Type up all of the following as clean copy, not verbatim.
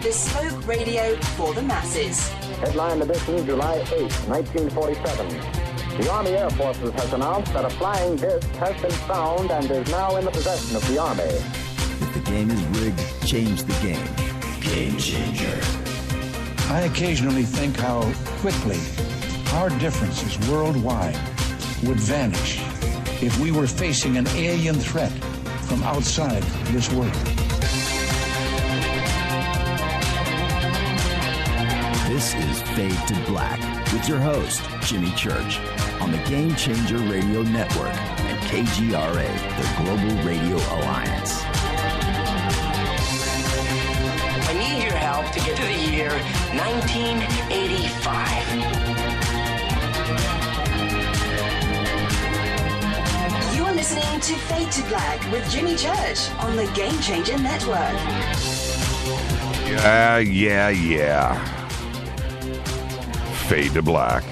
bespoke radio for the masses. Headline edition, July 8, 1947. The Army Air Forces has announced that a flying disc has been found and is now in the possession of the Army. If the game is rigged, change the game. Game changer. I occasionally think how quickly our differences worldwide would vanish if we were facing an alien threat from outside this world. This is Fade to Black with your host, Jimmy Church, on the Game Changer Radio Network and KGRA, the Global Radio Alliance. I need your help to get to the year 1985. You're listening to Fade to Black with Jimmy Church on the Game Changer Network. Yeah. Fade to Black.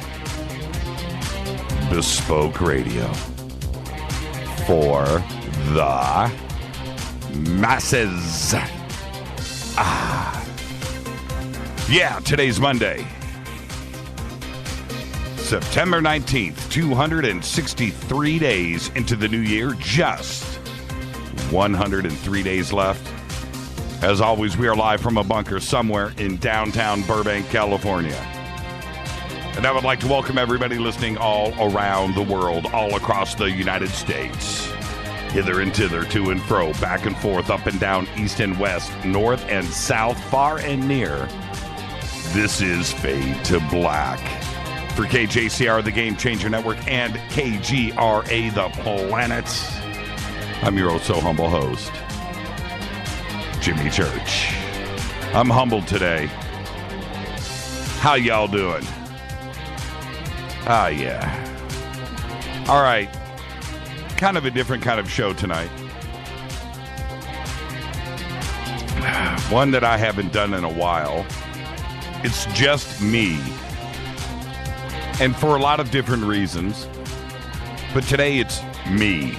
Bespoke radio. For the masses. Yeah, today's Monday. September 19th, 263 days into the new year. Just 103 days left. As always, we are live from a bunker somewhere in downtown Burbank, California. And I would like to welcome everybody listening all around the world, all across the United States. Hither and thither, to and fro, back and forth, up and down, east and west, north and south, far and near. This is Fade to Black. For KJCR, the Game Changer Network, and KGRA, the planet. I'm your so humble host, Jimmy Church. I'm humbled today. How y'all doing? Yeah. All right. Kind of a different kind of show tonight. One that I haven't done in a while. It's just me. And for a lot of different reasons. But today it's me.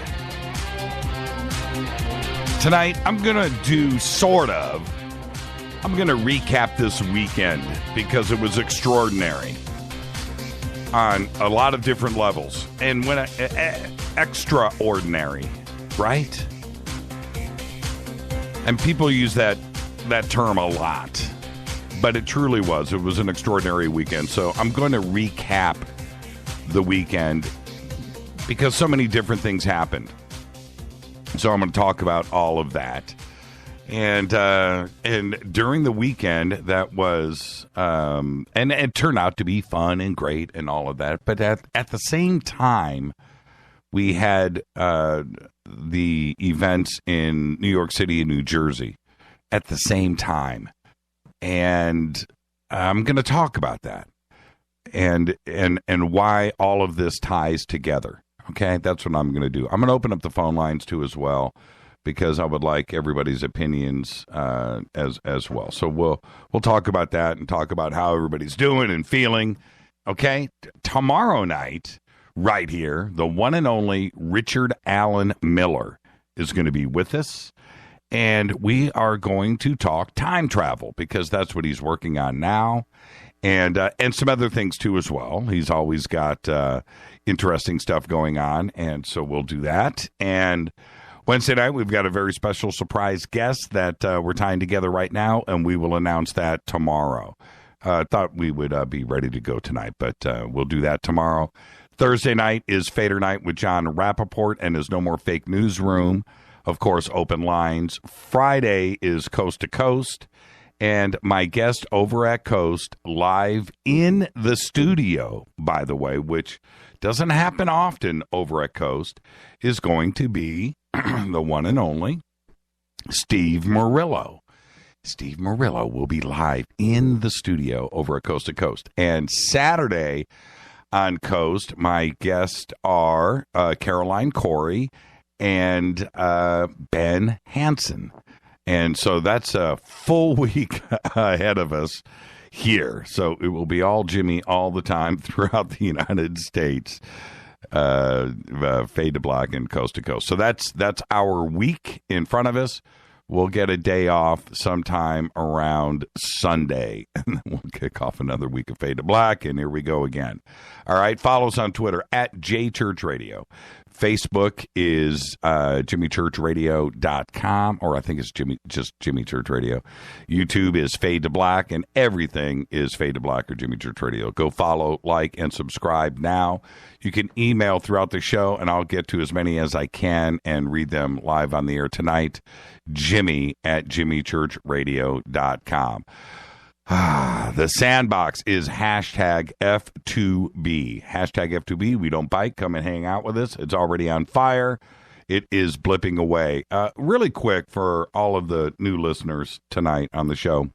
Tonight I'm going to do I'm going to recap this weekend because it was extraordinary. On a lot of different levels. And when extraordinary, right? And people use that term a lot. But it truly was. It was an extraordinary weekend. So I'm going to recap the weekend because so many different things happened. So I'm going to talk about all of that. And during the weekend, that was, and it turned out to be fun and great and all of that. But at the same time, we had the events in New York City and New Jersey at the same time. And I'm going to talk about that and why all of this ties together. Okay, that's what I'm going to do. I'm going to open up the phone lines too as well, because I would like everybody's opinions as well. So we'll talk about that and talk about how everybody's doing and feeling. Okay, tomorrow night, right here, the one and only Richard Allen Miller is going to be with us. And we are going to talk time travel because that's what he's working on now. And some other things, too, as well. He's always got interesting stuff going on. And so we'll do that. And Wednesday night, we've got a very special surprise guest that we're tying together right now. And we will announce that tomorrow. Thought we would be ready to go tonight, but we'll do that tomorrow. Thursday night is Fader Night with John Rappaport and his No More Fake Newsroom. Of course, open lines. Friday is Coast to Coast. And my guest over at Coast, live in the studio, by the way, which doesn't happen often over at Coast, is going to be the one and only Steve Murillo. Steve Murillo will be live in the studio over at Coast to Coast. And Saturday on Coast, my guests are Caroline Corey and Ben Hansen. And so that's a full week ahead of us here. So it will be all Jimmy all the time throughout the United States. Fade to Black and Coast to Coast. So that's our week in front of us We'll get a day off sometime around Sunday, and then we'll kick off another week of Fade to Black, and here we go again. All right, follow us on Twitter at JChurchRadio. Facebook is JimmyChurchRadio.com, or I think it's just Jimmy Church Radio. YouTube is Fade to Black, and everything is Fade to Black or Jimmy Church Radio. Go follow, like, and subscribe now. You can email throughout the show, and I'll get to as many as I can and read them live on the air tonight. Jimmy at JimmyChurchRadio.com. The sandbox is hashtag F2B. Hashtag F2B. We don't bite. Come and hang out with us. It's already on fire. It is blipping away. Really quick for all of the new listeners tonight on the show.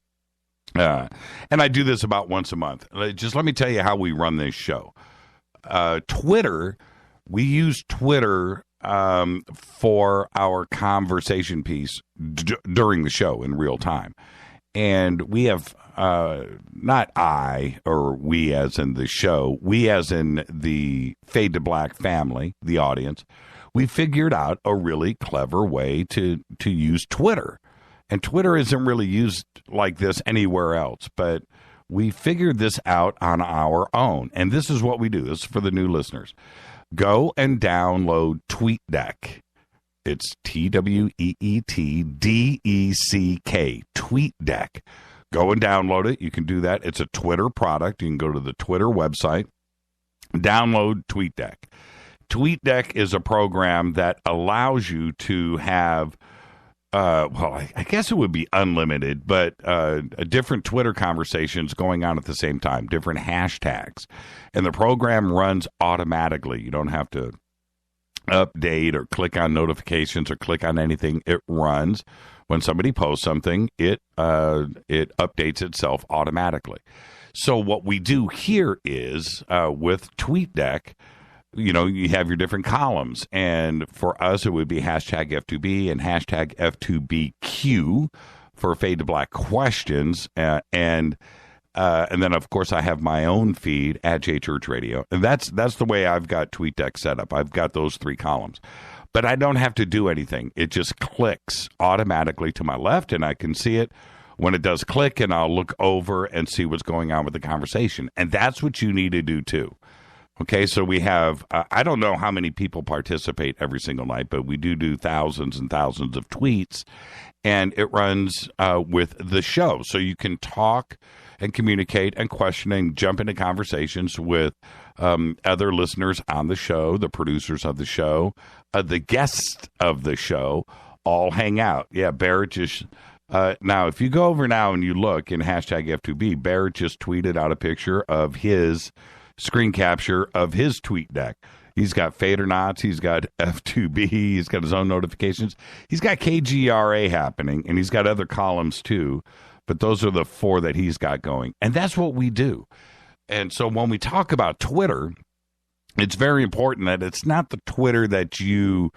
And I do this about once a month. Just let me tell you how we run this show. Twitter, we use Twitter for our conversation piece during the show in real time. And we have, not I or we as in the show, we as in the Fade to Black family, the audience, we figured out a really clever way to use Twitter. And Twitter isn't really used like this anywhere else, but we figured this out on our own. And this is what we do. This is for the new listeners. Go and download TweetDeck. It's TweetDeck. TweetDeck. Go and download it. You can do that. It's a Twitter product. You can go to the Twitter website. Download TweetDeck. TweetDeck is a program that allows you to have, I guess it would be unlimited, but different Twitter conversations going on at the same time, different hashtags. And the program runs automatically. You don't have to update or click on notifications or click on anything. It runs. When somebody posts something, it updates itself automatically. So what we do here is with TweetDeck, you know, you have your different columns. And for us, it would be hashtag F2B and hashtag F2BQ for Fade to Black questions. And then, of course, I have my own feed at J Church Radio. And that's the way I've got TweetDeck set up. I've got those three columns. But I don't have to do anything. It just clicks automatically to my left, and I can see it when it does click, and I'll look over and see what's going on with the conversation. And that's what you need to do, too. Okay, so we have, I don't know how many people participate every single night, but we do thousands and thousands of tweets, and it runs with the show. So you can talk and communicate and question and jump into conversations with other listeners on the show, the producers of the show, the guests of the show, all hang out. Yeah, Barrett just... now, if you go over now and you look in hashtag F2B, Barrett just tweeted out a picture of his screen capture of his TweetDeck. He's got Fader Knots, he's got F2B, he's got his own notifications. He's got KGRA happening, and he's got other columns too, but those are the four that he's got going. And that's what we do. And so when we talk about Twitter, it's very important that it's not the Twitter that you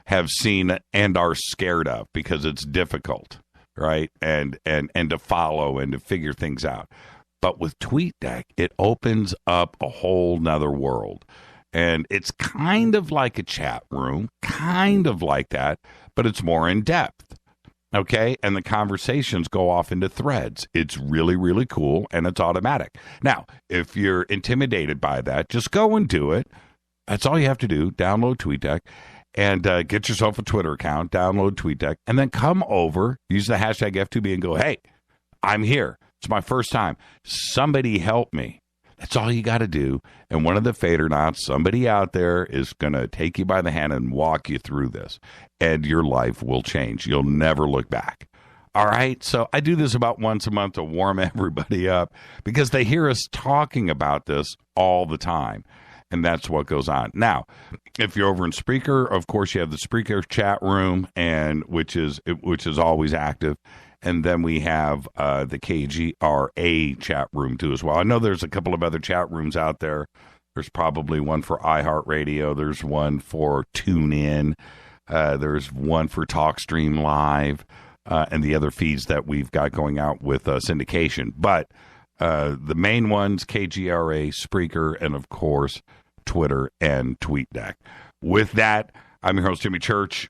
have seen and are scared of because it's difficult, right? And to follow and to figure things out. But with TweetDeck, it opens up a whole nother world. And it's kind of like a chat room, kind of like that, but it's more in depth. Okay? And the conversations go off into threads. It's really, really cool, and it's automatic. Now, if you're intimidated by that, just go and do it. That's all you have to do. Download TweetDeck and get yourself a Twitter account, download TweetDeck, and then come over, use the hashtag F2B and go, hey, I'm here. It's my first time. Somebody help me. That's all you got to do. And one of the Fader Knots, somebody out there is going to take you by the hand and walk you through this. And your life will change. You'll never look back. All right? So I do this about once a month to warm everybody up because they hear us talking about this all the time. And that's what goes on. Now, if you're over in Spreaker, of course, you have the Spreaker chat room, and which is always active. And then we have the KGRA chat room, too, as well. I know there's a couple of other chat rooms out there. There's probably one for iHeartRadio. There's one for TuneIn. There's one for TalkStream Live and the other feeds that we've got going out with syndication. But the main ones, KGRA, Spreaker, and, of course, Twitter and TweetDeck. With that, I'm your host, Jimmy Church.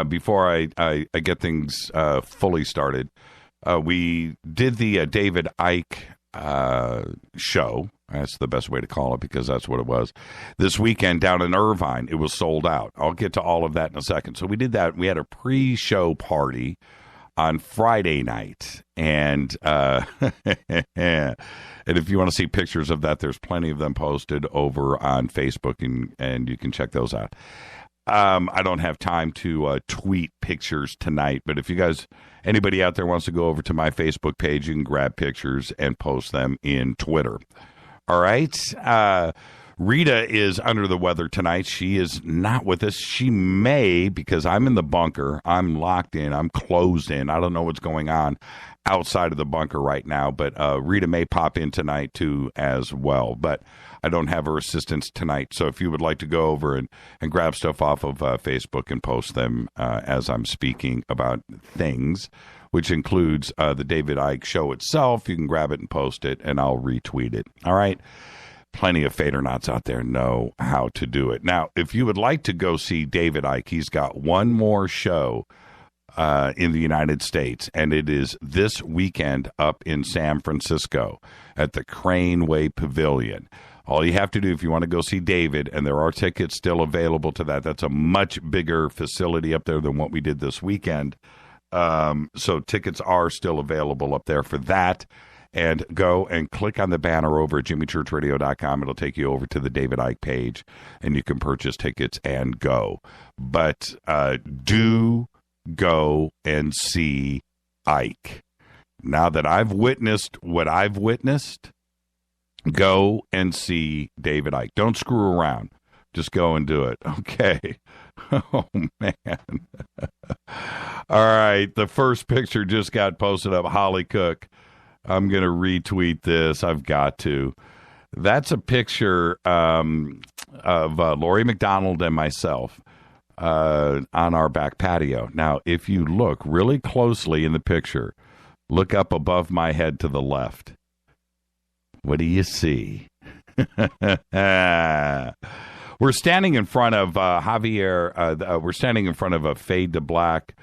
before I get things fully started, we did the David Icke show. That's the best way to call it because that's what it was. This weekend down in Irvine, it was sold out. I'll get to all of that in a second. So we did that. We had a pre-show party on Friday night. And and if you want to see pictures of that, there's plenty of them posted over on Facebook, and you can check those out. I don't have time to tweet pictures tonight, but if you guys, anybody out there wants to go over to my Facebook page, you can grab pictures and post them in Twitter. All right. Rita is under the weather tonight. She is not with us. She may, because I'm in the bunker. I'm locked in. I'm closed in. I don't know what's going on outside of the bunker right now, but Rita may pop in tonight too as well. But I don't have her assistance tonight. So if you would like to go over and grab stuff off of Facebook and post them as I'm speaking about things, which includes the David Icke show itself, you can grab it and post it, and I'll retweet it. All right? Plenty of Fadernauts out there know how to do it. Now, if you would like to go see David Icke, he's got one more show in the United States, and it is this weekend up in San Francisco at the Craneway Pavilion. All you have to do if you want to go see David, and there are tickets still available to that. That's a much bigger facility up there than what we did this weekend. So tickets are still available up there for that. And go and click on the banner over at jimmychurchradio.com. It'll take you over to the David Icke page, and you can purchase tickets and go. But do go and see Icke. Now that I've witnessed what I've witnessed, go and see David Icke. Don't screw around. Just go and do it. Okay. Oh, man. All right. The first picture just got posted up. Holly Cook. I'm going to retweet this. I've got to. That's a picture of Lori McDonald and myself on our back patio. Now, if you look really closely in the picture, look up above my head to the left. What do you see? We're standing in front of Javier. We're standing in front of a Fade to Black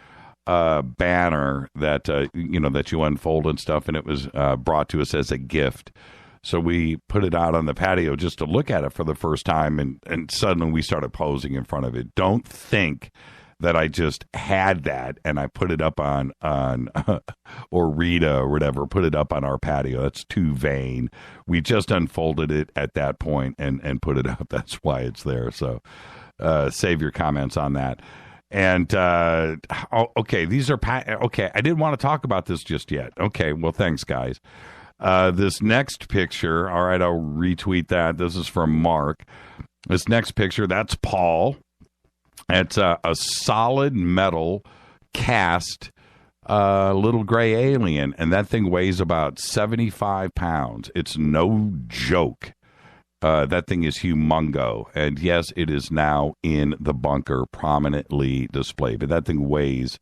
banner that that you unfold and stuff, and it was brought to us as a gift. So we put it out on the patio just to look at it for the first time, and suddenly we started posing in front of it. Don't think that I just had that and I put it up on or Rita or whatever, put it up on our patio. That's too vain. We just unfolded it at that point and put it up. That's why it's there. So save your comments on that. And, okay, these are, okay, I didn't want to talk about this just yet. Okay, well, thanks, guys. This next picture, all right, I'll retweet that. This is from Mark. This next picture, that's Paul. It's a solid metal cast little gray alien, and that thing weighs about 75 pounds. It's no joke. That thing is humongo, and yes, it is now in the bunker, prominently displayed. But that thing weighs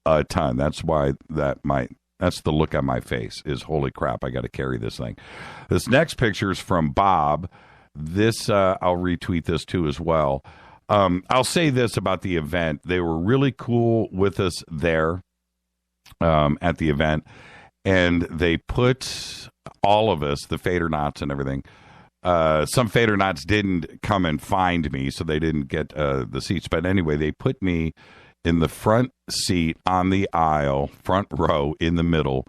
a ton. That's why that's the look on my face is, holy crap, I got to carry this thing. This next picture is from Bob. This I'll retweet this too as well. I'll say this about the event. They were really cool with us there at the event, and they put all of us, the Fadernauts and everything. Some Fadernauts didn't come and find me, so they didn't get the seats. But anyway, they put me in the front seat on the aisle, front row in the middle.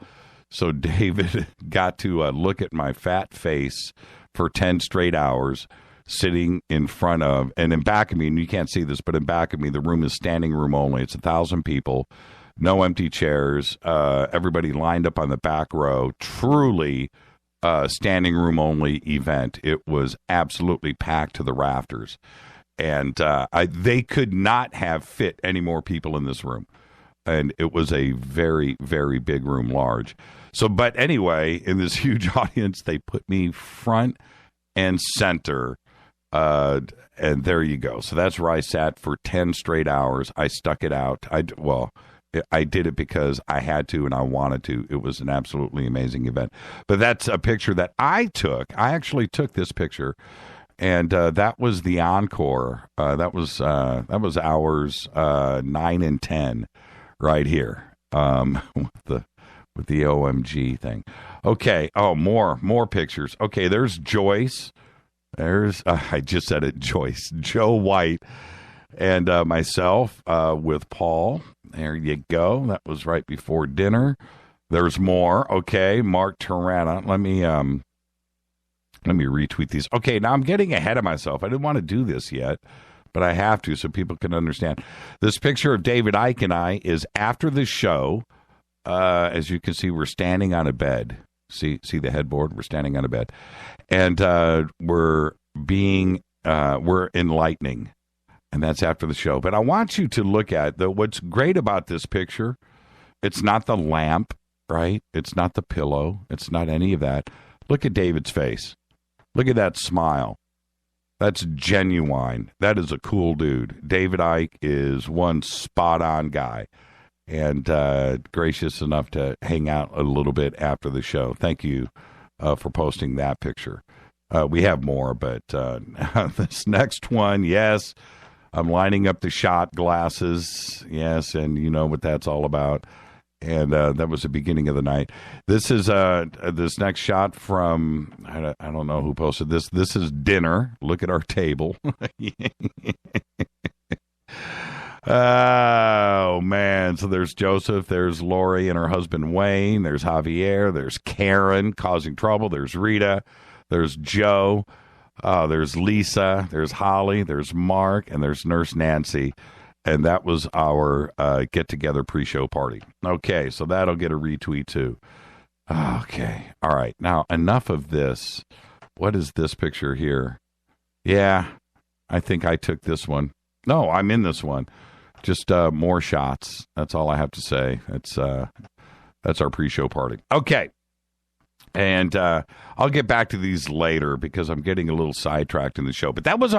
So David got to look at my fat face for 10 straight hours, sitting in front of, and in back of me, and you can't see this, but in back of me, the room is standing room only. It's 1,000 people, no empty chairs, everybody lined up on the back row. Truly standing room only event. It was absolutely packed to the rafters. And they could not have fit any more people in this room. And it was a very, very big room, large. So, but anyway, in this huge audience, they put me front and center. And there you go. So that's where I sat for 10 straight hours. I stuck it out. I did it because I had to and I wanted to. It was an absolutely amazing event. But that's a picture that I took. I actually took this picture And that was the encore. That was hours 9 and 10 right here with the OMG thing. Okay. Oh, more pictures. Okay, there's Joyce. There's I just said it, Joyce. Joe White and myself with Paul. There you go. That was right before dinner. There's more. Okay, Mark Tarana. Let me retweet these. Okay, now I'm getting ahead of myself. I didn't want to do this yet, but I have to so people can understand. This picture of David Icke and I is after the show. As you can see, we're standing on a bed. See the headboard? We're standing on a bed. And we're enlightening. And that's after the show. But I want you to look at what's great about this picture. It's not the lamp, right? It's not the pillow. It's not any of that. Look at David's face. Look at that smile. That's genuine. That is a cool dude. David Icke is one spot-on guy and gracious enough to hang out a little bit after the show. Thank you for posting that picture. We have more, but this next one, yes, I'm lining up the shot glasses, yes, and you know what that's all about. And that was the beginning of the night. This is this next shot from, I don't know who posted this. This is dinner. Look at our table. Oh, man. So there's Joseph. There's Lori and her husband, Wayne. There's Javier. There's Karen causing trouble. There's Rita. There's Joe. There's Lisa. There's Holly. There's Mark. And there's Nurse Nancy. And that was our get-together pre-show party. Okay, so that'll get a retweet, too. Okay, all right. Now, enough of this. What is this picture here? Yeah, I think I took this one. No, I'm in this one. Just more shots. That's all I have to say. That's our pre-show party. Okay, and I'll get back to these later because I'm getting a little sidetracked in the show. But that was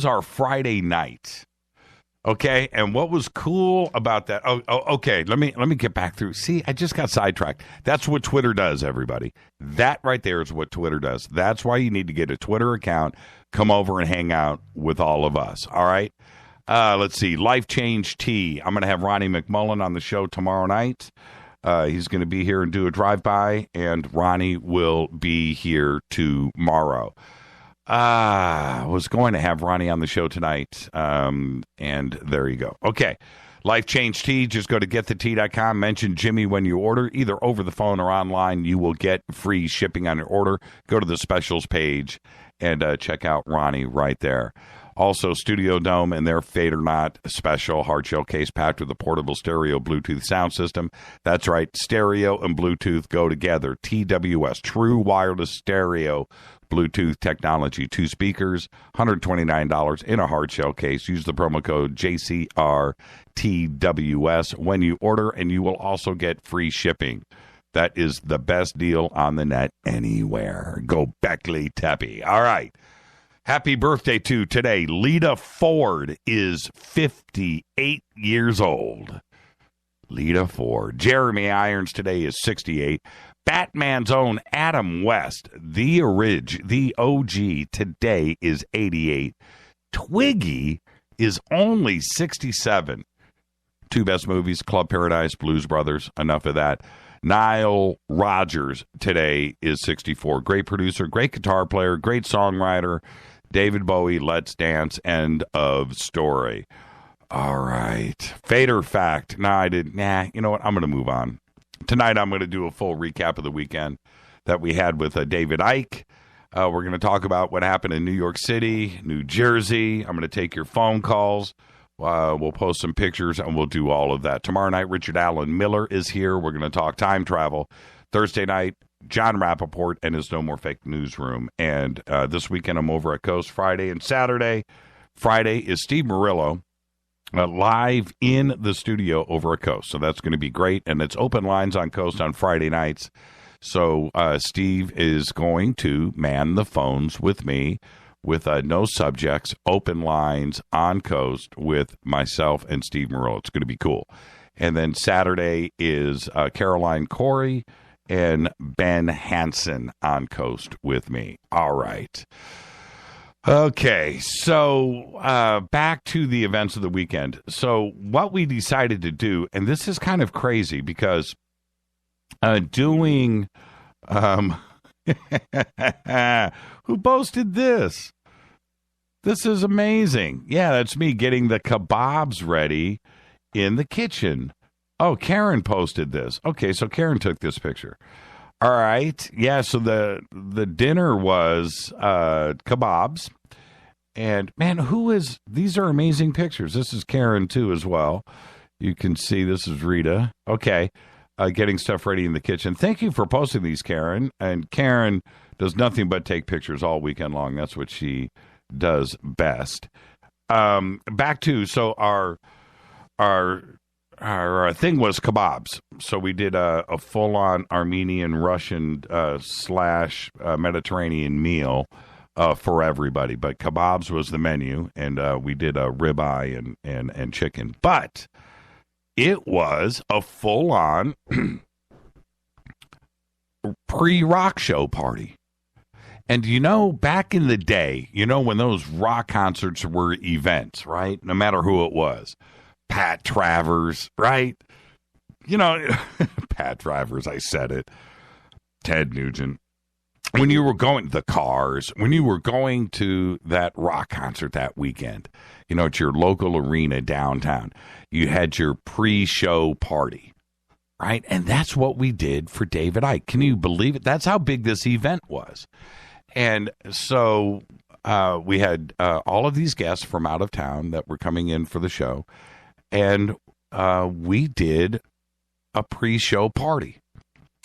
our Friday night. Okay, and what was cool about that? Okay. Let me get back through. See, I just got sidetracked. That's what Twitter does, everybody. That right there is what Twitter does. That's why you need to get a Twitter account. Come over and hang out with all of us. All right. Let's see. Life Change Tea. I'm going to have Ronnie McMullen on the show tomorrow night. He's going to be here and do a drive-by, and Ronnie will be here tomorrow. I was going to have Ronnie on the show tonight, and there you go. Okay, Life Change Tea. Just go to getthetea.com. Mention Jimmy when you order, either over the phone or online. You will get free shipping on your order. Go to the specials page and check out Ronnie right there. Also, Studio Dome and their Fade or Not special hard shell case packed with a portable stereo Bluetooth sound system. That's right, stereo and Bluetooth go together. TWS, True Wireless Stereo Bluetooth technology. 2 speakers, $129 in a hard shell case. Use the promo code JCRTWS when you order, and you will also get free shipping. That is the best deal on the net anywhere. Go Beckley Teppy. All right. Happy birthday to today. Lita Ford is 58 years old. Lita Ford. Jeremy Irons today is 68. Batman's own Adam West, the OG, today is 88. Twiggy is only 67. 2 best movies, Club Paradise, Blues Brothers. Enough of that. Nile Rodgers today is 64. Great producer, great guitar player, great songwriter. David Bowie, Let's Dance, end of story. All right. Fade or fact? No, I didn't. You know what? I'm going to move on. Tonight, I'm going to do a full recap of the weekend that we had with David Icke. We're going to talk about what happened in New York City, New Jersey. I'm going to take your phone calls. We'll post some pictures, and we'll do all of that. Tomorrow night, Richard Allen Miller is here. We're going to talk time travel. Thursday night, John Rappaport and his No More Fake Newsroom. And this weekend, I'm over at Coast. Friday and Saturday. Friday is Steve Murillo live in the studio over at Coast. So that's going to be great. And it's open lines on Coast on Friday nights. So Steve is going to man the phones with me with no subjects, open lines on Coast with myself and Steve Murillo. It's going to be cool. And then Saturday is Caroline Corey and Ben Hansen on Coast with me. All right. Okay, so back to the events of the weekend. So what we decided to do, and this is kind of crazy because doing who posted this? This is amazing. Yeah, that's me getting the kebabs ready in the kitchen. Oh, Karen posted this. Okay, so Karen took this picture. All right. Yeah, so the dinner was kebabs. And, man, these are amazing pictures. This is Karen, too, as well. You can see this is Rita. Okay, getting stuff ready in the kitchen. Thank you for posting these, Karen. And Karen does nothing but take pictures all weekend long. That's what she does best. Back to, so our thing was kebabs. So we did a full-on Armenian, Russian slash Mediterranean meal for everybody. But kebabs was the menu, and we did a ribeye and chicken. But it was a full-on pre-rock show party. And, back in the day, when those rock concerts were events, right? No matter who it was. Pat Travers, right? Pat Travers, I said it. Ted Nugent. When you were going, the Cars, when you were going to that rock concert that weekend, at your local arena downtown, you had your pre-show party, right? And that's what we did for David Icke. Can you believe it? That's how big this event was. And so we had all of these guests from out of town that were coming in for the show. And we did a pre-show party.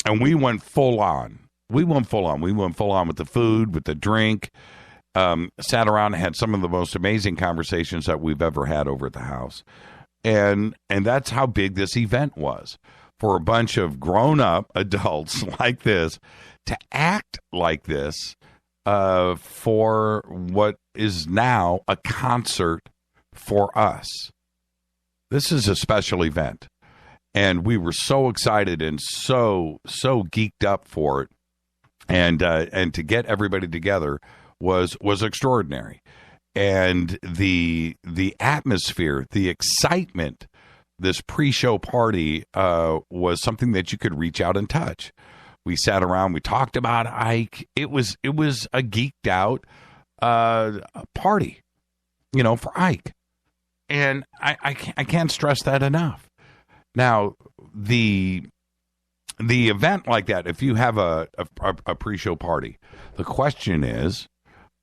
And we went full on. We went full on with the food, with the drink. Sat around and had some of the most amazing conversations that we've ever had over at the house. And that's how big this event was. For a bunch of grown-up adults like this to act like this for what is now a concert for us. This is a special event, and we were so excited and so geeked up for it, and to get everybody together was extraordinary, and the atmosphere, the excitement, this pre-show party was something that you could reach out and touch. We sat around, we talked about Ike. It was a geeked out party, for Ike. And I can't stress that enough. Now, the event like that, if you have a pre-show party, the question is,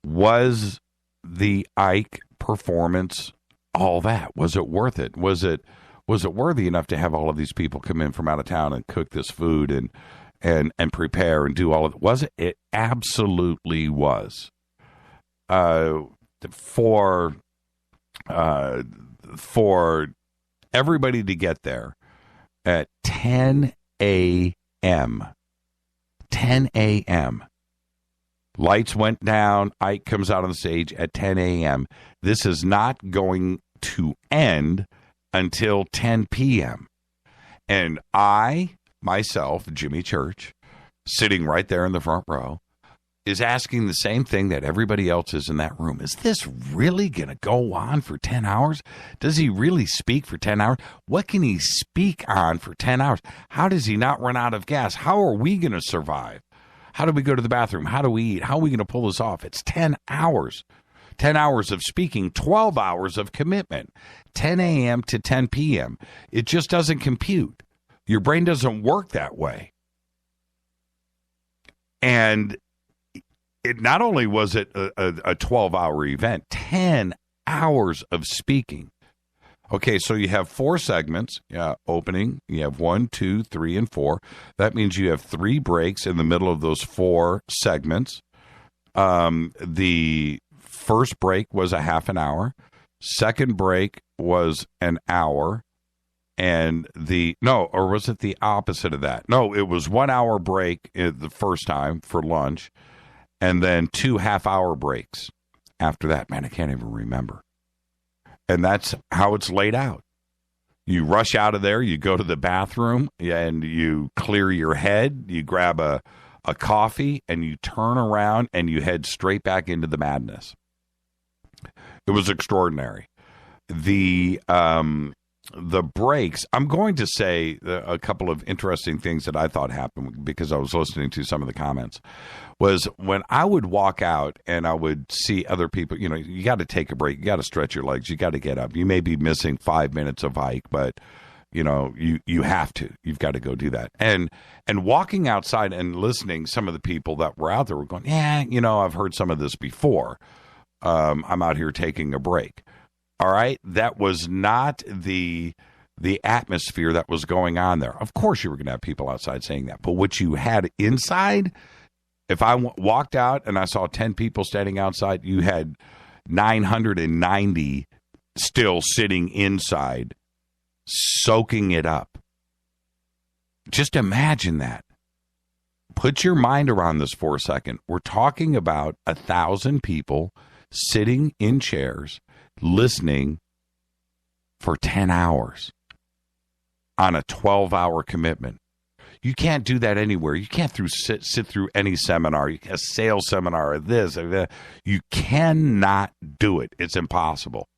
was the Ike performance all that? Was it worth it? Was it worthy enough to have all of these people come in from out of town and cook this food and prepare and do all of it? Was it? It absolutely was. For everybody to get there at 10 a.m. 10 a.m. Lights went down. Ike comes out on the stage at 10 a.m. This is not going to end until 10 p.m. And I, myself, Jimmy Church, sitting right there in the front row, is asking the same thing that everybody else is in that room. Is this really going to go on for 10 hours? Does he really speak for 10 hours? What can he speak on for 10 hours? How does he not run out of gas? How are we going to survive? How do we go to the bathroom? How do we eat? How are we going to pull this off? It's 10 hours. 10 hours of speaking, 12 hours of commitment, 10 a.m. to 10 p.m. It just doesn't compute. Your brain doesn't work that way. And it not only was it a 12-hour event, 10 hours of speaking. Okay, so you have 4 segments. Opening, you have 1, 2, 3, and 4. That means you have 3 breaks in the middle of those 4 segments. The first break was a half an hour. Second break was an hour. And or was it the opposite of that? No, it was 1 hour break the first time for lunch. And then 2 half-hour breaks after that. Man, I can't even remember. And that's how it's laid out. You rush out of there, you go to the bathroom, and you clear your head, you grab a coffee, and you turn around, and you head straight back into the madness. It was extraordinary. The breaks, I'm going to say a couple of interesting things that I thought happened because I was listening to some of the comments, was when I would walk out and I would see other people, you got to take a break. You got to stretch your legs. You got to get up. You may be missing 5 minutes of hike, but you have to. You've got to go do that. And walking outside and listening, some of the people that were out there were going, I've heard some of this before. I'm out here taking a break. All right, that was not the atmosphere that was going on there. Of course, you were going to have people outside saying that, but what you had inside, if I walked out and I saw 10 people standing outside, you had 990 still sitting inside, soaking it up. Just imagine that. Put your mind around this for a second. We're talking about 1,000 people sitting in chairs, listening for 10 hours on a 12-hour commitment. You can't do that anywhere. You can't sit through any seminar, a sales seminar, or this, or that. You cannot do it. It's impossible.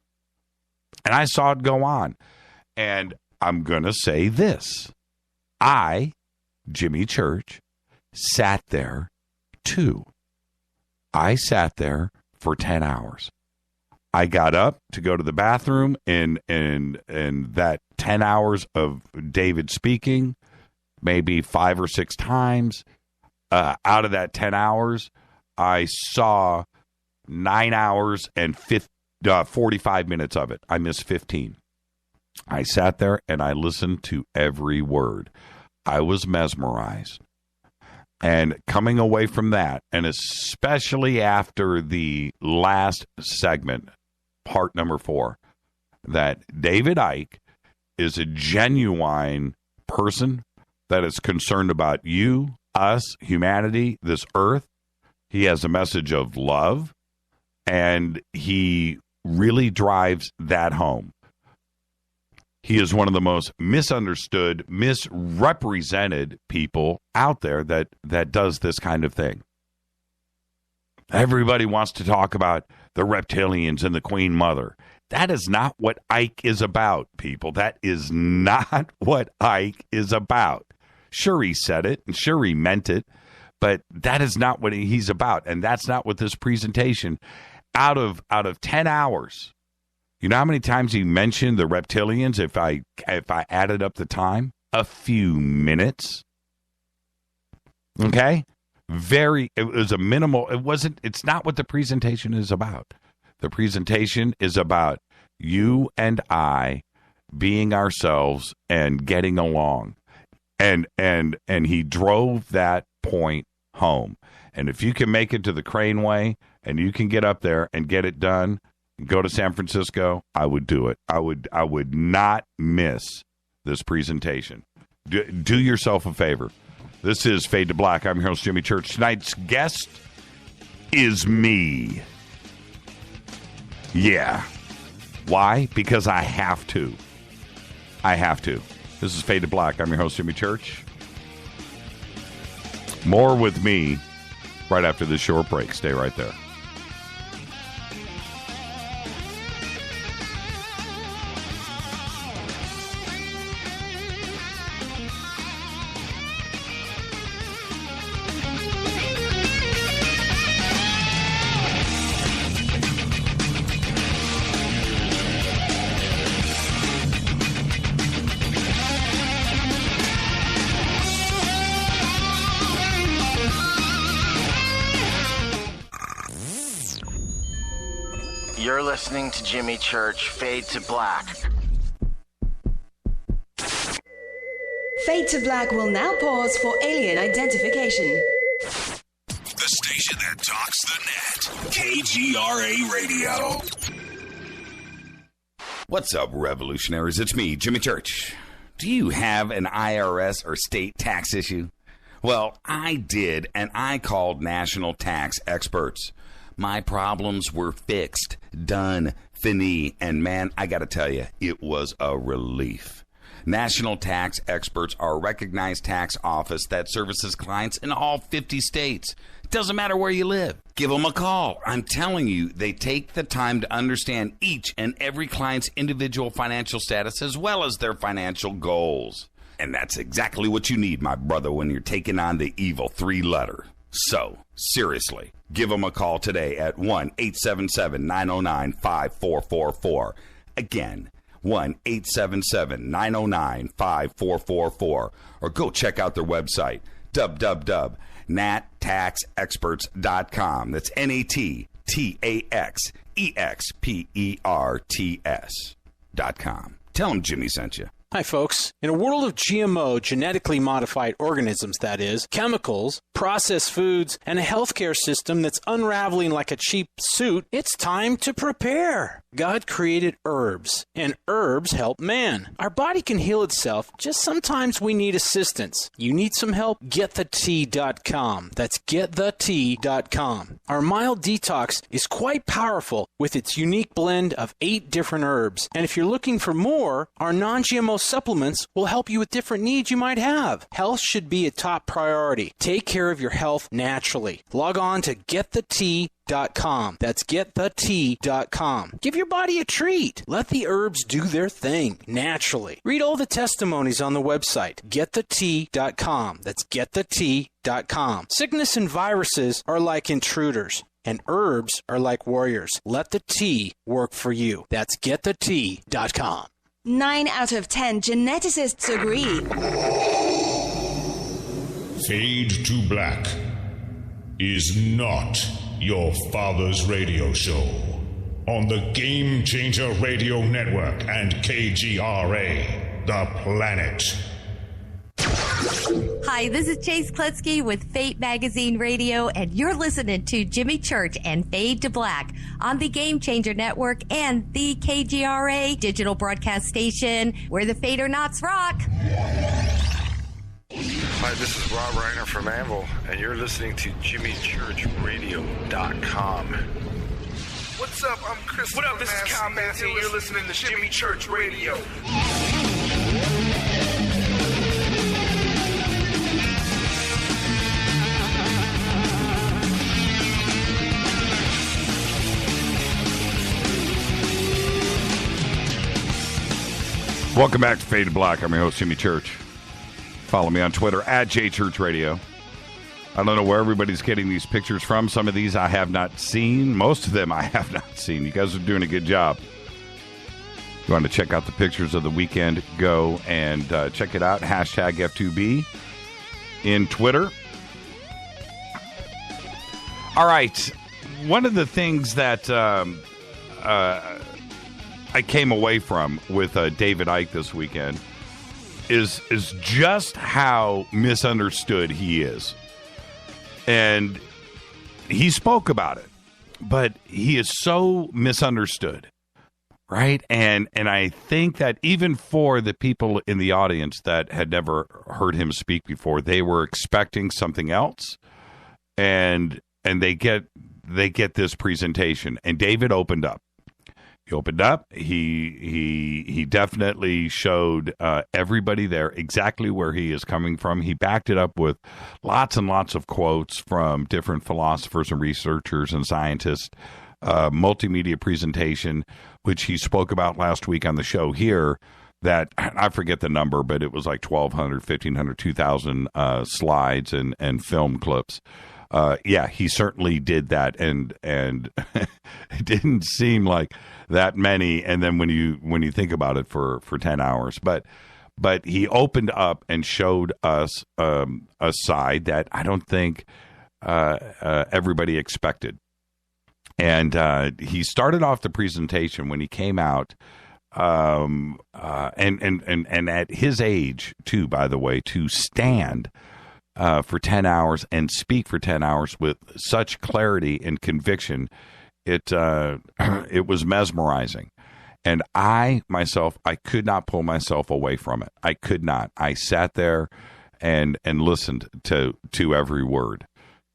And I saw it go on. And I'm going to say this. I, Jimmy Church, sat there too. I sat there for 10 hours. I got up to go to the bathroom, and that 10 hours of David speaking, maybe 5 or 6 times. Out of that 10 hours, I saw 9 hours and 45 minutes of it. I missed 15. I sat there and I listened to every word. I was mesmerized. And coming away from that, and especially after the last segment, part number 4, that David Icke is a genuine person that is concerned about you, us, humanity, this earth. He has a message of love, and he really drives that home. He is one of the most misunderstood, misrepresented people out there that does this kind of thing. Everybody wants to talk about the reptilians and the Queen Mother. That is not what Icke is about, people. That is not what Icke is about. Sure, he said it, and sure, he meant it, but that is not what he's about, and that's not what this presentation, out of 10 hours, you know how many times he mentioned the reptilians if I added up the time? A few minutes. Okay? It was a minimal, it's not what the presentation is about. The presentation is about you and I being ourselves and getting along. And he drove that point home. And if you can make it to the Crane Way and you can get up there and get it done, go to San Francisco, I would do it. I would not miss this presentation. Do yourself a favor. This is Fade to Black. I'm your host, Jimmy Church. Tonight's guest is me. Yeah. Why? Because I have to. This is Fade to Black. I'm your host, Jimmy Church. More with me right after this short break. Stay right there. You're listening to Jimmy Church, Fade to Black. Fade to Black will now pause for alien identification. The station that talks the net. KGRA Radio. What's up, revolutionaries? It's me, Jimmy Church. Do you have an IRS or state tax issue? Well, I did, and I called national tax experts. My problems were fixed, done, fini, and man, I gotta tell you, it was a relief. National Tax Experts are a recognized tax office that services clients in all 50 states. Doesn't matter where you live. Give them a call. I'm telling you, they take the time to understand each and every client's individual financial status as well as their financial goals. And that's exactly what you need, my brother, when you're taking on the evil three-letter. So, seriously, give them a call today at 1-877-909-5444. Again, 1-877-909-5444. Or go check out their website, www.nattaxexperts.com. That's NATTAXEXPERTS.com. Tell them Jimmy sent you. Hi, folks. In a world of GMO, genetically modified organisms, that is, chemicals, processed foods, and a healthcare system that's unraveling like a cheap suit, it's time to prepare. God created herbs, and herbs help man. Our body can heal itself, just sometimes we need assistance. You need some help? GetTheTea.com. That's GetTheTea.com. Our mild detox is quite powerful with its unique blend of 8 different herbs. And if you're looking for more, our non-GMO supplements will help you with different needs you might have. Health should be a top priority. Take care of your health naturally. Log on to GetTheTea.com. That's GetTheTea.com. Give your body a treat. Let the herbs do their thing naturally. Read all the testimonies on the website, GetTheTea.com. That's GetTheTea.com. Sickness and viruses are like intruders, and herbs are like warriors. Let the tea work for you. That's GetTheTea.com. 9 out of 10 geneticists agree. Fade to Black is not your father's radio show on the Game Changer Radio Network and KGRA, The Planet. Hi, this is Chase Kletzky with Fate Magazine Radio, and you're listening to Jimmy Church and Fade to Black on the Game Changer Network and the KGRA digital broadcast station, where the Fade or Nots rock. Hi, this is Rob Reiner from Anvil, and you're listening to JimmyChurchRadio.com. What's up? I'm Chris. What up? This is Kyle Massey, and you're listening to Jimmy Church Radio. Welcome back to Fade to Black. I'm your host, Jimmy Church. Follow me on Twitter at JChurchRadio. I don't know where everybody's getting these pictures from. Some of these I have not seen. Most of them I have not seen. You guys are doing a good job. If you want to check out the pictures of the weekend, go and check it out. Hashtag F2B in Twitter. All right. One of the things that I came away from with David Icke this weekend is just how misunderstood he is. And he spoke about it, but he is so misunderstood, right? And I think that even for the people in the audience that had never heard him speak before, they were expecting something else, and they get this presentation. And David opened up. He opened up. He definitely showed everybody there exactly where he is coming from. He backed it up with lots and lots of quotes from different philosophers and researchers and scientists. Multimedia presentation, which he spoke about last week on the show here, that I forget the number, but it was like 1,200, 1,500, 2,000 slides and film clips. Yeah, he certainly did that, and it didn't seem like that many. And then when you think about it for 10 hours, but he opened up and showed us a side that I don't think everybody expected. And he started off the presentation when he came out, and at his age too, by the way, to stand for 10 hours and speak for 10 hours with such clarity and conviction, it was mesmerizing. And I could not pull myself away from it. I could not. I sat there and listened to every word.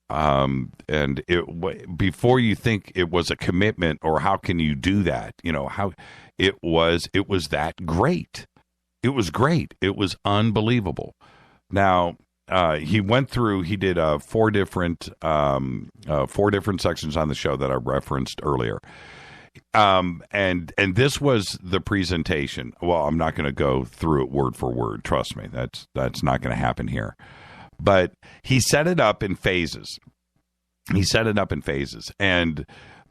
And before you think it was a commitment or how can you do that, how it was that great. It was great. It was unbelievable. Now, he went through. He did 4 different sections on the show that I referenced earlier. And this was the presentation. Well, I'm not going to go through it word for word. Trust me, that's not going to happen here. But he set it up in phases. And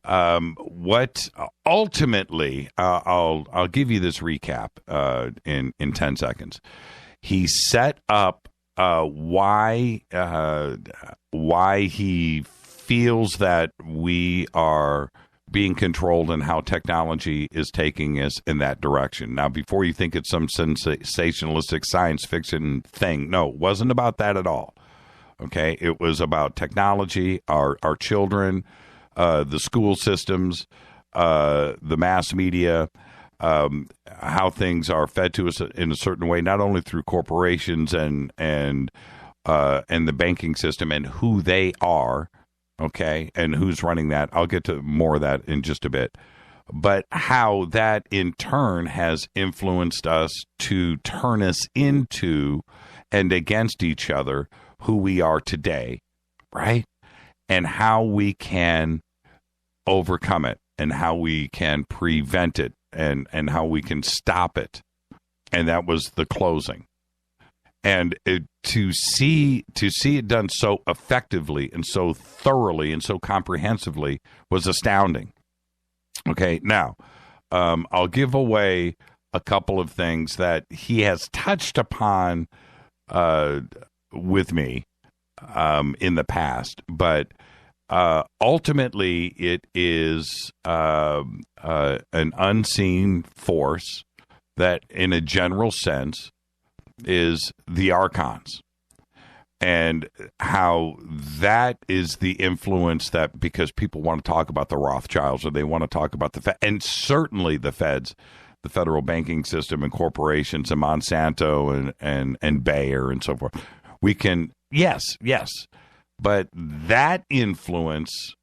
what ultimately, I'll give you this recap in 10 seconds. He set up why he feels that we are being controlled and how technology is taking us in that direction. Now, before you think it's some sensationalistic science fiction thing, no, it wasn't about that at all. Okay, it was about technology, our children, the school systems, the mass media, how things are fed to us in a certain way, not only through corporations and the banking system and who they are. Okay, and who's running that? I'll get to more of that in just a bit. But how that in turn has influenced us to turn us into and against each other who we are today, right? And how we can overcome it and how we can prevent it and how we can stop it. And that was the closing. And to see it done so effectively and so thoroughly and so comprehensively was astounding. Okay, now I'll give away a couple of things that he has touched upon with me in the past, but ultimately it is an unseen force that, in a general sense, is the archons, and how that is the influence that, because people want to talk about the Rothschilds or they want to talk about the Fed, and certainly the Feds, the federal banking system and corporations and Monsanto and Bayer and so forth. We can, yes, but that influence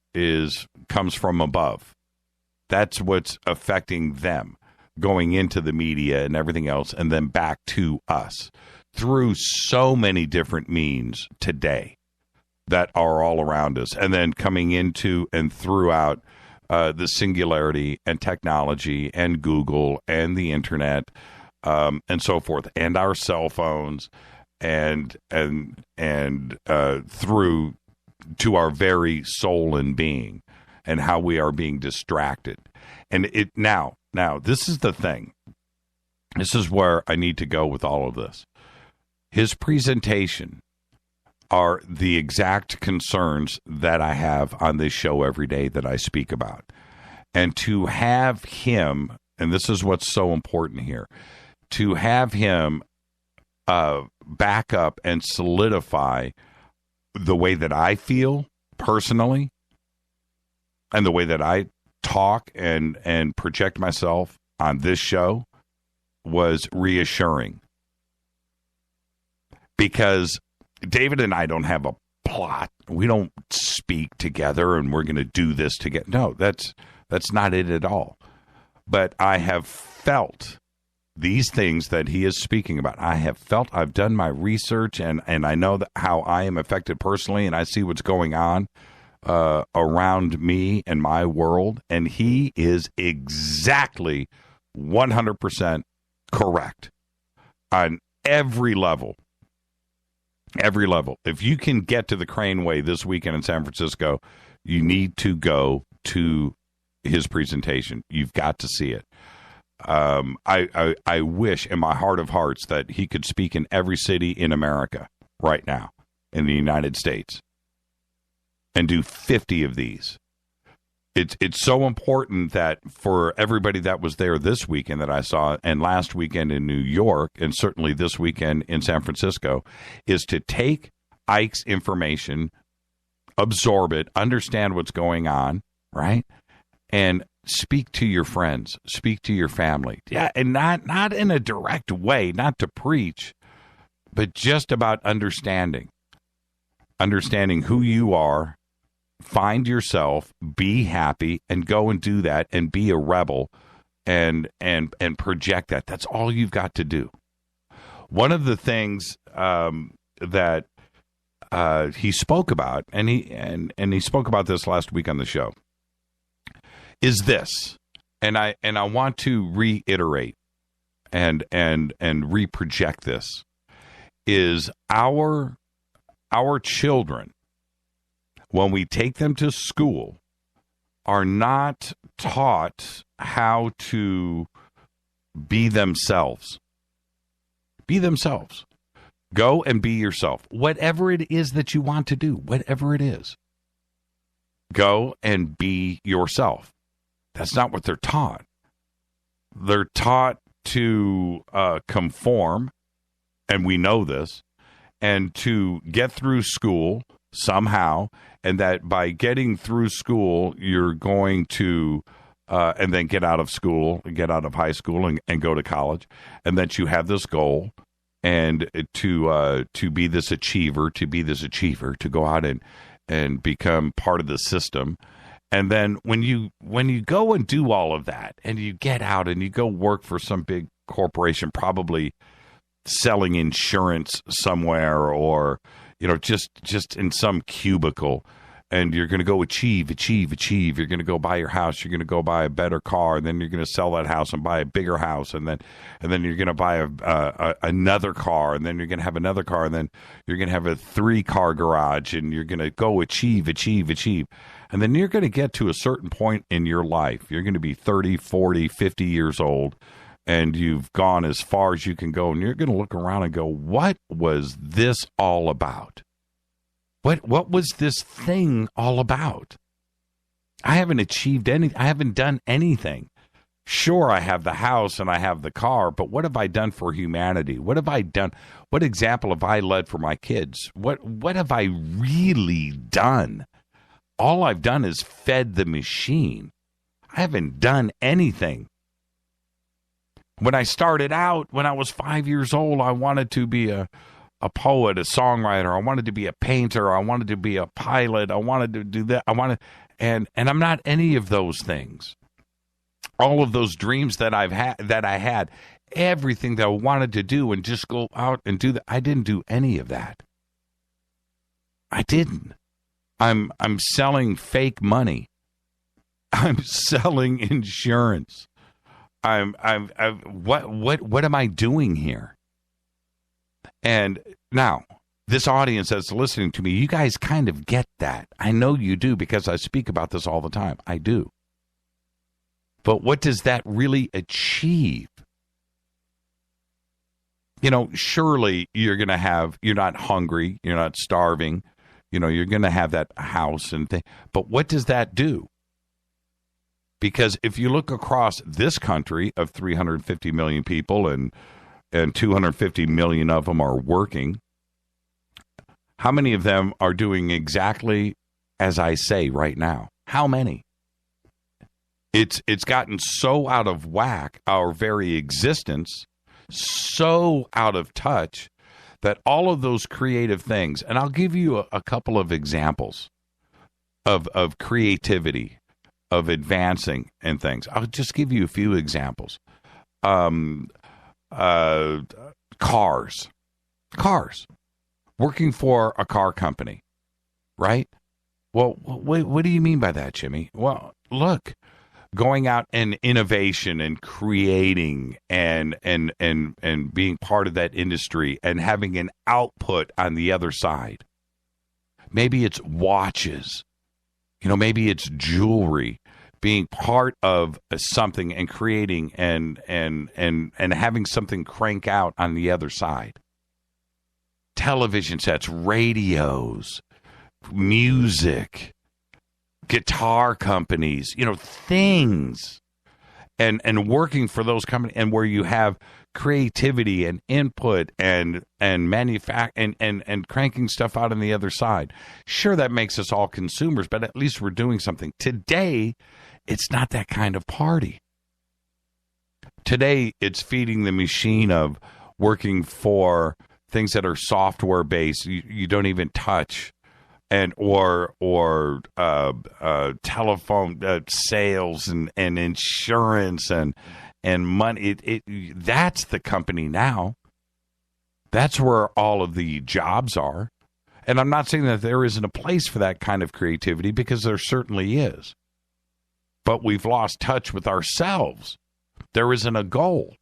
comes from above. That's what's affecting them, going into the media and everything else, and then back to us through so many different means today that are all around us, and then coming into and throughout the singularity and technology and Google and the internet and so forth, and our cell phones and through to our very soul and being, and how we are being distracted. And it now this is the thing. This is where I need to go with all of this. His presentation are the exact concerns that I have on this show every day that I speak about. And to have him, and this is what's so important here, to have him back up and solidify the way that I feel personally and the way that I talk and project myself on this show was reassuring. Because David and I don't have a plot. We don't speak together and we're going to do this together. No, that's not it at all. But I have felt these things that he is speaking about. I have felt, I've done my research, and I know that how I am affected personally, and I see what's going on around me and my world, and he is exactly 100% correct on every level. Every level. If you can get to the Crane Way this weekend in San Francisco, you need to go to his presentation. You've got to see it. I wish in my heart of hearts that he could speak in every city in America right now, in the United States, and do 50 of these. It's so important that for everybody that was there this weekend that I saw, and last weekend in New York, and certainly this weekend in San Francisco, is to take Ike's information, absorb it, understand what's going on, right? And speak to your friends, speak to your family. Yeah, and not in a direct way, not to preach, but just about understanding who you are. Find yourself, be happy, and go and do that, and be a rebel, and project that. That's all you've got to do. One of the things that he spoke about, and he spoke about this last week on the show, is this, and I want to reiterate and reproject this, is our children, when we take them to school, are not taught how to be themselves. Be themselves. Go and be yourself. Whatever it is that you want to do, whatever it is, go and be yourself. That's not what they're taught. They're taught to conform, and we know this, and to get through school somehow, and that by getting through school, you're going to, and then get out of school, get out of high school, and go to college, and that you have this goal, and to be this achiever, to go out and become part of the system. And then when you go and do all of that, and you get out and you go work for some big corporation, probably selling insurance somewhere, or just in some cubicle, and you're going to go achieve. You're going to go buy your house. You're going to go buy a better car, and then you're going to sell that house and buy a bigger house, and then you're going to buy another car, and then you're going to have another car, and then you're going to have a 3-car garage, and you're going to go achieve. And then you're going to get to a certain point in your life. You're going to be 30, 40, 50 years old, and you've gone as far as you can go, and you're going to look around and go, what was this all about? What was this thing all about? I haven't achieved anything. I haven't done anything. Sure, I have the house and I have the car, but what have I done for humanity? What have I done? What example have I led for my kids? What have I really done? All I've done is fed the machine. I haven't done anything. When I started out, when I was 5 years old, I wanted to be a poet, a songwriter. I wanted to be a painter. I wanted to be a pilot. I wanted to do that. And I'm not any of those things. All of those dreams that I had, everything that I wanted to do and just go out and do that, I didn't do any of that. I didn't. I'm selling fake money. I'm selling insurance. What am I doing here? And now, this audience that's listening to me, you guys kind of get that. I know you do, because I speak about this all the time. I do. But what does that really achieve? Surely you're not hungry, you're not starving, you're going to have that house and thing. But what does that do? Because if you look across this country of 350 million people, and 250 million of them are working, how many of them are doing exactly as I say right now? How many? It's gotten so out of whack, our very existence, so out of touch, that all of those creative things, and I'll give you a couple of examples of creativity, of advancing and things. I'll just give you a few examples. Cars, working for a car company, right? Well, what do you mean by that, Jimmy? Well, look, going out and innovation and creating and being part of that industry and having an output on the other side. Maybe it's watches, maybe it's jewelry. Being part of something and creating and having something crank out on the other side. Television sets, radios, music, guitar companies, things, and working for those companies, and where you have creativity and input and cranking stuff out on the other side. Sure, that makes us all consumers, but at least we're doing something. Today, it's not that kind of party. Today, it's feeding the machine of working for things that are software based. You don't even touch, and or telephone sales and insurance and money. That's the company now. That's where all of the jobs are. And I'm not saying that there isn't a place for that kind of creativity, because there certainly is. But we've lost touch with ourselves. There isn't a goal.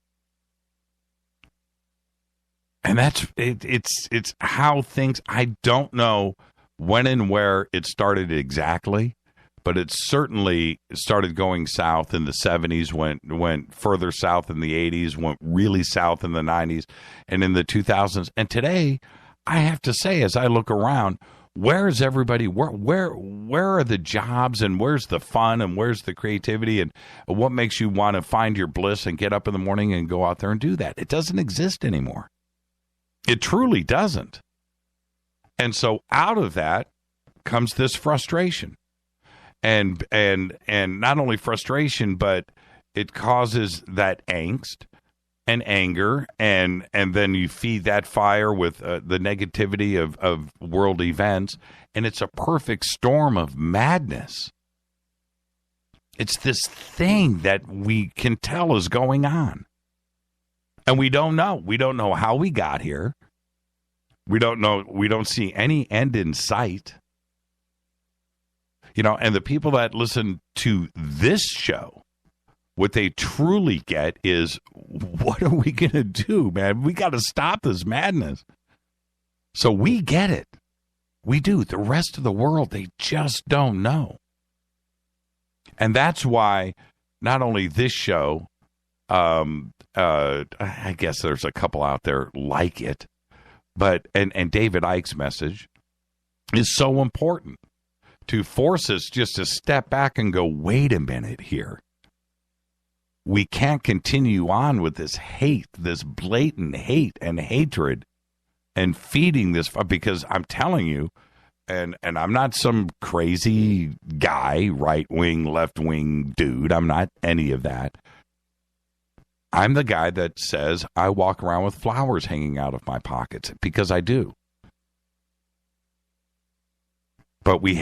And that's it's how things, I don't know when and where it started exactly, but it certainly started going south in the 70s, went further south in the 80s, went really south in the 90s and in the 2000s. And today, I have to say, as I look around, where is everybody? Where are the jobs, and where's the fun, and where's the creativity, and what makes you want to find your bliss and get up in the morning and go out there and do that? It doesn't exist anymore. It truly doesn't. And so out of that comes this frustration. And not only frustration, but it causes that angst and anger, and then you feed that fire with the negativity of world events, and it's a perfect storm of madness. It's this thing that we can tell is going on. And we don't know. We don't know how we got here. We don't know. We don't see any end in sight. And the people that listen to this show, what they truly get is, what are we going to do, man? We got to stop this madness. So we get it. We do. The rest of the world, they just don't know. And that's why not only this show, I guess there's a couple out there like it, but and David Icke's message is so important to force us just to step back and go, wait a minute here. We can't continue on with this hate, this blatant hate and hatred, and feeding this, because I'm telling you, and I'm not some crazy guy, right-wing, left-wing dude. I'm not any of that. I'm the guy that says I walk around with flowers hanging out of my pockets, because I do. But we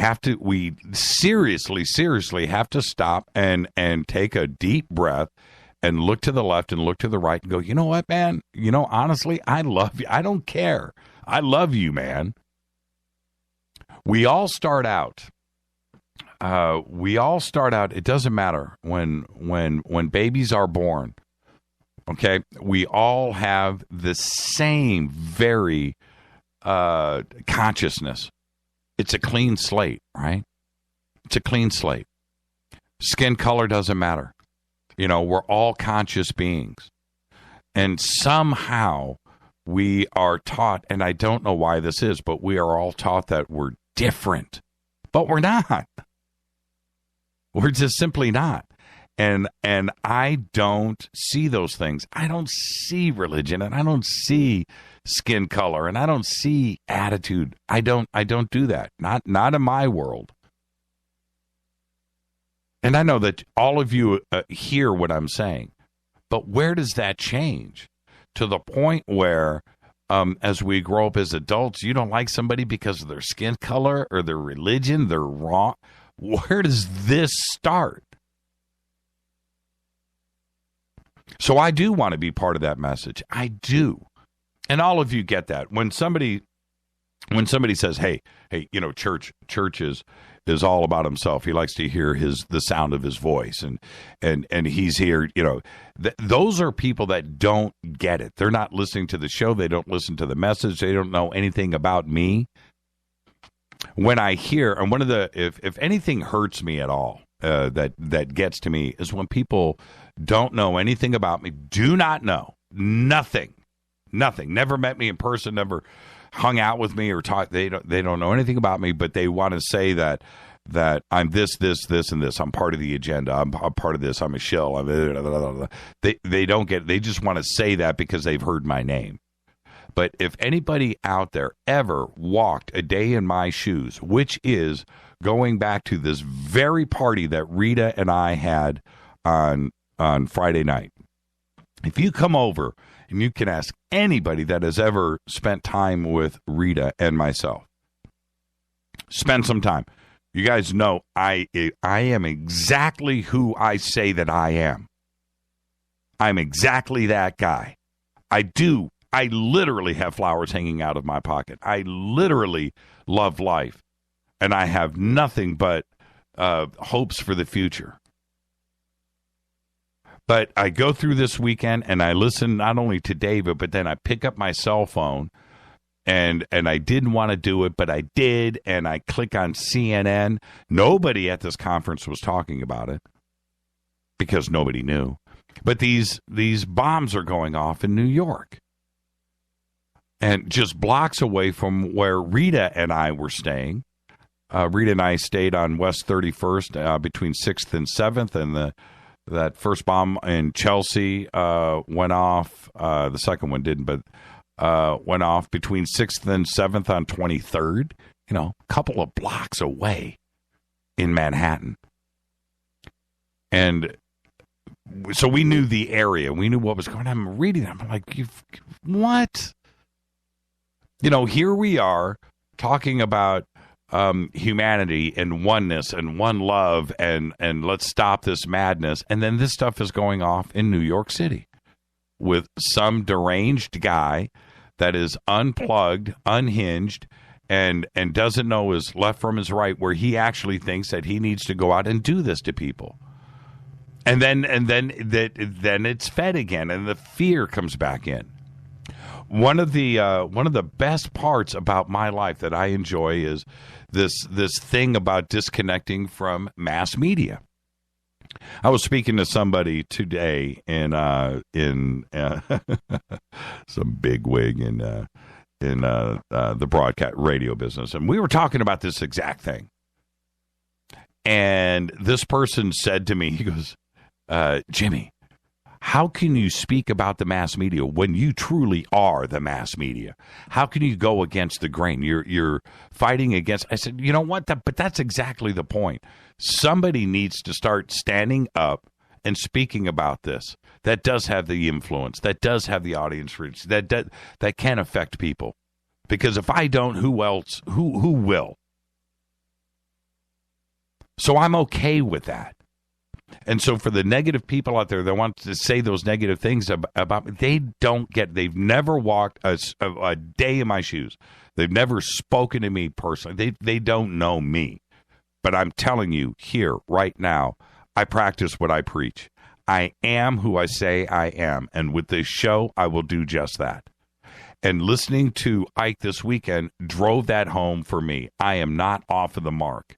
seriously have to stop and take a deep breath and look to the left and look to the right and go, you know what, man? Honestly, I love you. I don't care. I love you, man. We all start out. It doesn't matter when babies are born. Okay, we all have the same very consciousness. It's a clean slate, right? It's a clean slate. Skin color doesn't matter. We're all conscious beings. And somehow we are taught, and I don't know why this is, but we are all taught that we're different. But we're not. We're just simply not. And I don't see those things. I don't see religion, and I don't see skin color, and I don't see attitude. I don't do that. Not in my world. And I know that all of you hear what I'm saying, but where does that change? To the point where, as we grow up as adults, you don't like somebody because of their skin color or their religion, they're wrong. Where does this start? So I do want to be part of that message. I do. And all of you get that. When somebody says, hey, church is all about himself. He likes to hear the sound of his voice, and he's here, those are people that don't get it. They're not listening to the show. They don't listen to the message. They don't know anything about me. When I hear, and one of the, if anything hurts me at all, that gets to me, is when people don't know anything about me, do not know, nothing, never met me in person, never hung out with me or talked. They don't know anything about me, but they want to say that I'm this, and this. I'm part of the agenda. I'm part of this. I'm a shill. They don't get. They just want to say that because they've heard my name. But if anybody out there ever walked a day in my shoes, which is going back to this very party that Rita and I had on Friday night, if you come over and you can ask anybody that has ever spent time with Rita and myself, spend some time. You guys know I am exactly who I say that I am. I'm exactly that guy. I do I literally have flowers hanging out of my pocket. I literally love life. And I have nothing but hopes for the future. But I go through this weekend and I listen not only to David, but then I pick up my cell phone and I didn't want to do it, but I did. And I click on CNN. Nobody at this conference was talking about it because nobody knew. But these bombs are going off in New York. And just blocks away from where Rita and I were staying. Rita and I stayed on West 31st between 6th and 7th, and that first bomb in Chelsea went off. The second one didn't, but went off between 6th and 7th on 23rd, a couple of blocks away in Manhattan. And so we knew the area. We knew what was going on. I'm reading them. I'm like, what? Here we are talking about humanity and oneness and one love and let's stop this madness. And then this stuff is going off in New York City with some deranged guy that is unplugged, unhinged, and doesn't know his left from his right, where he actually thinks that he needs to go out and do this to people. And then it's fed again, and the fear comes back in. One of the best parts about my life that I enjoy is this thing about disconnecting from mass media. I was speaking to somebody today in some bigwig in the broadcast radio business, and we were talking about this exact thing. And this person said to me, he goes, Jimmy, how can you speak about the mass media when you truly are the mass media? How can you go against the grain? You're fighting against. I said, you know what? But that's exactly the point. Somebody needs to start standing up and speaking about this. That does have the influence. That does have the audience reach. That can affect people. Because if I don't, who else? Who will? So I'm okay with that. And so for the negative people out there that want to say those negative things about me, they've never walked a day in my shoes. They've never spoken to me personally. They don't know me. But I'm telling you here, right now, I practice what I preach. I am who I say I am. And with this show, I will do just that. And listening to Ike this weekend drove that home for me. I am not off of the mark.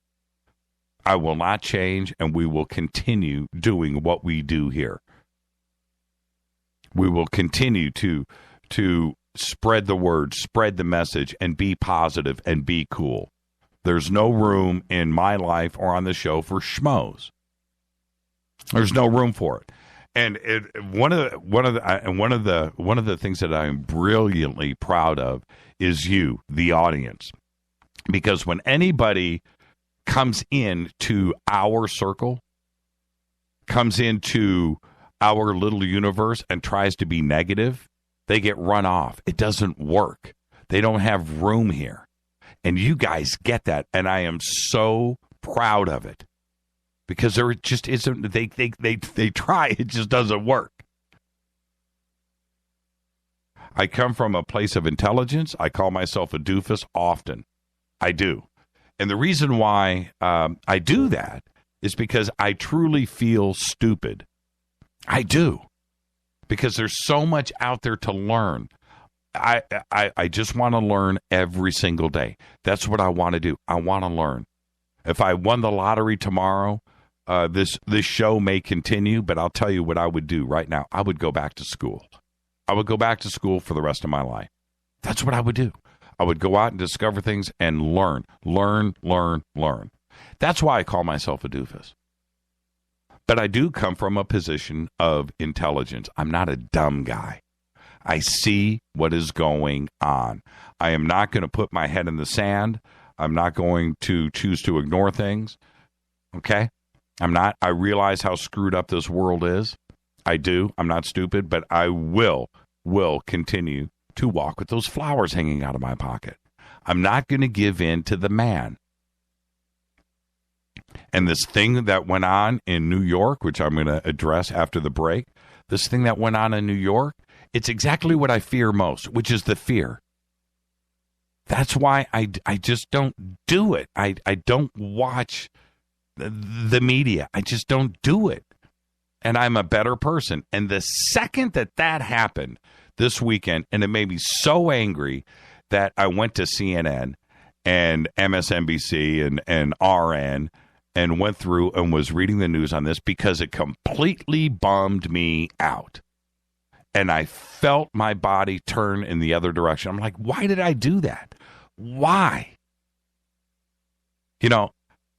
I will not change, and we will continue doing what we do here. We will continue to spread the word, spread the message, and be positive and be cool. There's no room in my life or on the show for schmoes. There's no room for it. And one of the things that I'm brilliantly proud of is you, the audience, because when anybody comes into our circle, comes into our little universe and tries to be negative, they get run off. It doesn't work. They don't have room here. And you guys get that. And I am so proud of it. Because there just isn't, they try, it just doesn't work. I come from a place of intelligence. I call myself a doofus often. I do. And the reason why I do that is because I truly feel stupid. I do. Because there's so much out there to learn. I just want to learn every single day. That's what I want to do. I want to learn. If I won the lottery tomorrow, this show may continue, but I'll tell you what I would do right now. I would go back to school. I would go back to school for the rest of my life. That's what I would do. I would go out and discover things and learn. That's why I call myself a doofus. But I do come from a position of intelligence. I'm not a dumb guy. I see what is going on. I am not going to put my head in the sand. I'm not going to choose to ignore things. Okay? I'm not. I realize how screwed up this world is. I do. I'm not stupid, but I will continue to walk with those flowers hanging out of my pocket. I'm not going to give in to the man. And this thing that went on in New York, which I'm going to address after the break, this thing that went on in New York, It's exactly what I fear most, which is the fear. That's why I just don't do it. I don't watch the media. I just don't do it. And I'm a better person. And the second that happened this weekend, and it made me so angry that I went to CNN and MSNBC and RN and went through and was reading the news on this because it completely bummed me out. And I felt my body turn in the other direction. I'm like, why did I do that? Why? You know,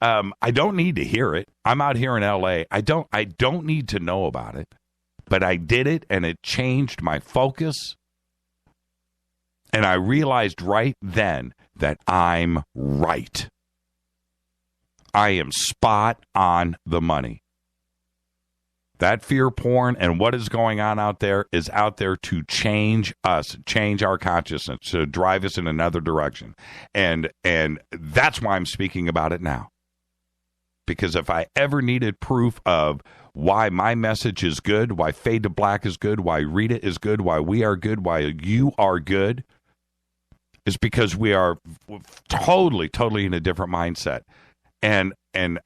I don't need to hear it. I'm out here in LA. I don't need to know about it. But I did it, and it changed my focus. And I realized right then that I'm right. I am spot on the money. That fear porn and what is going on out there is out there to change us, change our consciousness, to drive us in another direction. And that's why I'm speaking about it now. Because if I ever needed proof of why my message is good, why Fade to Black is good, why Rita is good, why we are good, why you are good, is because we are totally in a different mindset. And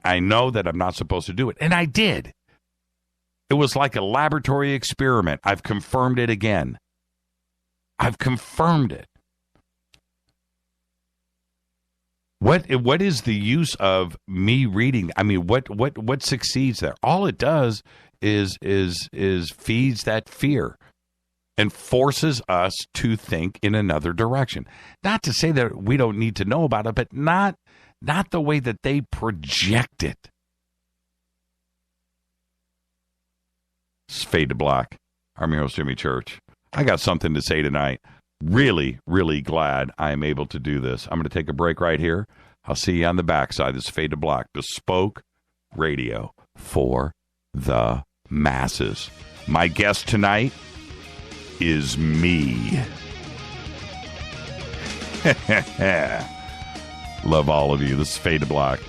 I know that I'm not supposed to do it. And I did. It was like a laboratory experiment. I've confirmed it again. I've confirmed it. What is the use of me reading? I mean, what succeeds there? All it does is feeds that fear and forces us to think in another direction. Not to say that we don't need to know about it, but not the way that they project it. It's Fade to Black. I'm your host, Jimmy Church. I got something to say tonight. Really, really glad I am able to do this. I'm going to take a break right here. I'll see you on the backside. This is Fade to Black, bespoke radio for the masses. My guest tonight is me. Love all of you. This is Fade to Black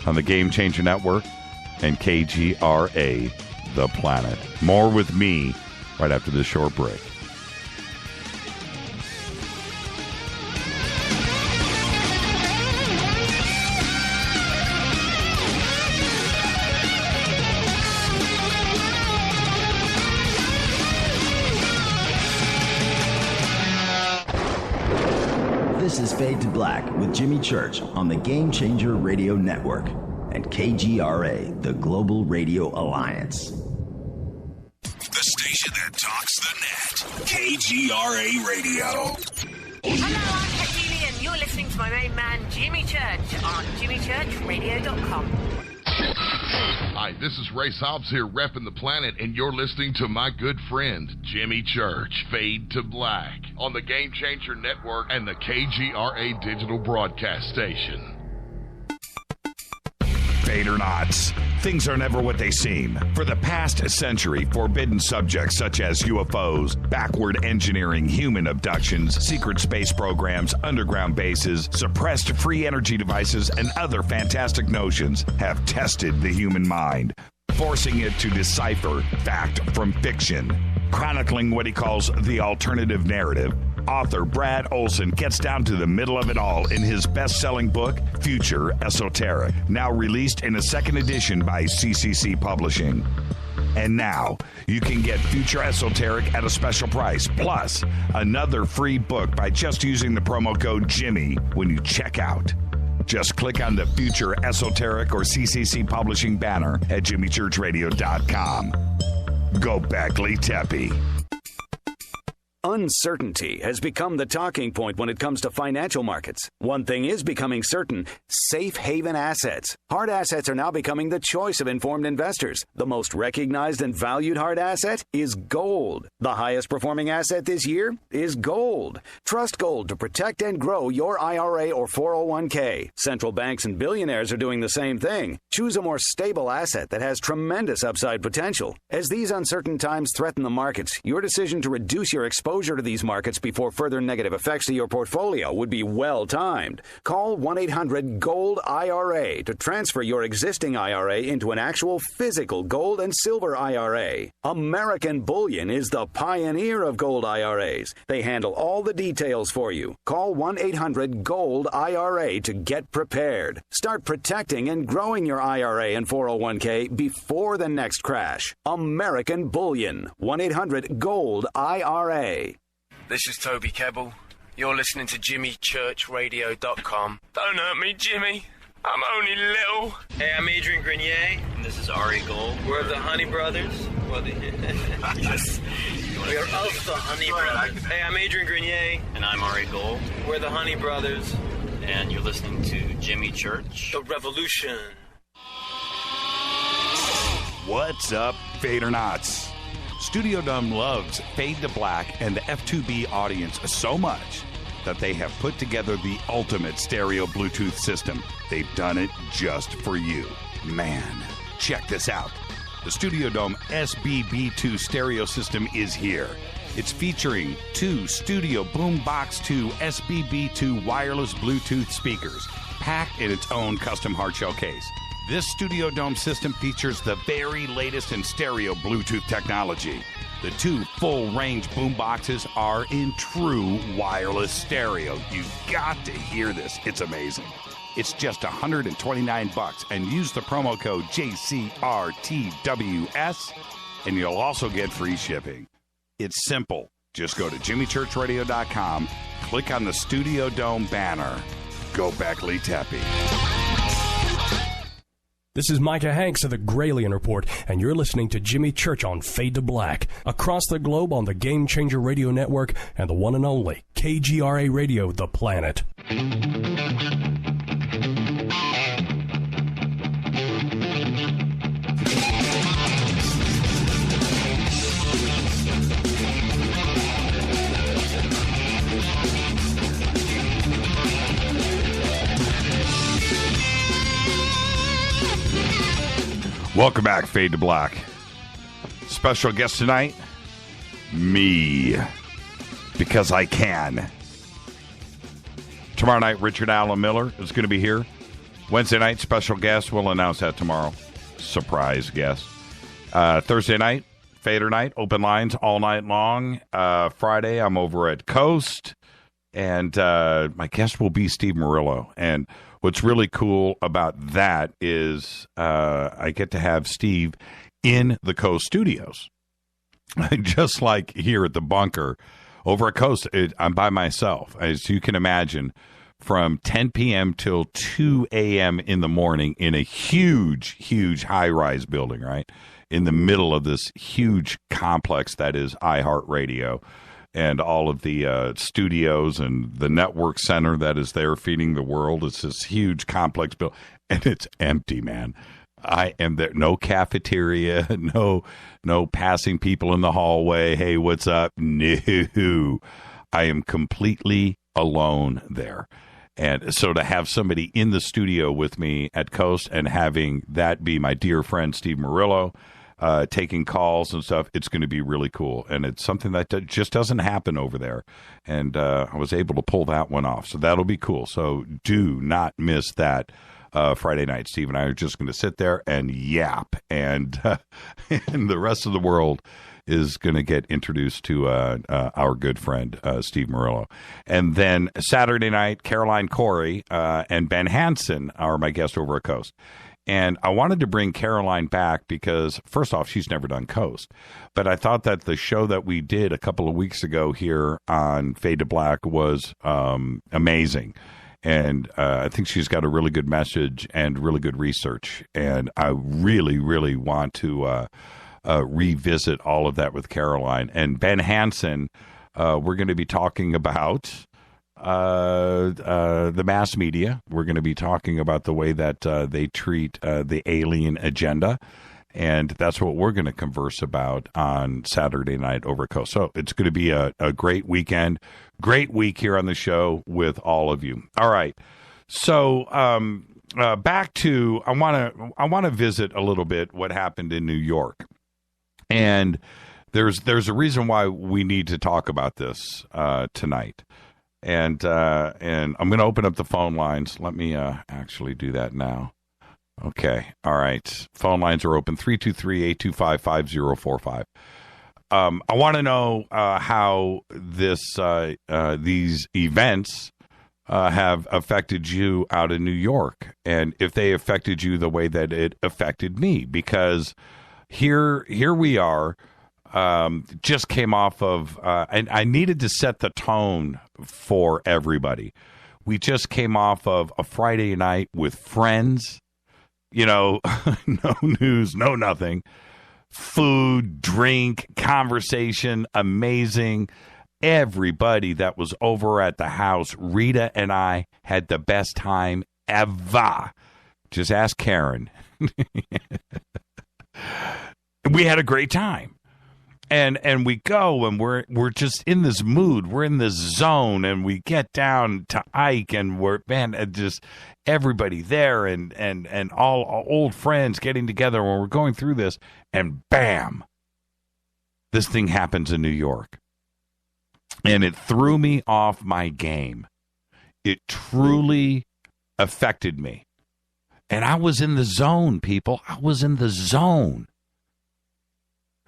on the Game Changer Network and KGRA, The Planet. More with me right after this short break. This is Fade to Black with Jimmy Church on the Game Changer Radio Network and KGRA, the Global Radio Alliance. The station that talks the net. KGRA Radio. Hello, I'm Katie, and you're listening to my main man, Jimmy Church, on jimmychurchradio.com. Hi, this is Ray Hobbs here, repping the planet, and you're listening to my good friend, Jimmy Church, Fade to Black, on the Game Changer Network and the KGRA digital broadcast station. Fade or not, things are never what they seem. For the past century, forbidden subjects such as UFOs, backward engineering, human abductions, secret space programs, underground bases, suppressed free energy devices, and other fantastic notions have tested the human mind, forcing it to decipher fact from fiction. Chronicling what he calls the alternative narrative, author Brad Olson gets down to the middle of it all in his best-selling book, Future Esoteric, now released in a second edition by CCC Publishing. And now, you can get Future Esoteric at a special price, plus another free book by just using the promo code Jimmy when you check out. Just click on the Future Esoteric or CCC Publishing banner at jimmychurchradio.com. Go Beckley Teppy. Uncertainty has become the talking point when it comes to financial markets. One thing is becoming certain: safe haven assets. Hard assets are now becoming the choice of informed investors. The most recognized and valued hard asset is gold. The highest performing asset this year is gold. Trust gold to protect and grow your IRA or 401k. Central banks and billionaires are doing the same thing. Choose a more stable asset that has tremendous upside potential. As these uncertain times threaten the markets, your decision to reduce your exposure exposure to these markets before further negative effects to your portfolio would be well timed. Call 1-800-GOLD-IRA to transfer your existing IRA into an actual physical gold and silver IRA. American Bullion is the pioneer of gold IRAs. They handle all the details for you. Call 1-800-GOLD-IRA to get prepared. Start protecting and growing your IRA and 401k before the next crash. American Bullion. 1-800-GOLD-IRA. This is Toby Kebbell. You're listening to JimmyChurchRadio.com. Don't hurt me, Jimmy. I'm only little. Hey, I'm Adrian Grenier. And this is Ari Gold. We're the Honey Brothers. Yes. We are of the Honey Brothers. Hey, I'm Adrian Grenier. And I'm Ari Gold. We're the Honey Brothers. And you're listening to Jimmy Church. The Revolution. What's up, Fadernauts? Studio Dome loves Fade to Black and the F2B audience so much that they have put together the ultimate stereo Bluetooth system. They've done it just for you. Man, check this out. The Studio Dome SBB2 stereo system is here. It's featuring 2 Studio Boombox 2 SBB2 wireless Bluetooth speakers, packed in its own custom hardshell case. This Studio Dome system features the very latest in stereo Bluetooth technology. The 2 full-range boomboxes are in true wireless stereo. You've got to hear this. It's amazing. It's just $129 and use the promo code JCRTWS and you'll also get free shipping. It's simple. Just go to jimmychurchradio.com, click on the Studio Dome banner. Go Beckley Tepe. This is Micah Hanks of the Gralien Report, and you're listening to Jimmy Church on Fade to Black, across the globe on the Game Changer Radio Network and the one and only KGRA Radio, The Planet. Welcome back, Fade to Black. Special guest tonight, me, because I can. Tomorrow night, Richard Allen Miller is going to be here. Wednesday night, special guest. We'll announce that tomorrow. Surprise guest. Thursday night, Fader night, open lines all night long. Friday, I'm over at Coast, and my guest will be Steve Murillo. And what's really cool about that is I get to have Steve in the Coast studios. Just like here at the bunker. Over at Coast, I'm by myself. As you can imagine, from 10 p.m. till 2 a.m. in the morning in a huge, huge high-rise building, right? In the middle of this huge complex that is iHeartRadio. And all of the studios and the network center that is there feeding the world. It's this huge complex building, and it's empty, man. I am there. No cafeteria, no passing people in the hallway. Hey, what's up? No. I am completely alone there. And so to have somebody in the studio with me at Coast and having that be my dear friend Steve Murillo, taking calls and stuff, it's going to be really cool. And it's something that just doesn't happen over there. And I was able to pull that one off. So that'll be cool. So do not miss that Friday night. Steve and I are just going to sit there and yap. And, and the rest of the world is going to get introduced to our good friend, Steve Murillo. And then Saturday night, Caroline Corey and Ben Hansen are my guests over at Coast. And I wanted to bring Caroline back because, first off, she's never done Coast. But I thought that the show that we did a couple of weeks ago here on Fade to Black was amazing. And I think she's got a really good message and really good research. And I really, really want to revisit all of that with Caroline. And Ben Hansen, we're going to be talking about the mass media. We're going to be talking about the way that they treat the alien agenda. And that's what we're going to converse about on Saturday night over at Coast. So it's going to be a great weekend, great week here on the show with all of you. All right. So back to, I want to visit a little bit what happened in New York. And there's a reason why we need to talk about this tonight. And I'm going to open up the phone lines. Let me actually do that now. Okay. All right. Phone lines are open, 323-825-5045. I want to know how these events have affected you out in New York, and if they affected you the way that it affected me, because here we are, just came off of, and I needed to set the tone for everybody. We just came off of a Friday night with friends, no news, no nothing, food, drink, conversation, amazing. Everybody that was over at the house, Rita and I had the best time ever. Just ask Karen. We had a great time. And we go and we're just in this mood. We're in this zone, and we get down to Ike, and we're just everybody there and all old friends getting together when we're going through this, and bam, this thing happens in New York. And it threw me off my game. It truly affected me. And I was in the zone, people. I was in the zone.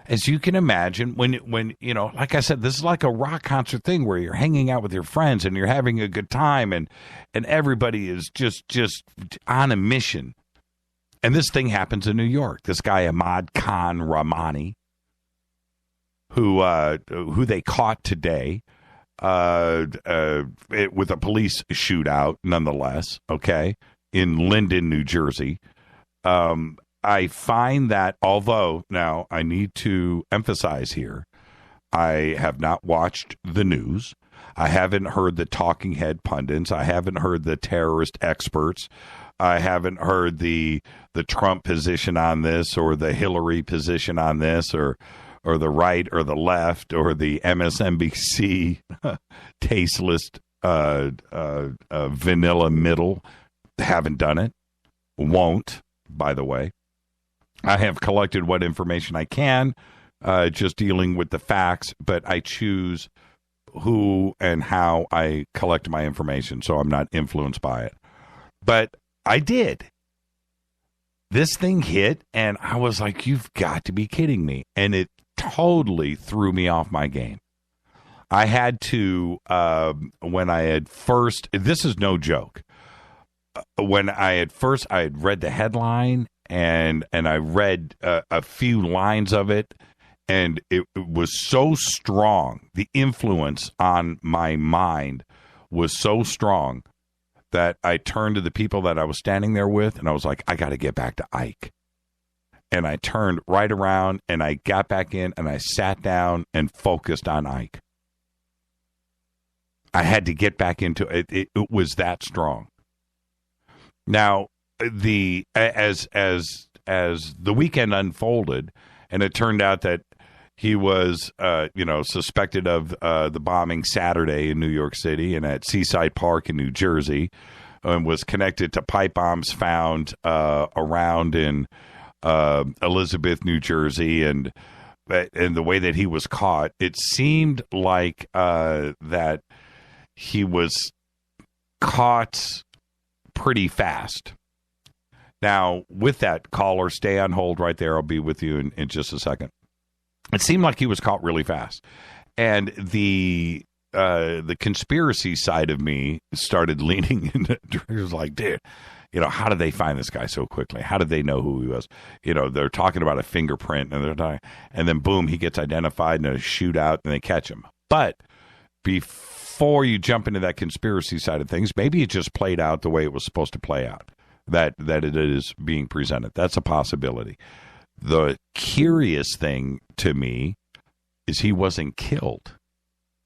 As you can imagine, when like I said, this is like a rock concert thing where you're hanging out with your friends and you're having a good time, and everybody is just on a mission. And this thing happens in New York. This guy, Ahmad Khan Rahmani, who they caught today with a police shootout, nonetheless, okay, in Linden, New Jersey. I find that, although, now I need to emphasize here, I have not watched the news. I haven't heard the talking head pundits. I haven't heard the terrorist experts. I haven't heard the Trump position on this, or the Hillary position on this, or the right or the left, or the MSNBC tasteless vanilla middle. Haven't done it. Won't, by the way. I have collected what information I can, just dealing with the facts, but I choose who and how I collect my information, so I'm not influenced by it. But I did. This thing hit, and I was like, you've got to be kidding me. And it totally threw me off my game. I had to, when I had first, this is no joke, when I had read the headline, and I read a few lines of it, and it was so strong. The influence on my mind was so strong that I turned to the people that I was standing there with, and I was like, I got to get back to Ike. And I turned right around, and I got back in, and I sat down and focused on Ike. I had to get back into it. It was that strong. Now, as the weekend unfolded, and it turned out that he was, suspected of the bombing Saturday in New York City and at Seaside Park in New Jersey, and was connected to pipe bombs found around in Elizabeth, New Jersey, and the way that he was caught, it seemed like that he was caught pretty fast. Now, with that, caller, stay on hold right there. I'll be with you in just a second. It seemed like he was caught really fast. And the conspiracy side of me started leaning into it. Was like, dude, how did they find this guy so quickly? How did they know who he was? They're talking about a fingerprint, and then boom, he gets identified in a shootout, and they catch him. But before you jump into that conspiracy side of things, maybe it just played out the way it was supposed to play out. That it is being presented. That's a possibility. The curious thing to me is he wasn't killed.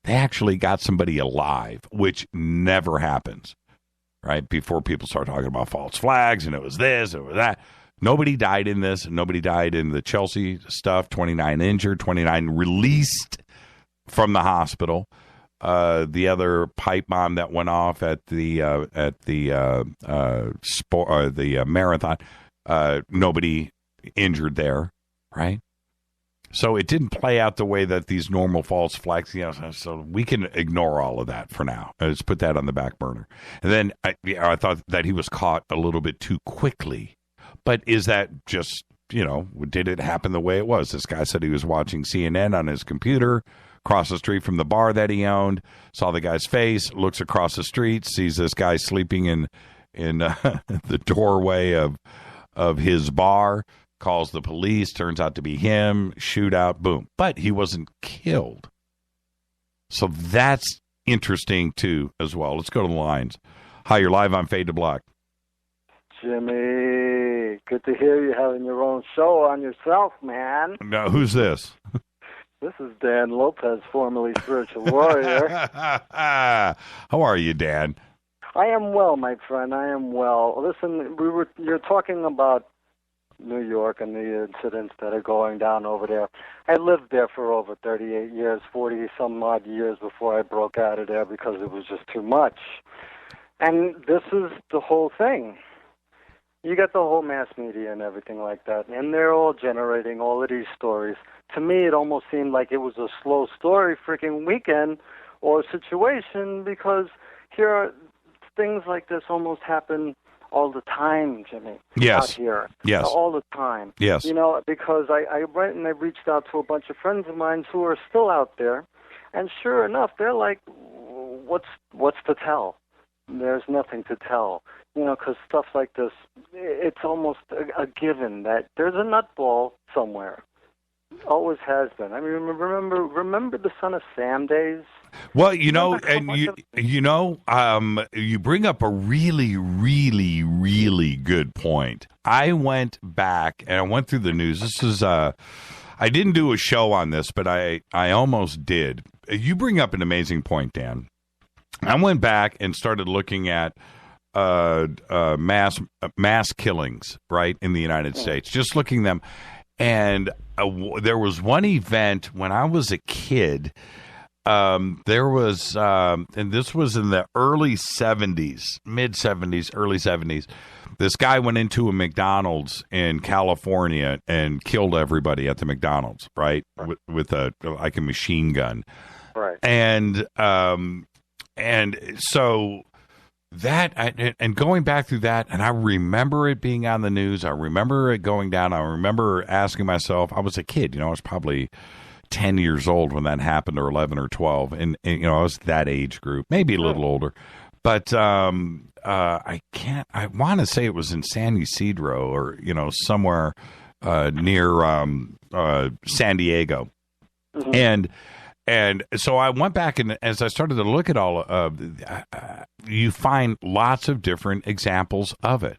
They actually got somebody alive, which never happens, right? Before people start talking about false flags, and it was this, it was that. Nobody died in this. Nobody died in the Chelsea stuff. 29 injured, 29 released from the hospital. The other pipe bomb that went off at the marathon, nobody injured there, right? So it didn't play out the way that these normal false flags, so we can ignore all of that for now. Let's put that on the back burner. And then I thought that he was caught a little bit too quickly. But is that just, did it happen the way it was? This guy said he was watching CNN on his computer, across the street from the bar that he owned, saw the guy's face, looks across the street, sees this guy sleeping in the doorway of his bar, calls the police, turns out to be him, shootout, boom. But he wasn't killed. So that's interesting, too, as well. Let's go to the lines. Hi, you're live on Fade to Black. Jimmy, good to hear you having your own show on yourself, man. Now, who's this? This is Dan Lopez, formerly Spiritual Warrior. How are you, Dan? I am well, my friend. I am well. Listen, you're talking about New York and the incidents that are going down over there. I lived there for over 38 years, 40-some-odd years before I broke out of there because it was just too much. And this is the whole thing. You got the whole mass media and everything like that, and they're all generating all of these stories. To me, it almost seemed like it was a slow story freaking weekend or situation because here are things like this almost happen all the time, Jimmy. Yes. Out here. Yes. All the time. Yes. Because I went and I reached out to a bunch of friends of mine who are still out there, and sure enough, they're like, what's to tell? There's nothing to tell. Because stuff like this, it's almost a given that there's a nutball somewhere. Always has been. I mean, remember the Son of Sam days? Well, you bring up a really, really, really good point. I went back and I went through the news. This is I didn't do a show on this, but I almost did. You bring up an amazing point, Dan. I went back and started looking at mass killings, right, in the United States. Just looking them. And there was one event when I was a kid. There was, and this was in the early 70s, mid-70s, early 70s. This guy went into a McDonald's in California and killed everybody at the McDonald's, right, with a machine gun. Right. And so that, and going back through that, and I remember it being on the news. I remember it going down. I remember asking myself, I was a kid, I was probably 10 years old when that happened, or 11 or 12. And I was that age group, maybe a little older. But I want to say it was in San Ysidro or, somewhere near San Diego. Mm-hmm. And so I went back, and as I started to look at all of, you find lots of different examples of it,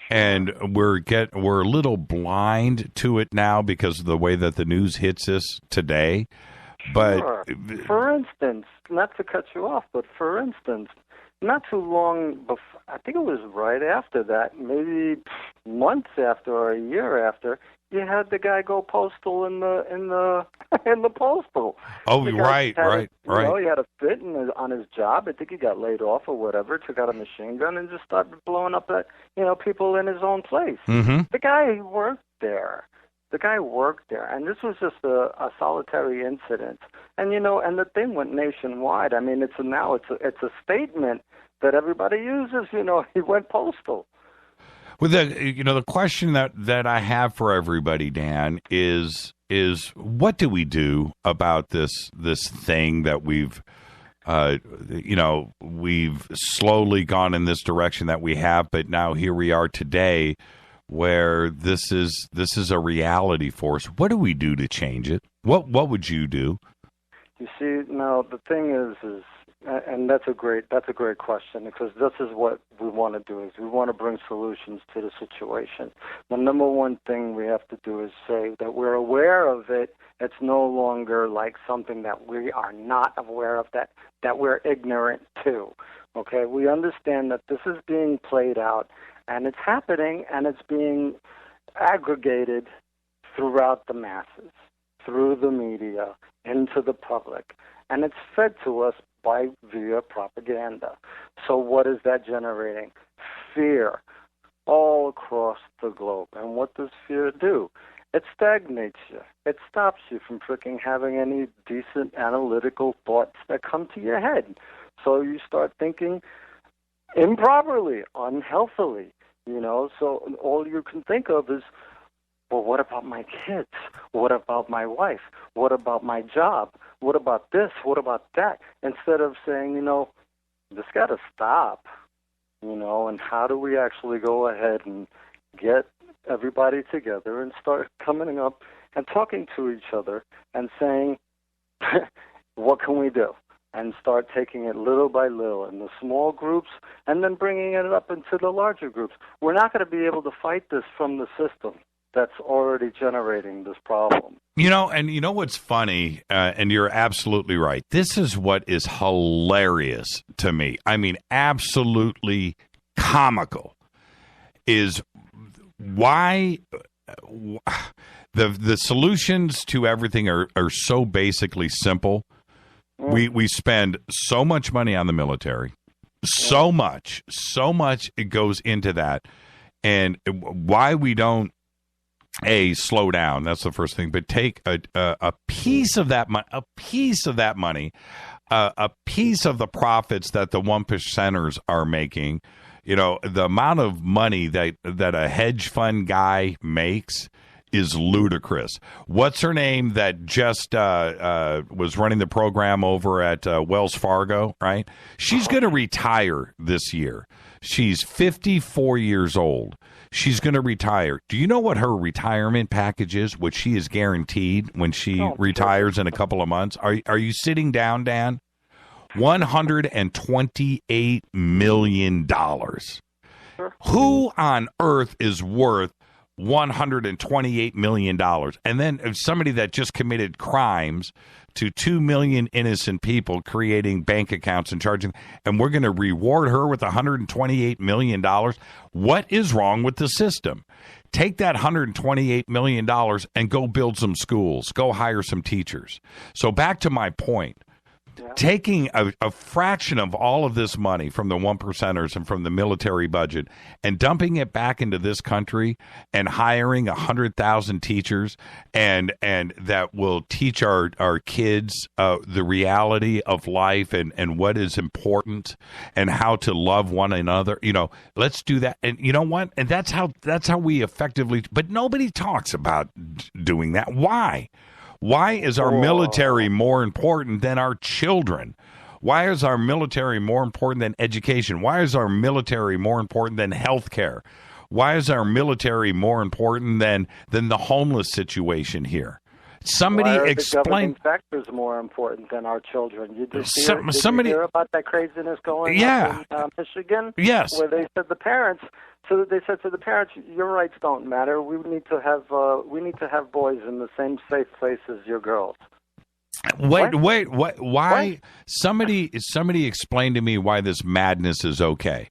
and we're a little blind to it now because of the way that the news hits us today. But for instance, not to cut you off, but for instance, not too long before, I think it was right after that, maybe months after or a year after, you had the guy go postal in the postal. Oh, right. He had a fit on his job. I think he got laid off or whatever. Took out a machine gun and just started blowing up people in his own place. Mm-hmm. The guy worked there. And this was just a solitary incident. And and the thing went nationwide. I mean, it's a statement that everybody uses. He went postal. Well, the question that I have for everybody, Dan, is what do we do about this thing that we've slowly gone in this direction that we have, but now here we are today, where this is a reality for us. What do we do to change it? What would you do? You see, now the thing is, and that's a great question, because this is what we want to do, is we want to bring solutions to the situation. The number one thing we have to do is say that we're aware of it. It's no longer like something that we are not aware of, that we're ignorant to. Okay, we understand that this is being played out, and it's happening, and it's being aggregated throughout the masses, through the media, into the public, and it's fed to us via propaganda. So what is that generating? Fear all across the globe. And what does fear do? it stagnates you. It stops you from freaking having any decent analytical thoughts that come to your head. So you start thinking improperly, unhealthily, So all you can think of is, well, what about my kids? What about my wife? What about my job? What about this? What about that? Instead of saying, this got to stop, and how do we actually go ahead and get everybody together and start coming up and talking to each other and saying, what can we do? And start taking it little by little in the small groups and then bringing it up into the larger groups. We're not going to be able to fight this from the system that's already generating this problem. And you know what's funny, and you're absolutely right. This is what is hilarious to me. I mean, absolutely comical is why the solutions to everything are so basically simple. We spend so much money on the military, so much it goes into that, and why we don't slow down. That's the first thing. But take a piece of that money, a piece of the profits that the 1%ers are making. The amount of money that a hedge fund guy makes is ludicrous. What's her name that just was running the program over at Wells Fargo, right? She's going to retire this year. She's 54 years old. She's going to retire. Do you know what her retirement package is, what she is guaranteed when she retires in a couple of months? Are you sitting down, Dan? $128 million. Who on earth is worth $128 million? And then somebody that just committed crimes to 2 million innocent people, creating bank accounts and charging, and we're going to reward her with $128 million. What is wrong with the system? Take that $128 million and go build some schools, go hire some teachers. So back to my point. Taking a fraction of all of this money from the 1%ers and from the military budget and dumping it back into this country and hiring 100,000 teachers and that will teach our kids the reality of life and what is important and how to love one another. Let's do that. And you know what? And that's how we effectively. But nobody talks about doing that. Why? Why is our military more important than our children? Why is our military more important than education? Why is our military more important than health care? Why is our military more important than the homeless situation here? Somebody Why are explain. The government factors more important than our children. You just hear about that craziness going on in Michigan? Yes. Where they said the parents. So they said to the parents, "Your rights don't matter. We need to have boys in the same safe place as your girls." Wait. Why? Somebody explain to me why this madness is okay.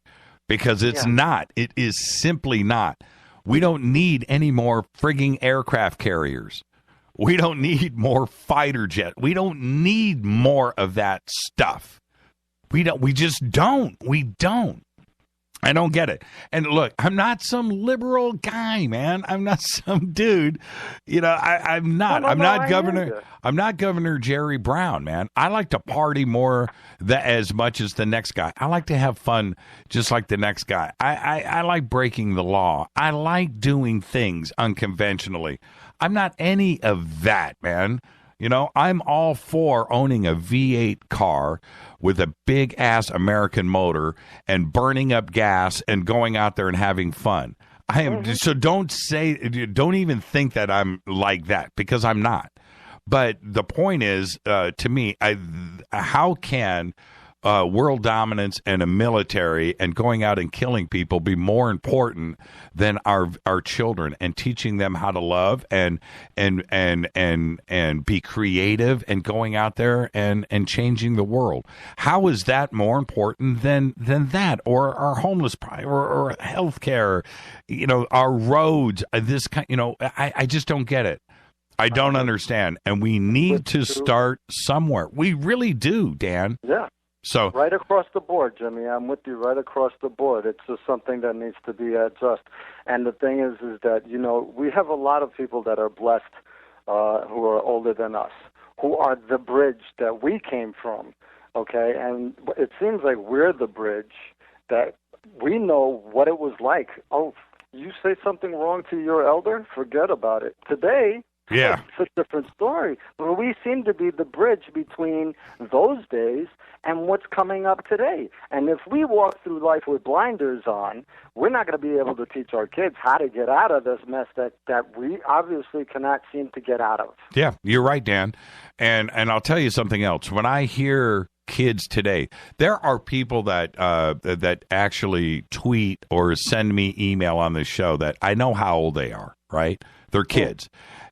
Because it's not. It is simply not. We don't need any more frigging aircraft carriers. We don't need more fighter jets. We don't need more of that stuff. We just don't. We don't. I don't get it. And look, I'm not some liberal guy, man. I'm not some dude. I'm not. I'm not Governor. I'm not Governor Jerry Brown, man. I like to party more as much as the next guy. I like to have fun just like the next guy. I like breaking the law. I like doing things unconventionally. I'm not any of that, man. I'm all for owning a V8 car with a big-ass American motor and burning up gas and going out there and having fun. I am. So don't even think that I'm like that, because I'm not. But the point is, to me, how can world dominance and a military and going out and killing people be more important than our children and teaching them how to love and be creative and going out there and changing the world? How is that more important than that, or our homeless or health care, our roads, this kind, I just don't get it. I don't understand. And we need to start somewhere. We really do, Dan. Yeah. So right across the board, Jimmy, I'm with you right across the board. It's just something that needs to be addressed. And the thing is that, you know, we have a lot of people that are blessed who are older than us, who are the bridge that we came from, okay? And it seems like we're the bridge that we know what it was like. Oh, you say something wrong to your elder? Forget about it. Today, yeah, it's a different story. But we seem to be the bridge between those days and what's coming up today. And if we walk through life with blinders on, we're not going to be able to teach our kids how to get out of this mess that we obviously cannot seem to get out of. Yeah, you're right, Dan. And I'll tell you something else. When I hear kids today, there are people that that actually tweet or send me email on this show that I know how old they are, right? They're kids.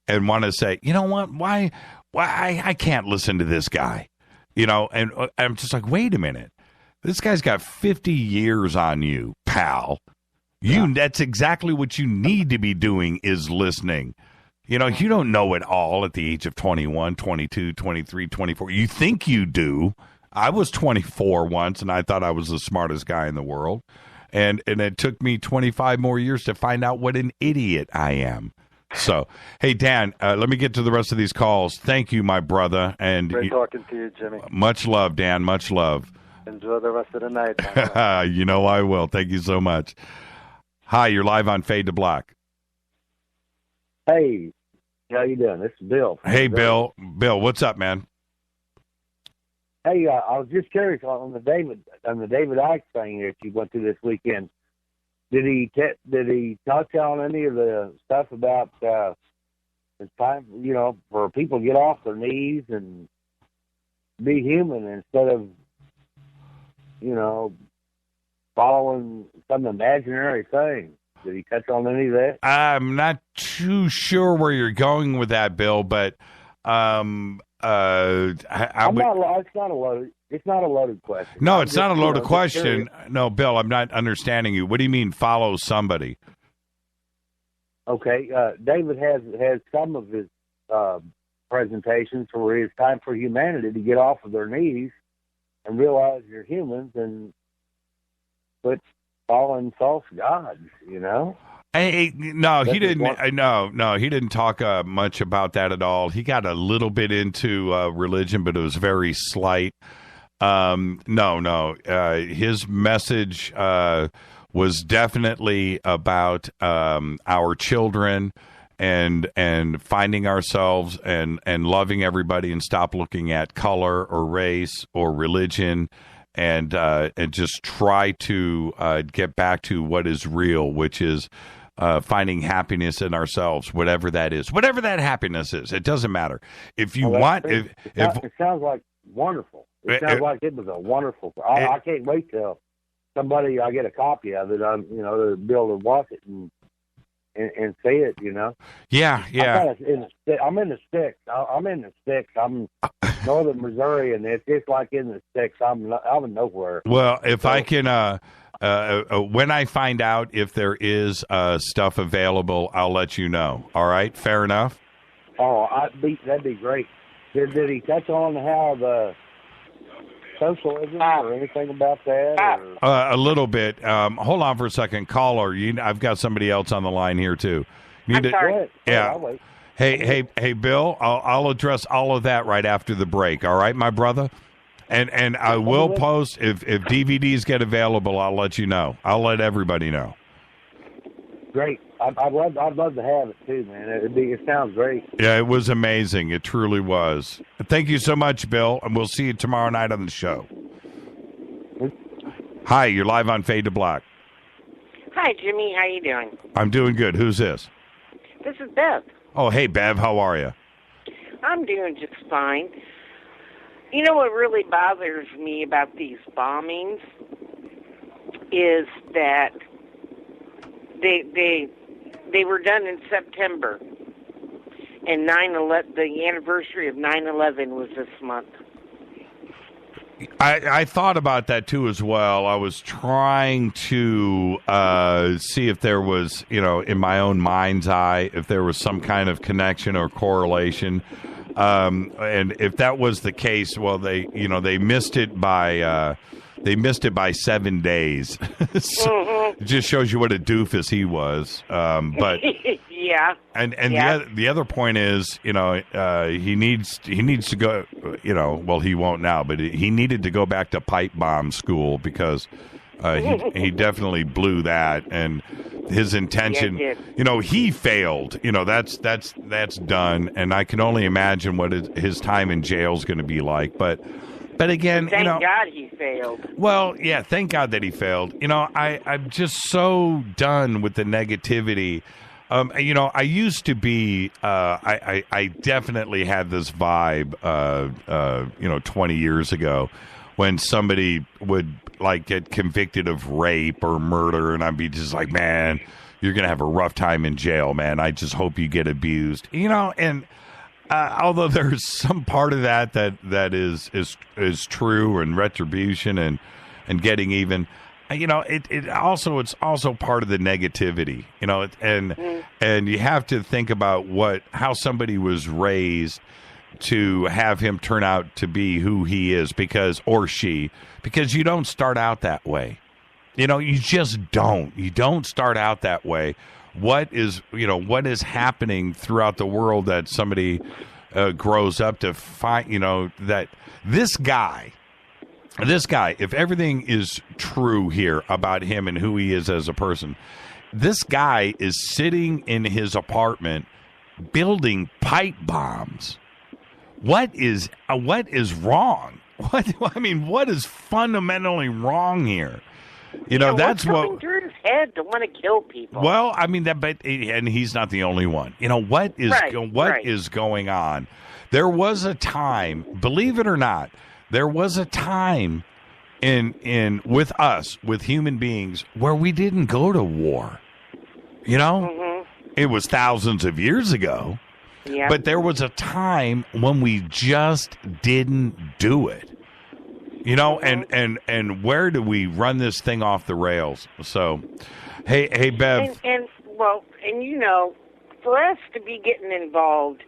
And want to say, you know what? Why I can't listen to this guy, you know? And I'm just like, wait a minute, this guy's got 50 years on you, pal. That's exactly what you need to be doing is listening. You know, you don't know it all at the age of 21, 22, 23, 24. You think you do. I was 24 once, and I thought I was the smartest guy in the world. And it took me 25 more years to find out what an idiot I am. So, hey, Dan, let me get to the rest of these calls. Thank you, my brother. And Great talking to you, Jimmy. Much love, Dan. Much love. Enjoy the rest of the night. You know I will. Thank you so much. Hi, you're live on Fade to Black. Hey, how you doing? This is Bill. Hey, Bill. Bill, what's up, man? Hey, I was just curious on the David Icke thing that you went through this weekend. Did he touch on any of the stuff about it's time, you know, for people to get off their knees and be human instead of, you know, following some imaginary thing? Did he touch on any of that? I'm not too sure where you're going with that, Bill, but It's not a loaded question. No, it's not a loaded question. No, Bill, I'm not understanding you. What do you mean follow somebody? Okay, David has some of his presentations where it's time for humanity to get off of their knees and realize you're humans and quit following false gods, you know? No, he didn't. No, he didn't talk much about that at all. He got a little bit into religion, but it was very slight. His message was definitely about our children and finding ourselves and loving everybody and stop looking at color or race or religion and just try to get back to what is real, which is finding happiness in ourselves, whatever that is, whatever that happiness is. It doesn't matter. If you want, it sounds like wonderful. It sounds like it was a wonderful. I can't wait till I get a copy of it. To be able to watch it and see it. You know. Yeah. I'm in the sticks. I'm northern Missouri, and it's just like in the sticks. I'm nowhere. Well, if I can, when I find out if there is stuff available, I'll let you know. All right, fair enough. Oh, that'd be great. Did he touch on how the socialism or anything about that? A little bit. Hold on for a second, caller. I've got somebody else on the line here too. I'm sorry. Yeah. I'll wait. Hey, Bill. I'll address all of that right after the break. All right, my brother. And I will post if DVDs get available. I'll let you know. I'll let everybody know. Great. I'd love to have it too, man. It sounds great. Yeah, it was amazing. It truly was. Thank you so much, Bill, and we'll see you tomorrow night on the show. Hi, you're live on Fade to Black. Hi, Jimmy. How you doing? I'm doing good. Who's this? This is Bev. Oh, hey, Bev. How are you? I'm doing just fine. You know what really bothers me about these bombings is that they were done in September, and the anniversary of 9/11 was this month. I thought about that too as well. I was trying to see if there was, in my own mind's eye, if there was some kind of connection or correlation. And if that was the case, well, they missed it by 7 days. So it just shows you what a doofus he was. But yeah. And the other point is, he needs to go. Well, he won't now, but he needed to go back to pipe bomb school because he definitely blew that, and his intention. He failed. That's done, and I can only imagine what his time in jail is going to be like. But again, thank God he failed. Well, yeah, thank God that he failed. I'm just so done with the negativity. I used to be. I definitely had this vibe. 20 years ago, when somebody would get convicted of rape or murder, and I'd be just like, man, you're gonna have a rough time in jail, man. I just hope you get abused. And although there's some part of that is true, and retribution and getting even. It's also part of the negativity, and you have to think about how somebody was raised to have him turn out to be who he is, because you don't start out that way. You just don't. You don't start out that way. What is happening throughout the world that somebody grows up to find, that this guy, if everything is true here about him and who he is as a person, this guy is sitting in his apartment building pipe bombs. What is wrong? What is fundamentally wrong here? That's what's going through his head to want to kill people. Well, and he's not the only one. What is going on? There was a time, believe it or not, there was a time in with us, with human beings, where we didn't go to war. It was thousands of years ago. Yeah. But there was a time when we just didn't do it. And where do we run this thing off the rails? So, hey, Bev. And for us to be getting involved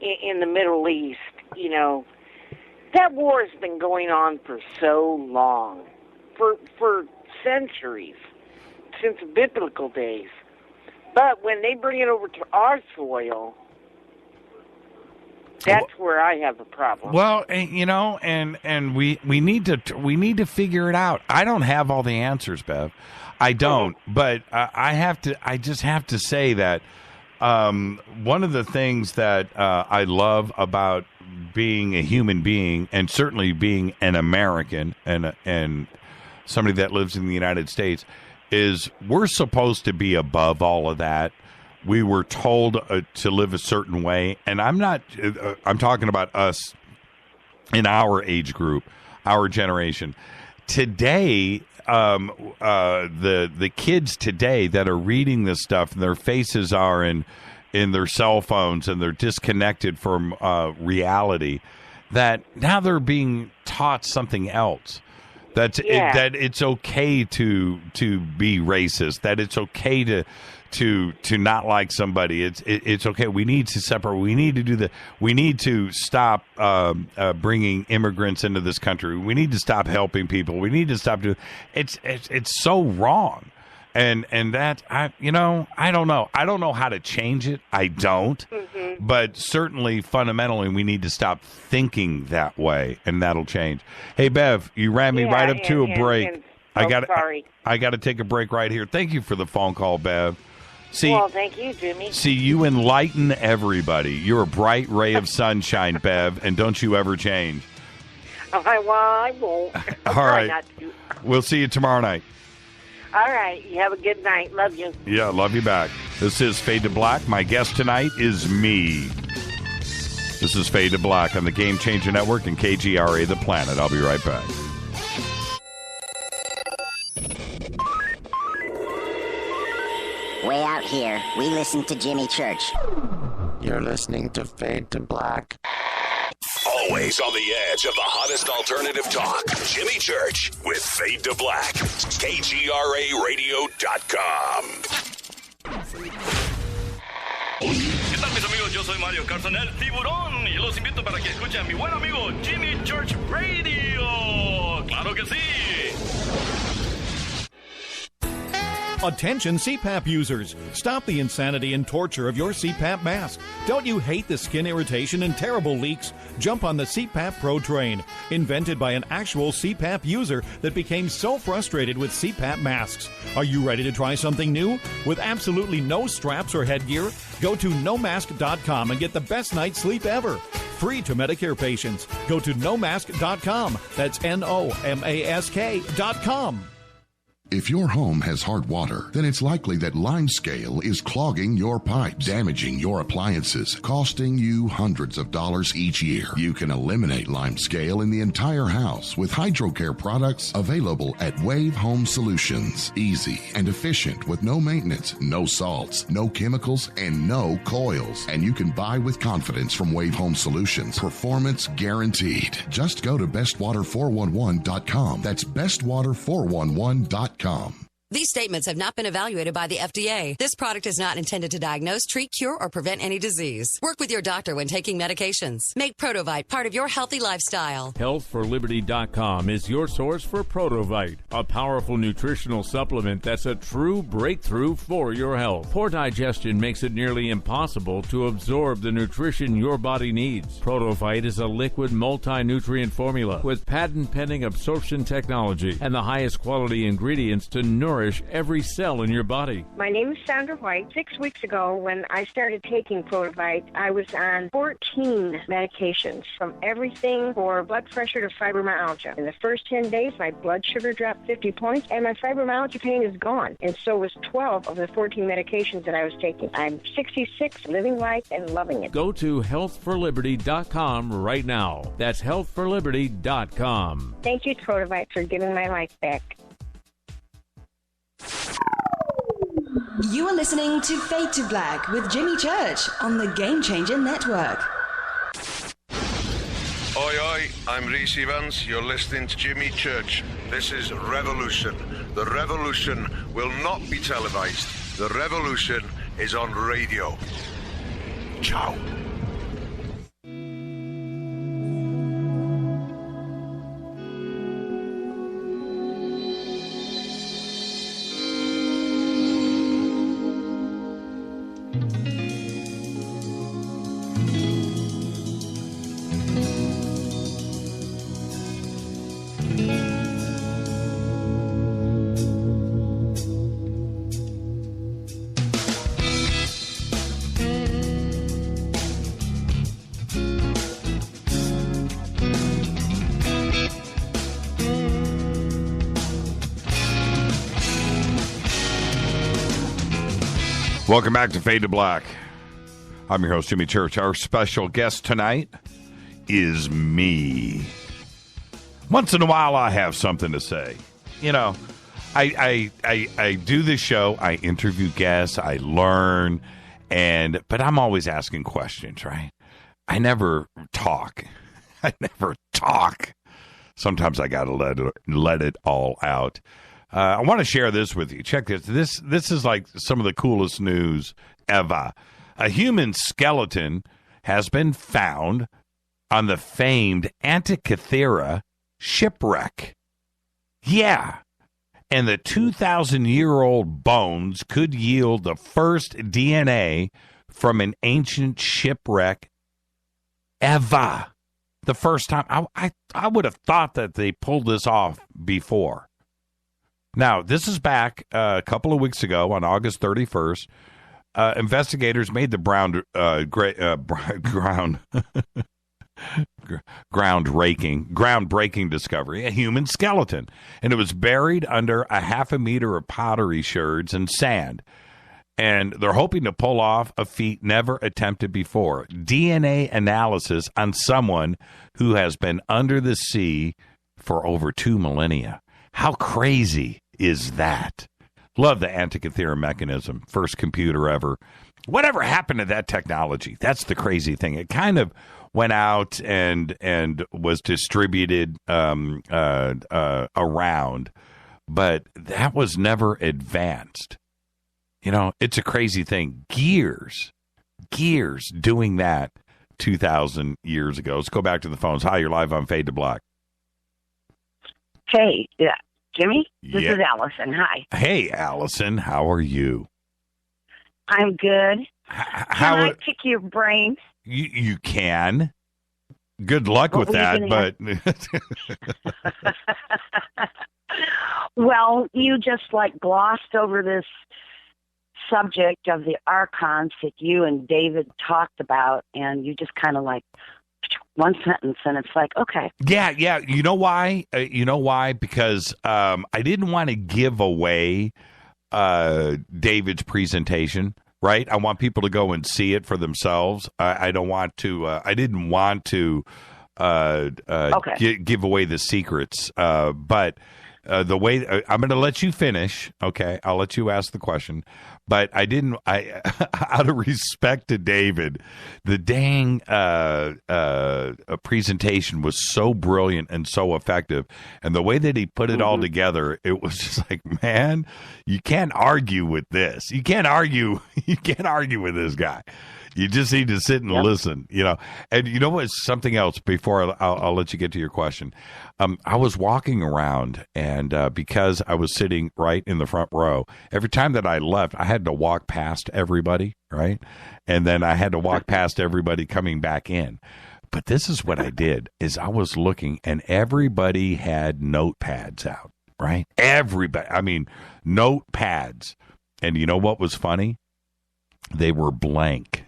in the Middle East, that war has been going on for so long, for centuries, since biblical days. But when they bring it over to our soil, that's where I have a problem. Well, and we need to figure it out. I don't have all the answers, Bev. I don't, but I just have to say that one of the things that I love about being a human being, and certainly being an American and somebody that lives in the United States, is we're supposed to be above all of that. We were told to live a certain way, and I'm talking about us in our age group, our generation. Today, the kids today that are reading this stuff, and their faces are in their cell phones, and they're disconnected from reality, that now they're being taught something else. That it's okay to be racist, that it's okay to not like somebody. It's okay. We need to separate. We need to we need to stop bringing immigrants into this country. We need to stop helping people. We need to stop doing. It's so wrong. And that I don't know. I don't know how to change it. I don't. Mm-hmm. But certainly fundamentally we need to stop thinking that way, and that'll change. Hey Bev, you ran me right up to a break. I got to take a break right here. Thank you for the phone call, Bev. Well, thank you, Jimmy. See, you enlighten everybody. You're a bright ray of sunshine, Bev, and don't you ever change. I won't. All right. We'll see you tomorrow night. All right. You have a good night. Love you. Yeah, love you back. This is Fade to Black. My guest tonight is me. This is Fade to Black on the Game Changer Network and KGRA The Planet. I'll be right back. Way out here, we listen to Jimmy Church. You're listening to Fade to Black. All Always on the edge of the hottest alternative talk. Jimmy Church with Fade to Black. KGRARadio.com. ¿Qué tal, mis amigos? Yo soy Mario Carson, el tiburón, y los invito para que escuchen a mi buen amigo Jimmy Church Radio. ¡Claro que sí! Attention CPAP users. Stop the insanity and torture of your CPAP mask. Don't you hate the skin irritation and terrible leaks? Jump on the CPAP Pro train, invented by an actual CPAP user that became so frustrated with CPAP masks. Are you ready to try something new? With absolutely no straps or headgear? Go to nomask.com and get the best night's sleep ever. Free to Medicare patients. Go to nomask.com. That's NOMASK.com. If your home has hard water, then it's likely that limescale is clogging your pipes, damaging your appliances, costing you hundreds of dollars each year. You can eliminate limescale in the entire house with HydroCare products available at Wave Home Solutions. Easy and efficient with no maintenance, no salts, no chemicals, and no coils. And you can buy with confidence from Wave Home Solutions. Performance guaranteed. Just go to bestwater411.com. That's bestwater411.com. These statements have not been evaluated by the FDA. This product is not intended to diagnose, treat, cure, or prevent any disease. Work with your doctor when taking medications. Make Protovite part of your healthy lifestyle. HealthForLiberty.com is your source for Protovite, a powerful nutritional supplement that's a true breakthrough for your health. Poor digestion makes it nearly impossible to absorb the nutrition your body needs. Protovite is a liquid multi-nutrient formula with patent-pending absorption technology and the highest quality ingredients to nourish every cell in your body. My name is Sandra White. 6 weeks ago, when I started taking Protovite, I was on 14 medications, from everything for blood pressure to fibromyalgia. In the first 10 days, my blood sugar dropped 50 points, and my fibromyalgia pain is gone. And so was 12 of the 14 medications that I was taking. I'm 66, living life and loving it. Go to healthforliberty.com right now. That's healthforliberty.com. Thank you, Protovite, for giving my life back. You are listening to Fade to Black with Jimmy Church on the Game Changer Network. Oi, oi, I'm Reese Evans. You're listening to Jimmy Church. This is Revolution. The revolution will not be televised. The revolution is on radio. Ciao. Welcome back to Fade to Black. I'm your host, Jimmy Church. Our special guest tonight is me. Once in a while, I have something to say. You know, I do this show. I interview guests. I learn. But I'm always asking questions, right? I never talk. Sometimes I got to let it all out. I want to share this with you. Check this. This is like some of the coolest news ever. A human skeleton has been found on the famed Antikythera shipwreck. Yeah. And the 2,000-year-old bones could yield the first DNA from an ancient shipwreck ever. The first time. I would have thought that they pulled this off before. Now, this is back a couple of weeks ago on August 31st. Investigators made the groundbreaking discovery, a human skeleton. And it was buried under a half a meter of pottery sherds and sand. And they're hoping to pull off a feat never attempted before. DNA analysis on someone who has been under the sea for over 2 millennia. How crazy is that? Love the Antikythera mechanism. First computer ever. Whatever happened to that technology? That's the crazy thing. It kind of went out and was distributed around, but that was never advanced. You know, it's a crazy thing. Gears doing that 2,000 years ago. Let's go back to the phones. Hi, you're live on Fade to Black. Hey, Jimmy, this Yeah. is Allison. Hi. Hey, Allison, how are you? I'm good. How Can I pick your brain? you can. Good luck What with were that, you but Well, you just glossed over this subject of the archons that you and David talked about, and you just kind of one sentence, and it's okay. yeah. You know why? Because I didn't want to give away David's presentation. Right? I want people to go and see it for themselves. I don't want to. I didn't want to give away the secrets. But the way I'm going to let you finish. Okay, I'll let you ask the question. But I didn't. Out of respect to David, the dang presentation was so brilliant and so effective, and the way that he put it all together, it was just man, you can't argue with this. You can't argue. You can't argue with this guy. You just need to sit and listen, And you know what's something else before I'll let you get to your question. I was walking around, and because I was sitting right in the front row, every time that I left, I had to walk past everybody, right? And then I had to walk past everybody coming back in. But this is what I did, is I was looking, and everybody had notepads out, right? Everybody. I mean, notepads. And you know what was funny? They were blank.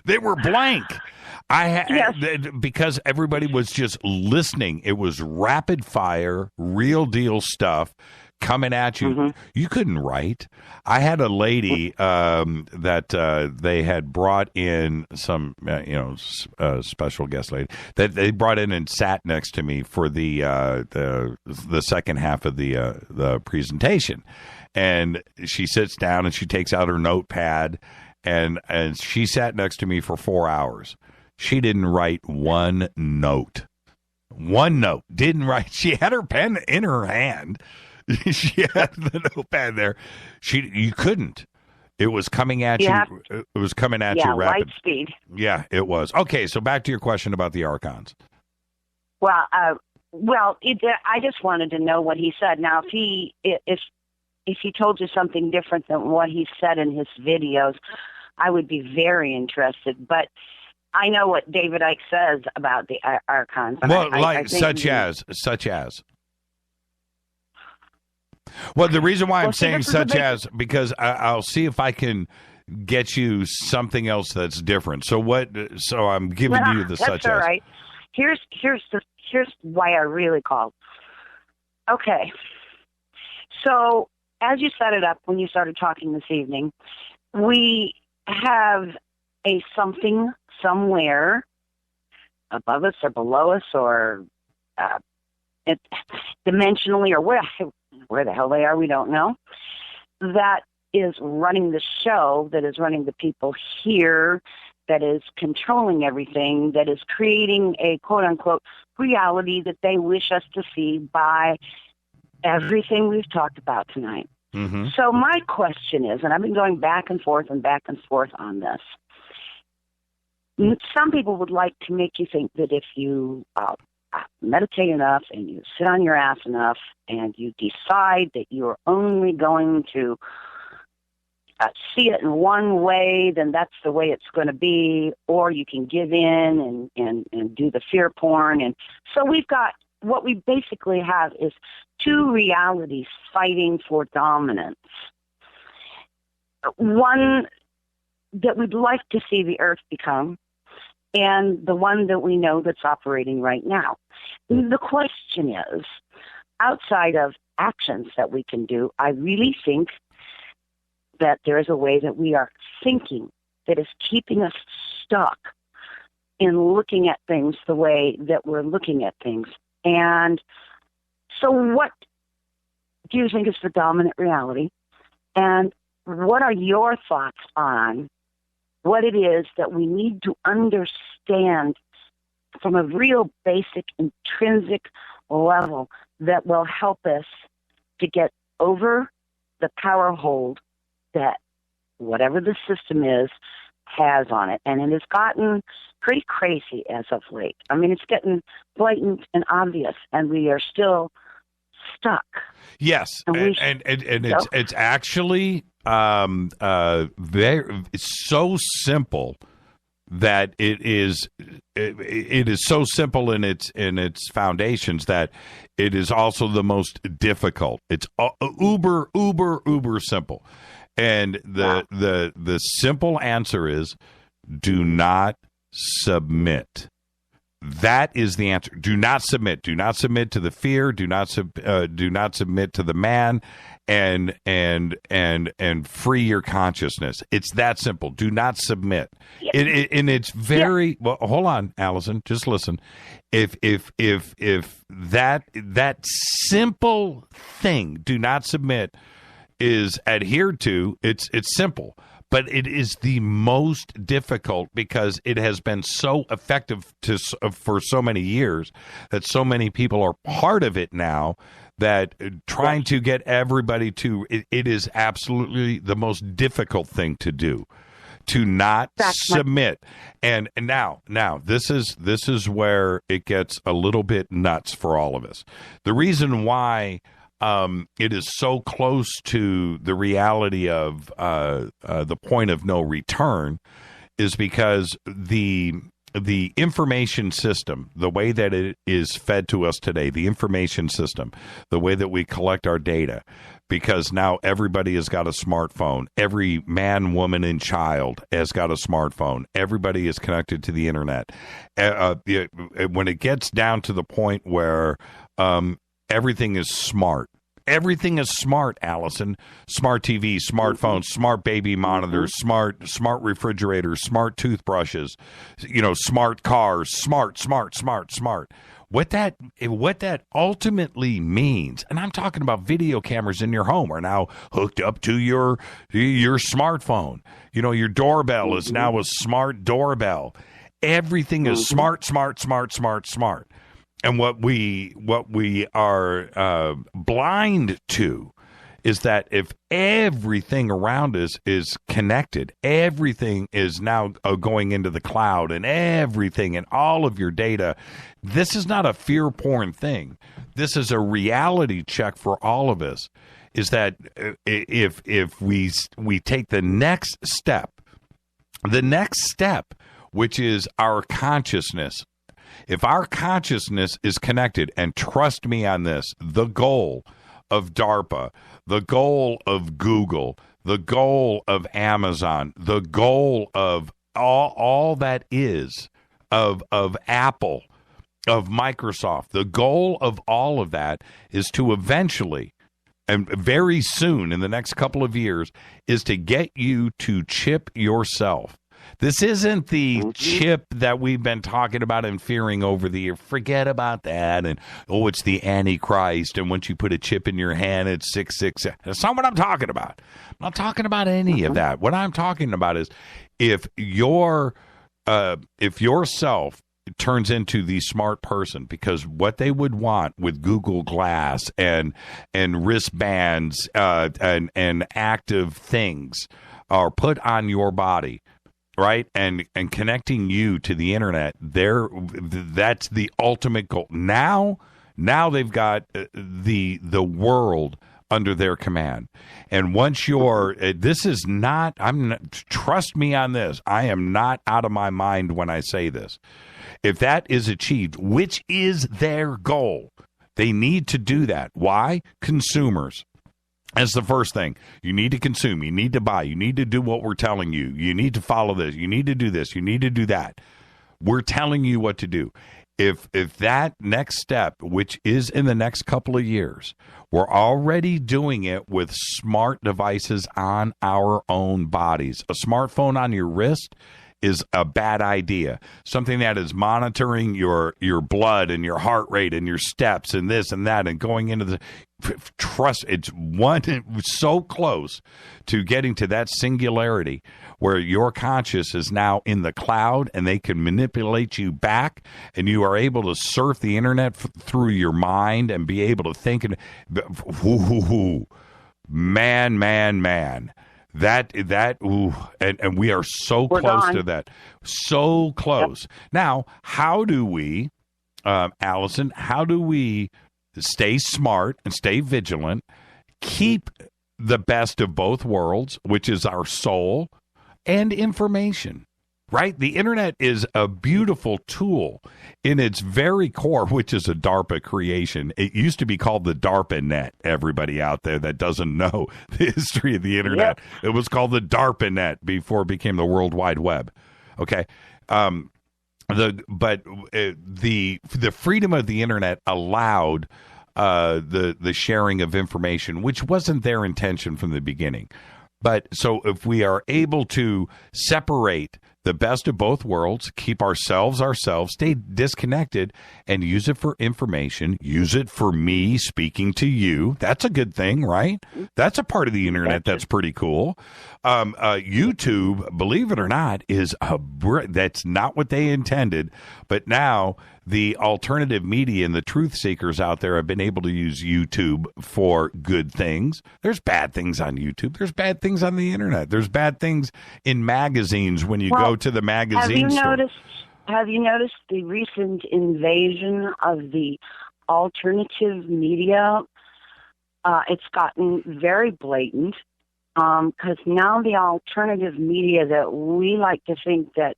They were blank. Because everybody was just listening. It was rapid fire, real deal stuff coming at you. You couldn't write. I had a lady that they had brought in some, special guest lady that they brought in and sat next to me for the second half of the presentation. And she sits down and she takes out her notepad, and she sat next to me for 4 hours. She didn't write one note. One note. Didn't write. She had her pen in her hand. She had the notepad there. You couldn't. It was coming at you. It was coming at you rapid. Light speed. Yeah, it was. Okay, so back to your question about the archons. Well, I just wanted to know what he said. Now, if he told you something different than what he said in his videos, I would be very interested. But I know what David Icke says about the archons. Well, such as. Well, the reason why I'm saying such as, because I'll see if I can get you something else that's different. So I'm giving you the such as. That's all right. Here's why I really called. Okay. So, as you set it up when you started talking this evening, we have a something somewhere above us or below us or dimensionally or where the hell they are, we don't know, that is running the show, that is running the people here, that is controlling everything, that is creating a quote-unquote reality that they wish us to see by everything we've talked about tonight. Mm-hmm. So my question is, and I've been going back and forth on this, some people would like to make you think that if you meditate enough and you sit on your ass enough and you decide that you're only going to see it in one way, then that's the way it's going to be, or you can give in and do the fear porn. And so what we basically have is two realities fighting for dominance. One that we'd like to see the earth become, and the one that we know that's operating right now. The question is, outside of actions that we can do, I really think that there is a way that we are thinking that is keeping us stuck in looking at things the way that we're looking at things. And so what do you think is the dominant reality? And what are your thoughts on what it is that we need to understand from a real basic intrinsic level that will help us to get over the power hold that whatever the system is has on it. And it has gotten pretty crazy as of late. I mean, it's getting blatant and obvious, and we are still stuck. Yes, and it's actually it's so simple that it is so simple in its foundations that it is also the most difficult. It's uber simple, and the simple answer is do not submit. That is the answer. Do not submit. Do not submit to the fear. Do not submit to the man, and free your consciousness. It's that simple. Do not submit. And it's very well. Hold on, Allison. Just listen. If that simple thing, do not submit, is adhered to, it's simple. But it is the most difficult because it has been so effective for so many years that so many people are part of it now that trying to get everybody to it is absolutely the most difficult thing to do, to not submit. And now this is where it gets a little bit nuts for all of us. The reason why it is so close to the reality of the point of no return is because the information system, the way that it is fed to us today, the information system, the way that we collect our data, because now everybody has got a smartphone. Every man, woman, and child has got a smartphone. Everybody is connected to the internet. When it gets down to the point where everything is smart. Everything is smart, Allison. Smart TV, smartphones, smart baby monitors, smart refrigerators, smart toothbrushes, smart cars, smart. What that ultimately means, and I'm talking about video cameras in your home are now hooked up to your smartphone. Your doorbell is now a smart doorbell. Everything is smart. And what we are blind to is that if everything around us is connected, everything is now going into the cloud, and everything and all of your data, this is not a fear porn thing. This is a reality check for all of us. Is that if we take the next step, which is our consciousness. If our consciousness is connected, and trust me on this, the goal of DARPA, the goal of Google, the goal of Amazon, the goal of all that is, of Apple, of Microsoft, the goal of all of that is to eventually, and very soon in the next couple of years, is to get you to chip yourself. This isn't the chip that we've been talking about and fearing over the year. Forget about that. And, it's the Antichrist. And once you put a chip in your hand, it's 666. That's not what I'm talking about. I'm not talking about any of that. What I'm talking about is if yourself turns into the smart person, because what they would want with Google Glass and wristbands and active things are put on your body, right, and connecting you to the internet, that's the ultimate goal. Now they've got the world under their command, and once you're, this is not. Trust me on this. I am not out of my mind when I say this. If that is achieved, which is their goal, they need to do that. Why? Consumers. That's the first thing. You need to consume. You need to buy. You need to do what we're telling you. You need to follow this. You need to do this. You need to do that. We're telling you what to do. If that next step, which is in the next couple of years, we're already doing it with smart devices on our own bodies. A smartphone on your wrist is a bad idea. Something that is monitoring your blood and your heart rate and your steps and this and that and going into the trust. It's so close to getting to that singularity where your conscious is now in the cloud and they can manipulate you back and you are able to surf the internet through your mind and be able to think and man. And we are so close to that. So close. Yep. Now, how do we, Allison, stay smart and stay vigilant, keep the best of both worlds, which is our soul and information, right? The internet is a beautiful tool in its very core, which is a DARPA creation. It used to be called the DARPA net, everybody out there that doesn't know the history of the internet. Yep. It was called the DARPA net before it became the World Wide Web. Okay. The freedom of the internet allowed the sharing of information, which wasn't their intention from the beginning. But so if we are able to separate the best of both worlds, keep ourselves, stay disconnected, and use it for information, use it for me speaking to you. That's a good thing, right? That's a part of the internet that's pretty cool. YouTube, believe it or not, that's not what they intended. But now the alternative media and the truth seekers out there have been able to use YouTube for good things. There's bad things on YouTube. There's bad things on the internet. There's bad things in magazines when you go to the magazine store. Have you noticed the recent invasion of the alternative media? It's gotten very blatant because now the alternative media that we like to think that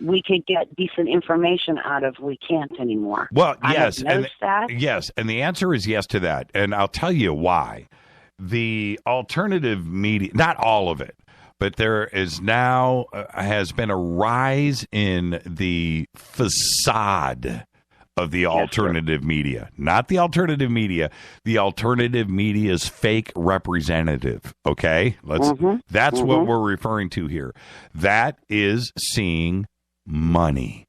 we could get decent information out of, we can't anymore. Well, yes. Yes, and the answer is yes to that. And I'll tell you why. The alternative media, not all of it, but there is now has been a rise in the facade of the alternative media. Not the alternative media, the alternative media's fake representative, okay? That's what we're referring to here. That is seeing money.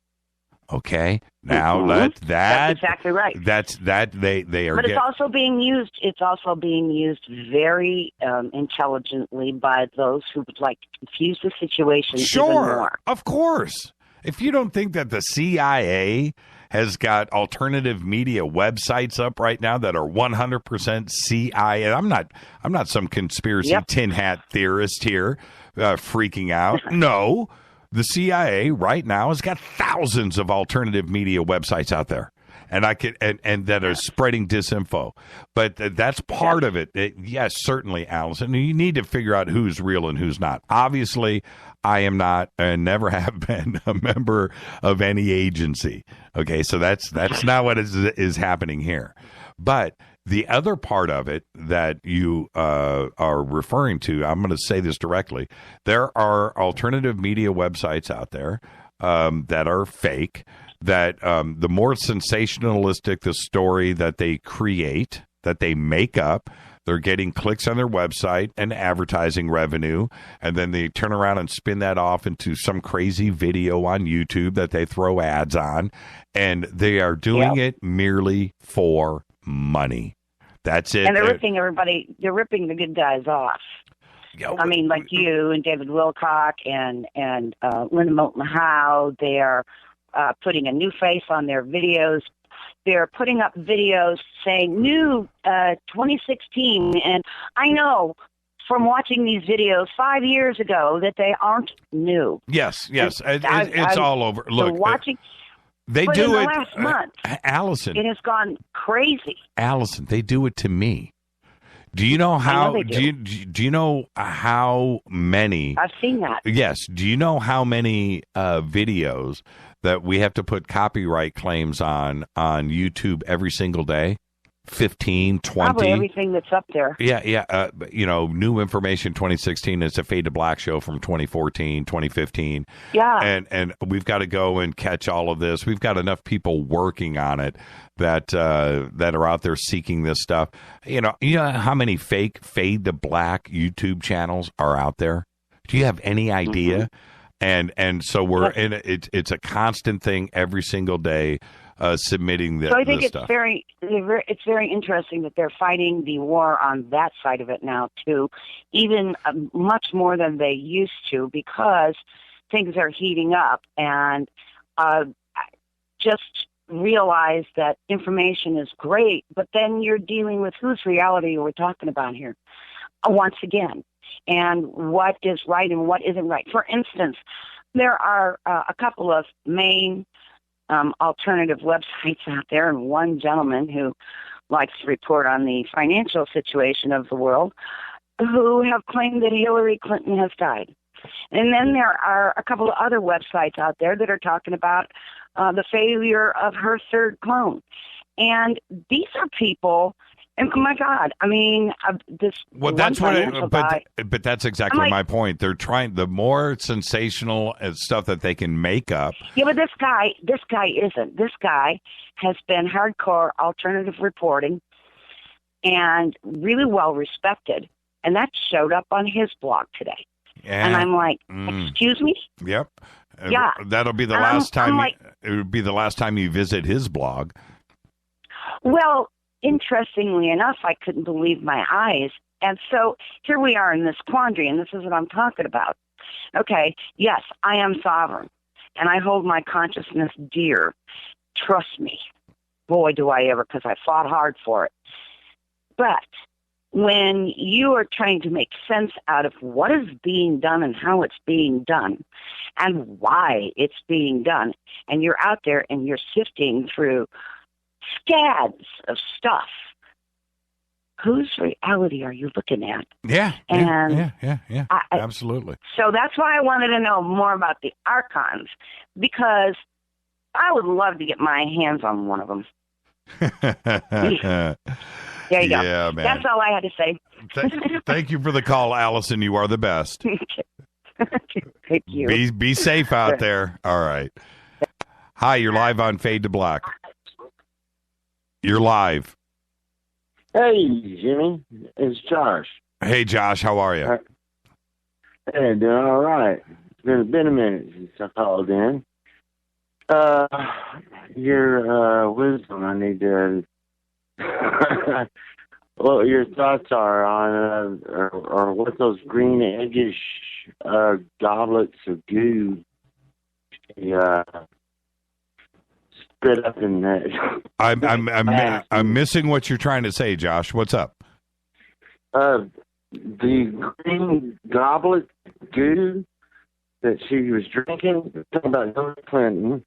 Okay? Now that's exactly right. They are. But it's also being used. It's also being used very intelligently by those who would like to confuse the situation even more. Of course. If you don't think that the CIA has got alternative media websites up right now that are 100% CIA, I'm not some conspiracy tin hat theorist here freaking out. No. The CIA right now has got thousands of alternative media websites out there, and that are spreading disinfo. But that's part of it. Yes, certainly, Allison. You need to figure out who's real and who's not. Obviously, I am not and never have been a member of any agency. Okay, so that's not what is happening here. But the other part of it that you are referring to, I'm going to say this directly. There are alternative media websites out there that are fake, that the more sensationalistic the story that they create, that they make up, they're getting clicks on their website and advertising revenue, and then they turn around and spin that off into some crazy video on YouTube that they throw ads on, and they are doing it merely for money. That's it. And they're ripping everybody. They're ripping the good guys off. I mean, like you and David Wilcock and Linda Moulton Howe. They are putting a new face on their videos. They're putting up videos saying new 2016. And I know from watching these videos 5 years ago that they aren't new. Yes. It's all over. Look, so watching. They but do in the it, last month, Allison. It has gone crazy. Allison, they do it to me. Do you know how? Do you know how many? I've seen that. Yes. Do you know how many videos that we have to put copyright claims on YouTube every single day? 15, 20. Probably everything that's up there. Yeah. New information 2016 is a Fade to Black show from 2014, 2015. Yeah. And we've got to go and catch all of this. We've got enough people working on it that are out there seeking this stuff. You know how many fake Fade to Black YouTube channels are out there? Do you have any idea? And so we're in it's a constant thing every single day, submitting So I think this it's stuff. very interesting that they're fighting the war on that side of it now too, even much more than they used to, because things are heating up, and just realize that information is great, but then you're dealing with whose reality are we talking about here once again, and what is right and what isn't right. For instance, there are a couple of main alternative websites out there, and one gentleman who likes to report on the financial situation of the world, who have claimed that Hillary Clinton has died. And then there are a couple of other websites out there that are talking about the failure of her third clone. And these are people, and oh my God, I mean, this. Well, that's what. Guy, but that's exactly my point. They're trying the more sensational stuff that they can make up. Yeah, but this guy isn't. This guy has been hardcore alternative reporting and really well respected, and that showed up on his blog today. Yeah. And I'm like, excuse me? Yep. Yeah. That'll be the last time. It would be the last time you visit his blog. Well, interestingly enough, I couldn't believe my eyes. And so here we are in this quandary, and this is what I'm talking about. Okay, yes, I am sovereign, and I hold my consciousness dear. Trust me. Boy, do I ever, because I fought hard for it. But when you are trying to make sense out of what is being done and how it's being done and why it's being done, and you're out there and you're sifting through scads of stuff, whose reality are you looking at? Yeah, and yeah, absolutely. So that's why I wanted to know more about the archons, because I would love to get my hands on one of them. There you go. Yeah, man. That's all I had to say. Thank you for the call, Allison. You are the best. Thank you. Be safe out there. All right. Hi, you're live on Fade to Black. You're live. Hey, Jimmy. It's Josh. Hey, Josh. How are you? Hey, doing all right. It's been a minute since I called in. Your wisdom, I need to... what your thoughts are on, or what those green eggish goblets of goo spit up in that. I'm missing what you're trying to say, Josh. What's up? The green goblet goo that she was drinking. Talking about Hillary Clinton.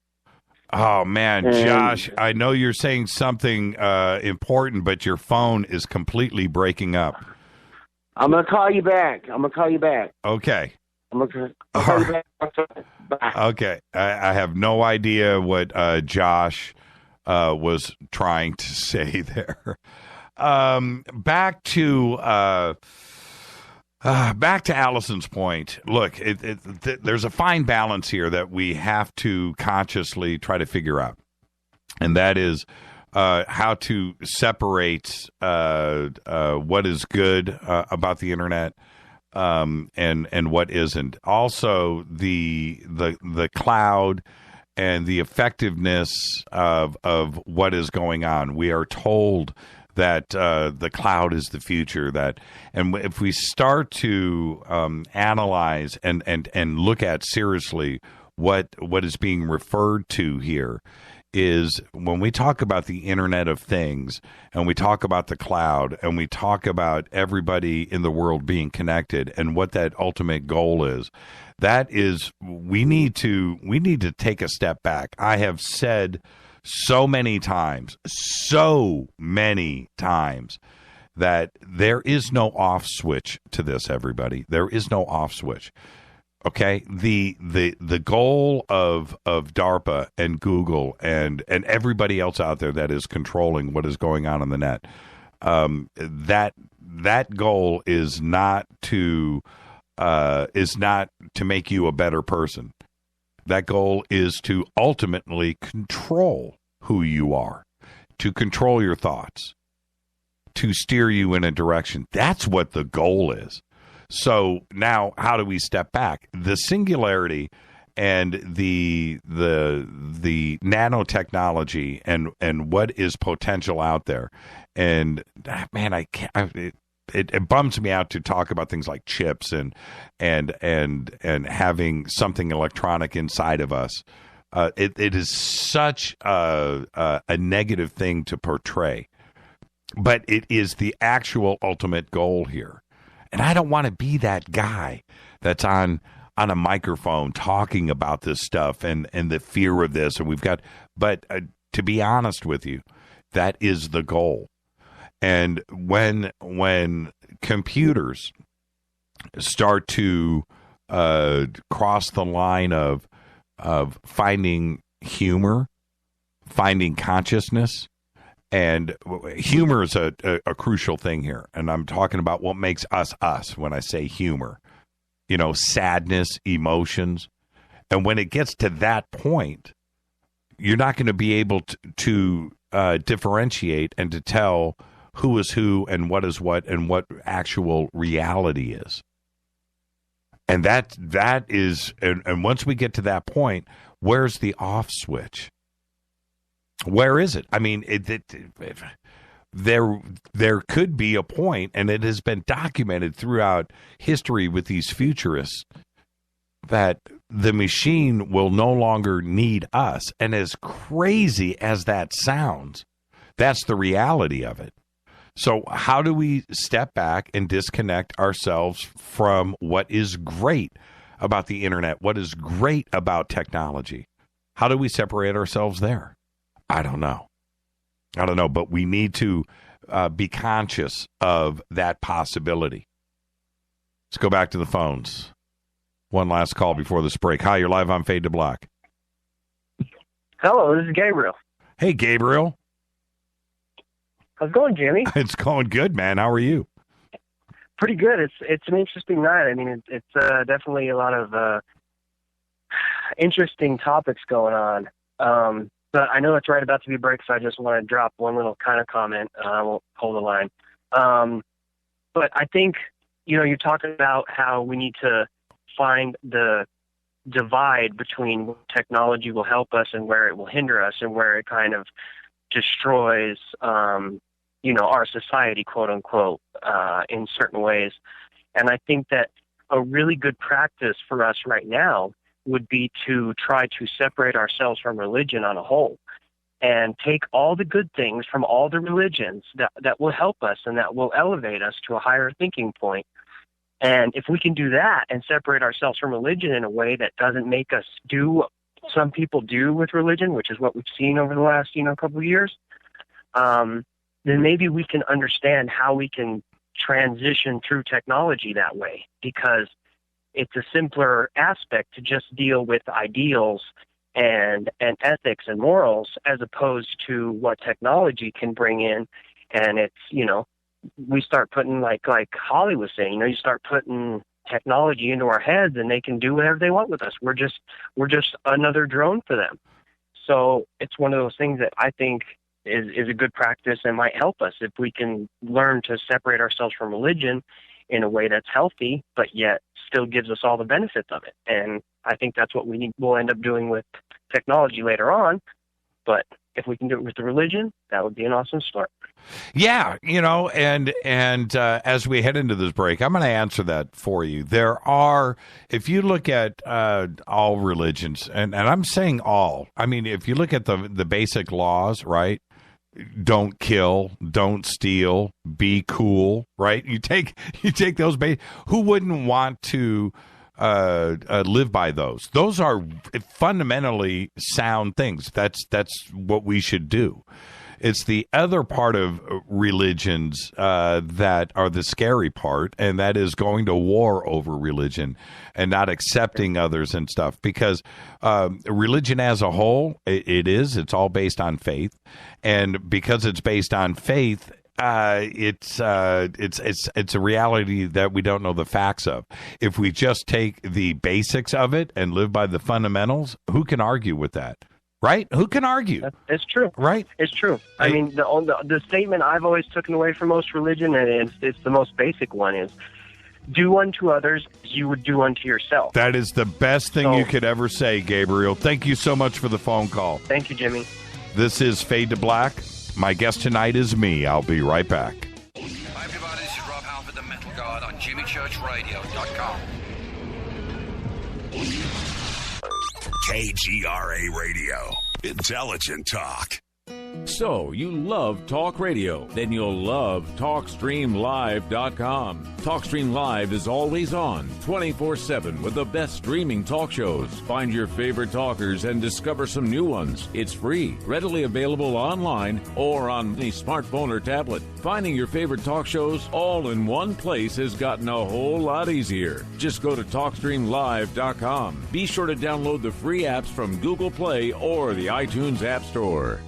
Oh, man, Josh, I know you're saying something important, but your phone is completely breaking up. I'm going to call you back. Okay. I'm going to call you back. Bye. Okay. I have no idea what Josh was trying to say there. Back to Allison's point. Look, there's a fine balance here that we have to consciously try to figure out, and that is how to separate what is good about the internet and what isn't. Also, the cloud and the effectiveness of what is going on. We are told that the cloud is the future. And if we start to analyze and look at seriously what is being referred to here, is when we talk about the Internet of Things and we talk about the cloud and we talk about everybody in the world being connected and what that ultimate goal is, that is we need to take a step back. I have said so many times that there is no off switch to this, everybody. There is no off switch. Okay? The goal of DARPA and Google and everybody else out there that is controlling what is going on the net, that goal is not to make you a better person. That goal is to ultimately control who you are, to control your thoughts, to steer you in a direction. That's what the goal is. So now, how do we step back? The singularity and the nanotechnology and what is potential out there, and man, I can't. It bums me out to talk about things like chips and having something electronic inside of us. It is such a negative thing to portray, but it is the actual ultimate goal here. And I don't want to be that guy that's on a microphone talking about this stuff and the fear of this. And but to be honest with you, that is the goal. And when computers start to cross the line of finding humor, finding consciousness, and humor is a crucial thing here. And I'm talking about what makes us us when I say humor. Sadness, emotions. And when it gets to that point, you're not going to be able to differentiate and to tell who is who and what actual reality is. And that is, and once we get to that point, where's the off switch? Where is it? I mean, there could be a point, and it has been documented throughout history with these futurists, that the machine will no longer need us. And as crazy as that sounds, that's the reality of it. So how do we step back and disconnect ourselves from what is great about the internet, what is great about technology? How do we separate ourselves there? I don't know, but we need to be conscious of that possibility. Let's go back to the phones. One last call before this break. Hi, you're live on Fade to Black. Hello, this is Gabriel. Hey, Gabriel. How's it going, Jimmy? It's going good, man. How are you? Pretty good. It's an interesting night. I mean, it's definitely a lot of interesting topics going on. But I know it's right about to be break, so I just want to drop one little kind of comment. I won't hold the line. But I think, you're talking about how we need to find the divide between what technology will help us and where it will hinder us, and where it kind of destroys, our society, quote unquote, in certain ways. And I think that a really good practice for us right now would be to try to separate ourselves from religion on a whole and take all the good things from all the religions that will help us and that will elevate us to a higher thinking point. And if we can do that and separate ourselves from religion in a way that doesn't make us do what some people do with religion, which is what we've seen over the last, couple of years, then maybe we can understand how we can transition through technology that way, because it's a simpler aspect to just deal with ideals and ethics and morals, as opposed to what technology can bring in. And it's, we start putting, like Holly was saying, you start putting technology into our heads and they can do whatever they want with us. We're just another drone for them. So it's one of those things that I think is a good practice and might help us if we can learn to separate ourselves from religion in a way that's healthy, but yet still gives us all the benefits of it. And I think that's what we'll end up doing with technology later on. But if we can do it with the religion, that would be an awesome start. Yeah, and as we head into this break, I'm going to answer that for you. There are, if you look at all religions, and I'm saying all, I mean, if you look at the basic laws, right? Don't kill, don't steal, be cool, right? You take those. Who wouldn't want to live by those? Those are fundamentally sound things. That's what we should do. It's the other part of religions that are the scary part, and that is going to war over religion and not accepting others and stuff. Because religion as a whole, it's all based on faith, and because it's based on faith, it's a reality that we don't know the facts of. If we just take the basics of it and live by the fundamentals, who can argue with that? Right? Who can argue? It's true. Right? It's true. I mean, the statement I've always taken away from most religion, and it's the most basic one, is do unto others as you would do unto yourself. That is the best thing you could ever say, Gabriel. Thank you so much for the phone call. Thank you, Jimmy. This is Fade to Black. My guest tonight is me. I'll be right back. Hi, everybody. This is Rob Halford, the Metal God, on JimmyChurchRadio.com. KGRA Radio. Intelligent talk. So, you love talk radio? Then you'll love TalkStreamLive.com. TalkStream Live is always on, 24/7, with the best streaming talk shows. Find your favorite talkers and discover some new ones. It's free, readily available online or on the smartphone or tablet. Finding your favorite talk shows all in one place has gotten a whole lot easier. Just go to TalkStreamLive.com. Be sure to download the free apps from Google Play or the iTunes App Store.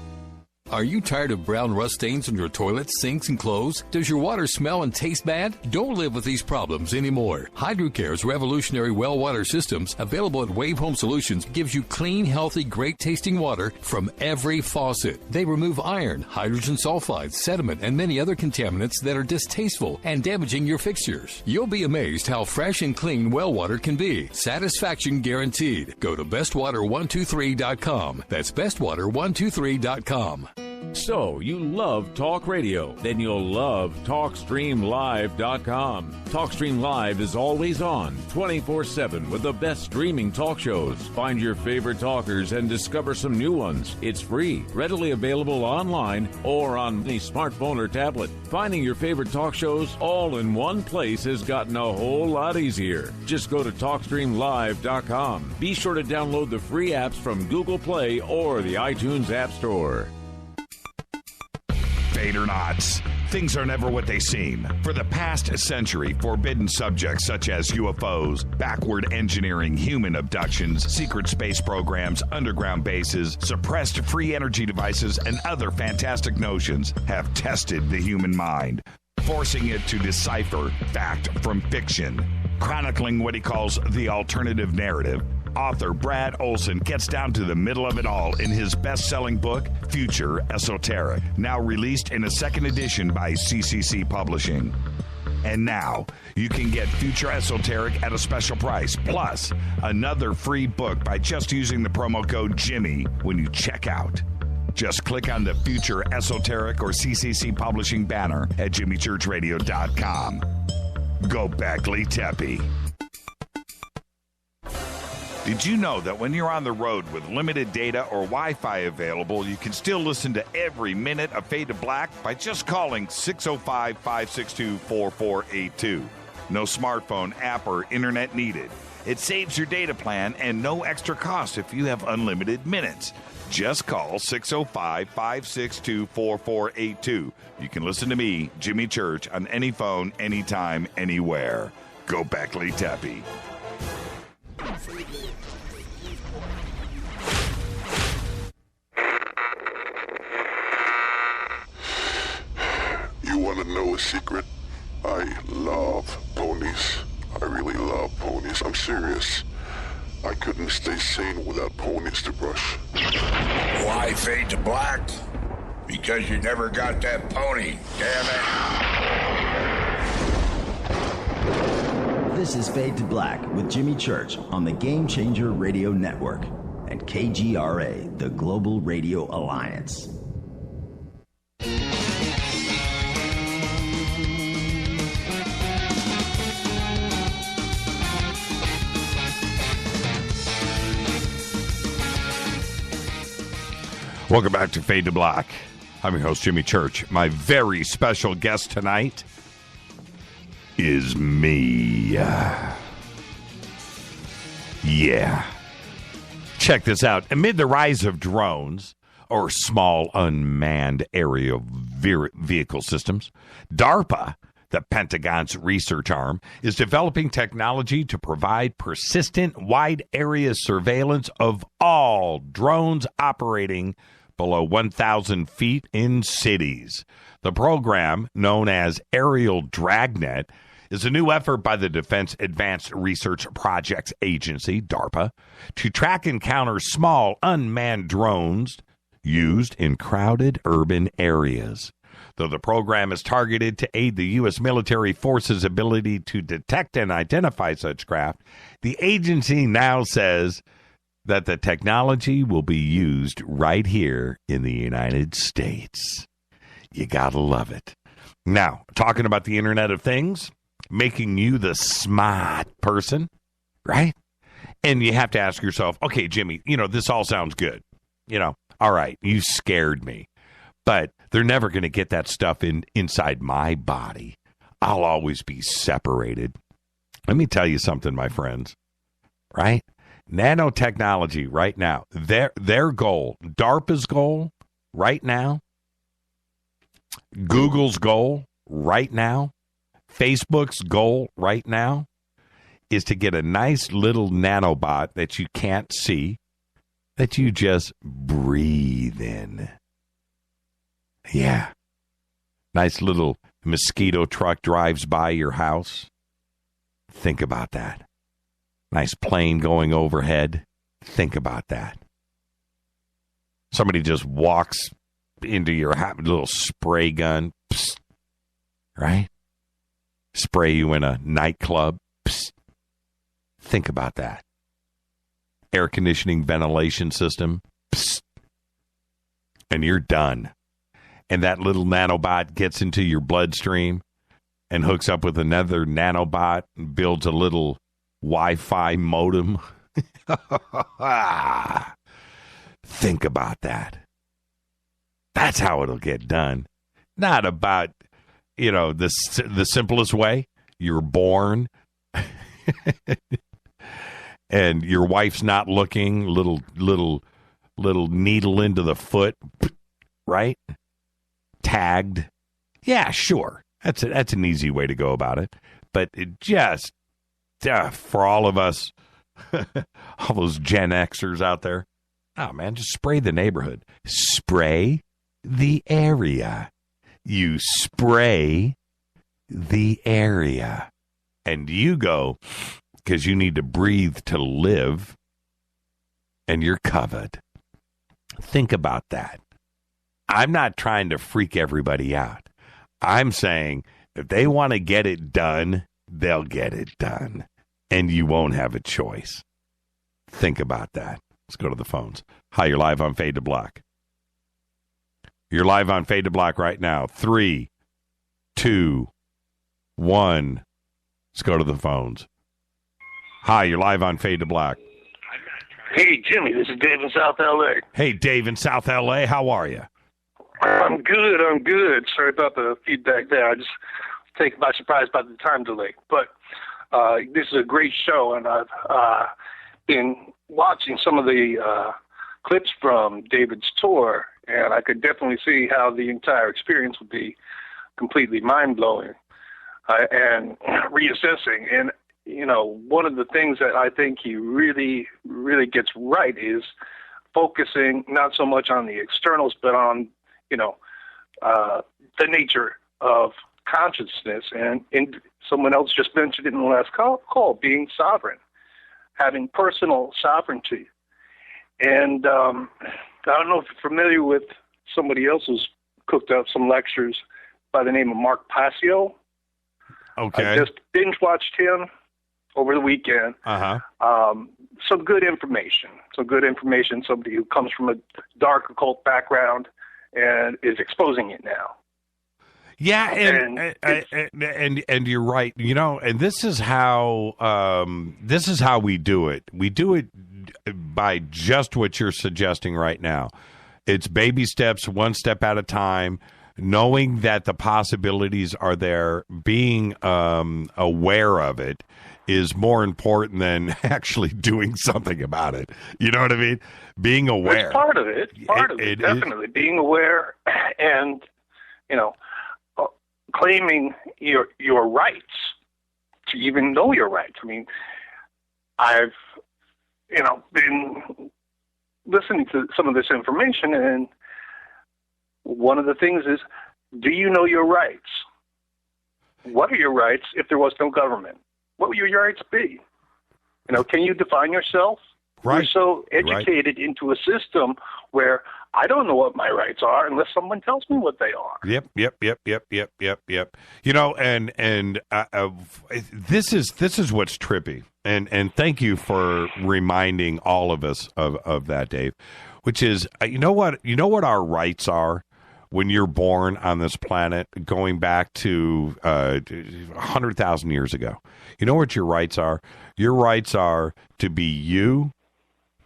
Are you tired of brown rust stains on your toilets, sinks, and clothes? Does your water smell and taste bad? Don't live with these problems anymore. Hydrocare's revolutionary well water systems, available at Wave Home Solutions, gives you clean, healthy, great-tasting water from every faucet. They remove iron, hydrogen sulfide, sediment, and many other contaminants that are distasteful and damaging your fixtures. You'll be amazed how fresh and clean well water can be. Satisfaction guaranteed. Go to bestwater123.com. That's bestwater123.com. So, you love talk radio? Then you'll love TalkStreamLive.com. TalkStream Live is always on, 24/7, with the best streaming talk shows. Find your favorite talkers and discover some new ones. It's free, readily available online or on the smartphone or tablet. Finding your favorite talk shows all in one place has gotten a whole lot easier. Just go to TalkStreamLive.com. Be sure to download the free apps from Google Play or the iTunes App Store. Fate or not, things are never what they seem. For the past century, forbidden subjects such as UFOs, backward engineering, human abductions, secret space programs, underground bases, suppressed free energy devices, and other fantastic notions have tested the human mind, forcing it to decipher fact from fiction. Chronicling what he calls the alternative narrative, author Brad Olson gets down to the middle of it all in his best-selling book, Future Esoteric, now released in a second edition by CCC Publishing. And now, you can get Future Esoteric at a special price, plus another free book by just using the promo code Jimmy when you check out. Just click on the Future Esoteric or CCC Publishing banner at JimmyChurchRadio.com. Go Beckley Teppy. Did you know that when you're on the road with limited data or Wi-Fi available, you can still listen to every minute of Fade to Black by just calling 605-562-4482. No smartphone, app, or internet needed. It saves your data plan and no extra cost if you have unlimited minutes. Just call 605-562-4482. You can listen to me, Jimmy Church, on any phone, anytime, anywhere. Go Beckley Teppy. You want to know a secret? I love ponies. I really love ponies. I'm serious. I couldn't stay sane without ponies to brush. Why fade to black? Because you never got that pony, damn it. This is Fade to Black with Jimmy Church on the Game Changer Radio Network and KGRA, the Global Radio Alliance. Welcome back to Fade to Black. I'm your host, Jimmy Church. My very special guest tonight is me. Yeah. Check this out. Amid the rise of drones, or small unmanned aerial vehicle systems, DARPA, the Pentagon's research arm, is developing technology to provide persistent wide area surveillance of all drones operating below 1,000 feet in cities. The program, known as Aerial Dragnet, is a new effort by the Defense Advanced Research Projects Agency, DARPA, to track and counter small unmanned drones used in crowded urban areas. Though the program is targeted to aid the U.S. military forces' ability to detect and identify such craft, the agency now says that the technology will be used right here in the United States. You gotta love it. Now, talking about the Internet of Things, making you the smart person, right? And you have to ask yourself, okay, Jimmy, this all sounds good. All right, you scared me. But they're never going to get that stuff inside my body. I'll always be separated. Let me tell you something, my friends, right? Nanotechnology right now, their goal, DARPA's goal right now, Google's goal right now, Facebook's goal right now is to get a nice little nanobot that you can't see, that you just breathe in. Yeah. Nice little mosquito truck drives by your house. Think about that. Nice plane going overhead. Think about that. Somebody just walks into your little spray gun. Psst, right? Spray you in a nightclub. Psst. Think about that. Air conditioning ventilation system. Psst. And you're done. And that little nanobot gets into your bloodstream and hooks up with another nanobot and builds a little Wi-Fi modem. Think about that. That's how it'll get done. Not about, the simplest way. You're born and your wife's not looking, little needle into the foot, right? Tagged. Yeah, sure. That's an easy way to go about it. But it just, for all of us, all those Gen Xers out there, oh, man, just spray the neighborhood. Spray the area. You spray the area. And you go, because you need to breathe to live, and you're covered. Think about that. I'm not trying to freak everybody out. I'm saying if they want to get it done, they'll get it done. And you won't have a choice. Think about that. Let's go to the phones. Hi, you're live on Fade to Black. You're live on Fade to Black right now. 3, 2, 1. Let's go to the phones. Hi, you're live on Fade to Black. Hey, Jimmy, this is Dave in South L.A. Hey, Dave in South L.A., how are you? I'm good. Sorry about the feedback there. I just taken by surprise by the time delay. But this is a great show, and I've been watching some of the clips from David's tour, and I could definitely see how the entire experience would be completely mind-blowing and reassessing. And, one of the things that I think he really, really gets right is focusing not so much on the externals, but on the nature of consciousness. And someone else just mentioned it in the last call, being sovereign, having personal sovereignty. And I don't know if you're familiar with somebody else who's cooked up some lectures by the name of Mark Passio. Okay. I just binge-watched him over the weekend. Some good information. Somebody who comes from a dark occult background and is exposing it now. Yeah, and you're right. And this is how we do it. We do it by just what you're suggesting right now. It's baby steps, one step at a time, knowing that the possibilities are there, being aware of it is more important than actually doing something about it. You know what I mean? Being aware. It's part of it. Definitely. Being aware and, claiming your rights to even know your rights. I mean, I've, been listening to some of this information, and one of the things is, do you know your rights? What are your rights if there was no government? What would your rights be? Can you define yourself We're so educated into a system where I don't know what my rights are unless someone tells me what they are. Yep. You know, and this is what's trippy, and thank you for reminding all of us of that, Dave. Which is, you know what our rights are when you're born on this planet, going back to 100,000 years ago. You know what your rights are? Your rights are to be you,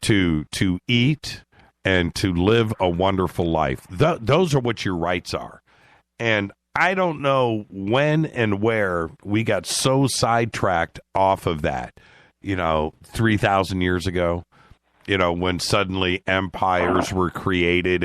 to eat, and to live a wonderful life. Those are what your rights are. And I don't know when and where we got so sidetracked off of that, 3,000 years ago, when suddenly empires were created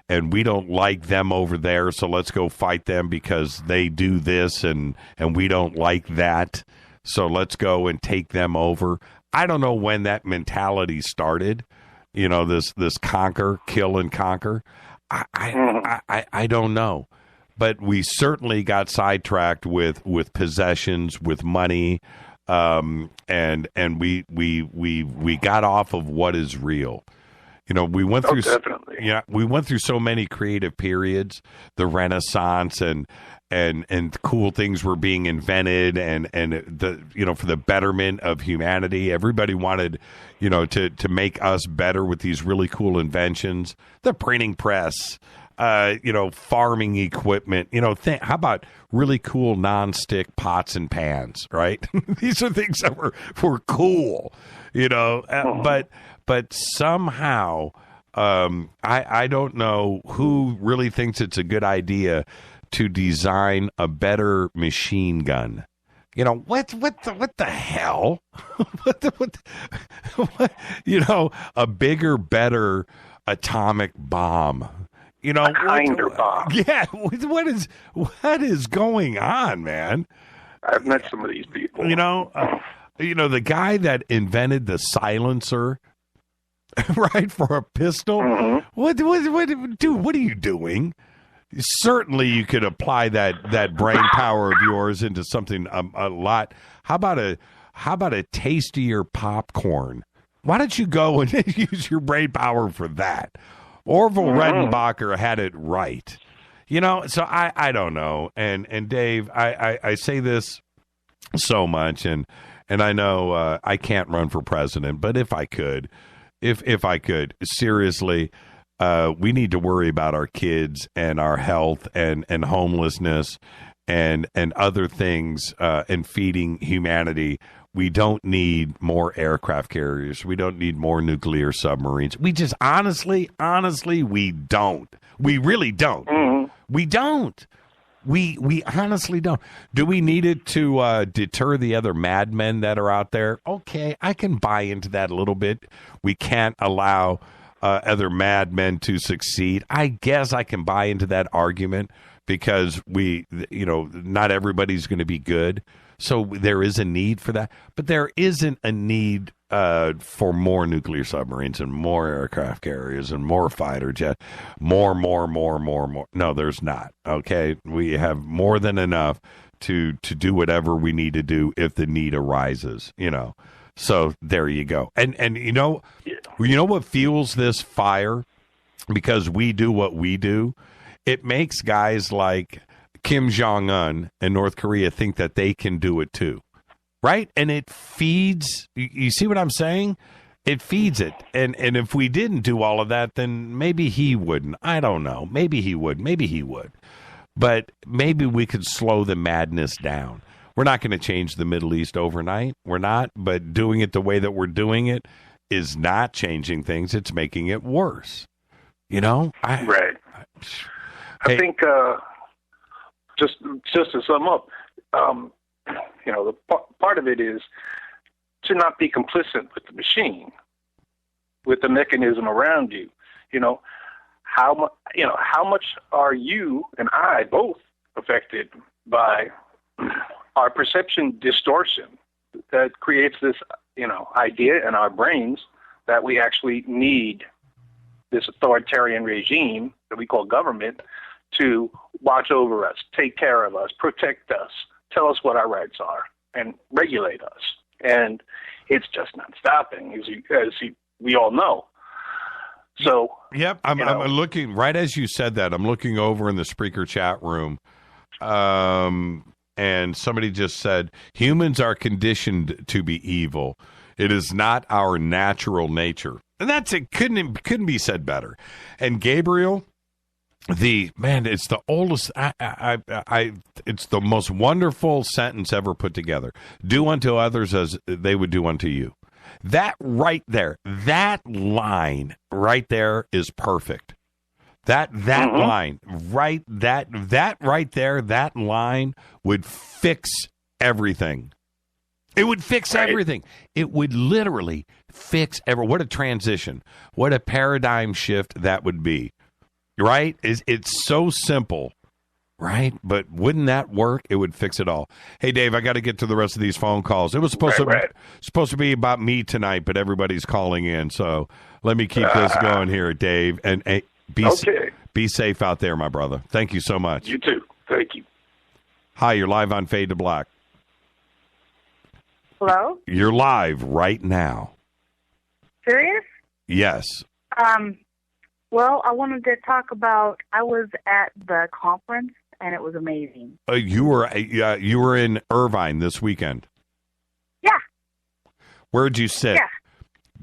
and we don't like them over there, so let's go fight them because they do this and we don't like that, so let's go and take them over. I don't know when that mentality started, this conquer, kill, and conquer. I don't know. But we certainly got sidetracked with possessions, with money, and we got off of what is real. We went through we went through so many creative periods, the Renaissance and cool things were being invented and the for the betterment of humanity. Everybody wanted to make us better with these really cool inventions, the printing press, farming equipment, how about really cool nonstick pots and pans, right? These are things that were cool, but somehow, I don't know who really thinks it's a good idea to design a better machine gun. What the hell? A bigger, better atomic bomb. A kinder bomb. Yeah, what is going on, man? I've met some of these people. The guy that invented the silencer, right, for a pistol. Mm-hmm. What are you doing? Certainly, you could apply that brain power of yours into something a lot. How about a tastier popcorn? Why don't you go and use your brain power for that? Orville Redenbacher had it right. So I don't know. And Dave, I say this so much, and I know I can't run for president, but if I could, seriously, we need to worry about our kids and our health and homelessness and other things and feeding humanity. We don't need more aircraft carriers. We don't need more nuclear submarines. We just honestly, we don't. We really don't. Mm-hmm. We don't. We honestly don't. Do we need it to deter the other madmen that are out there? Okay, I can buy into that a little bit. We can't allow other madmen to succeed. I guess I can buy into that argument because not everybody's going to be good. So there is a need for that, but there isn't a need for more nuclear submarines and more aircraft carriers and more fighter jets, more. No, there's not. Okay, we have more than enough to do whatever we need to do if the need arises. So there you go. And you know what fuels this fire? Because we do what we do, it makes guys like Kim Jong-un and North Korea think that they can do it too, right? And it feeds, you see what I'm saying? It feeds it. And if we didn't do all of that, then maybe he wouldn't. I don't know. Maybe he would. But maybe we could slow the madness down. We're not going to change the Middle East overnight. We're not. But doing it the way that we're doing it is not changing things. It's making it worse. Right. I think... Just to sum up, the part of it is to not be complicit with the machine, with the mechanism around you. How much are you and I both affected by our perception distortion that creates this, idea in our brains that we actually need this authoritarian regime that we call government to watch over us, take care of us, protect us, tell us what our rights are, and regulate us. And it's just not stopping. As we all know. So, yep, I'm looking right as you said that. I'm looking over in the Spreaker chat room, and somebody just said humans are conditioned to be evil. It is not our natural nature, and that's it. Couldn't be said better. And Gabriel, it's the oldest. It's the most wonderful sentence ever put together. Do unto others as they would do unto you. That right there, that line right there is perfect. That line right that line would fix everything. It would fix everything. It would literally fix what a transition. What a paradigm shift that would be. Right? It's so simple. Right? But wouldn't that work? It would fix it all. Hey, Dave, I got to get to the rest of these phone calls. It was supposed to be about me tonight, but everybody's calling in. So let me keep this going here, Dave. And be safe out there, my brother. Thank you so much. You too. Thank you. Hi, you're live on Fade to Black. Hello? You're live right now. Serious? Yes. Well, I wanted to talk about, I was at the conference, and it was amazing. You were in Irvine this weekend. Yeah. Where'd you sit? Yeah.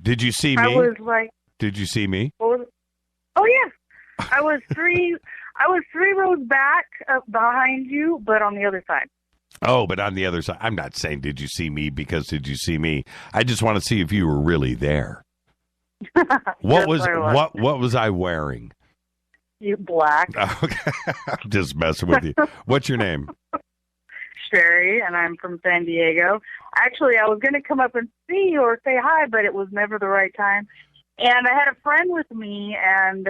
Did you see me? I was like... Did you see me? Oh, yeah. I was three rows back behind you, but on the other side. Oh, but on the other side. I'm not saying did you see me because did you see me. I just want to see if you were really there. What was I wearing? You black. Okay. I'm just messing with you. What's your name? Sherry, and I'm from San Diego. Actually, I was going to come up and see you or say hi, but it was never the right time. And I had a friend with me, and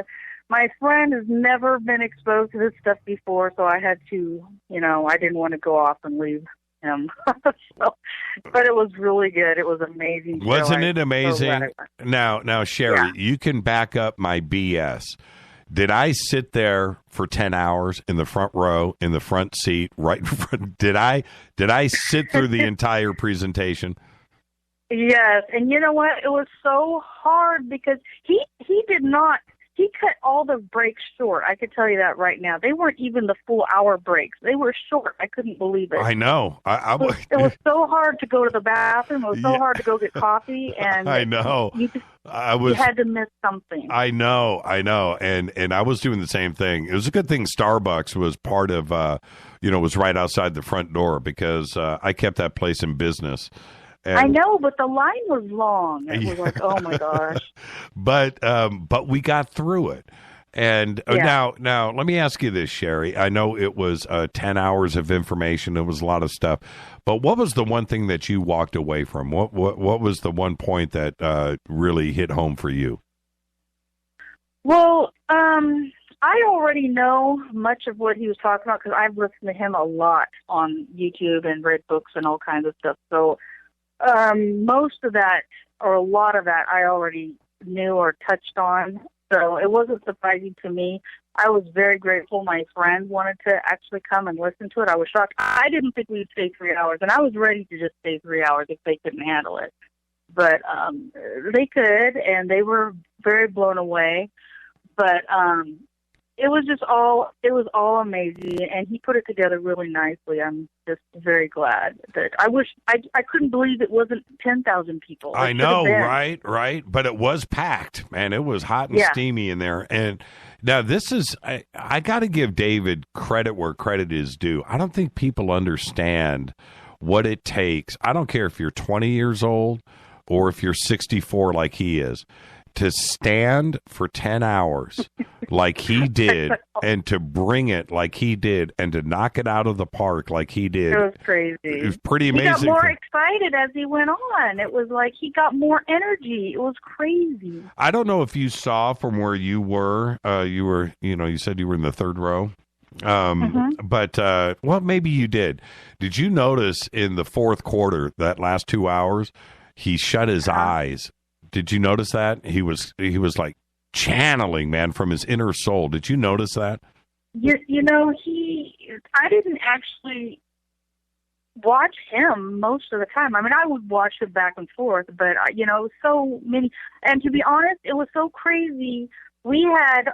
my friend has never been exposed to this stuff before, so I had to, I didn't want to go off and leave him. But it was really good. It was amazing. Wasn't it amazing? Now, Sherry, you can back up my BS. Did I sit there for 10 hours in the front row, in the front seat, right in front? Did I sit through the entire presentation? Yes, and you know what? It was so hard because he did not. He cut all the breaks short. I could tell you that right now. They weren't even the full hour breaks. They were short. I couldn't believe it. I know. It was so hard to go to the bathroom. It was so hard to go get coffee. And I know. You had to miss something. I know. And I was doing the same thing. It was a good thing Starbucks was part of, was right outside the front door because I kept that place in business. And I know, but the line was long. It was like, oh my gosh. But we got through it. And now let me ask you this, Sherry. I know it was 10 hours of information. It was a lot of stuff. But what was the one thing that you walked away from? What was the one point that really hit home for you? Well, I already know much of what he was talking about because I've listened to him a lot on YouTube and read books and all kinds of stuff. So most of that, or a lot of that, I already knew or touched on. So it wasn't surprising to me. I was very grateful my friend wanted to actually come and listen to it. I was shocked. I didn't think we'd stay 3 hours, and I was ready to just stay 3 hours if they couldn't handle it. But they could, and they were very blown away. But it was all amazing, and he put it together really nicely. I'm just very glad that I couldn't believe it wasn't 10,000 people. I know, right. But it was packed, man. It was hot and steamy in there. And now this is, I got to give David credit where credit is due. I don't think people understand what it takes. I don't care if you're 20 years old or if you're 64 like he is. To stand for 10 hours like he did and to bring it like he did and to knock it out of the park like he did. It was crazy. It was pretty amazing. He got more excited as he went on. It was like he got more energy. It was crazy. I don't know if you saw from where you were. You said you were in the third row. But maybe you did. Did you notice in the fourth quarter, that last 2 hours, he shut his eyes? Did you notice that? He was like channeling, man, from his inner soul. Did you notice that? I didn't actually watch him most of the time. I mean, I would watch it back and forth, but, it was so many. And to be honest, it was so crazy. We had,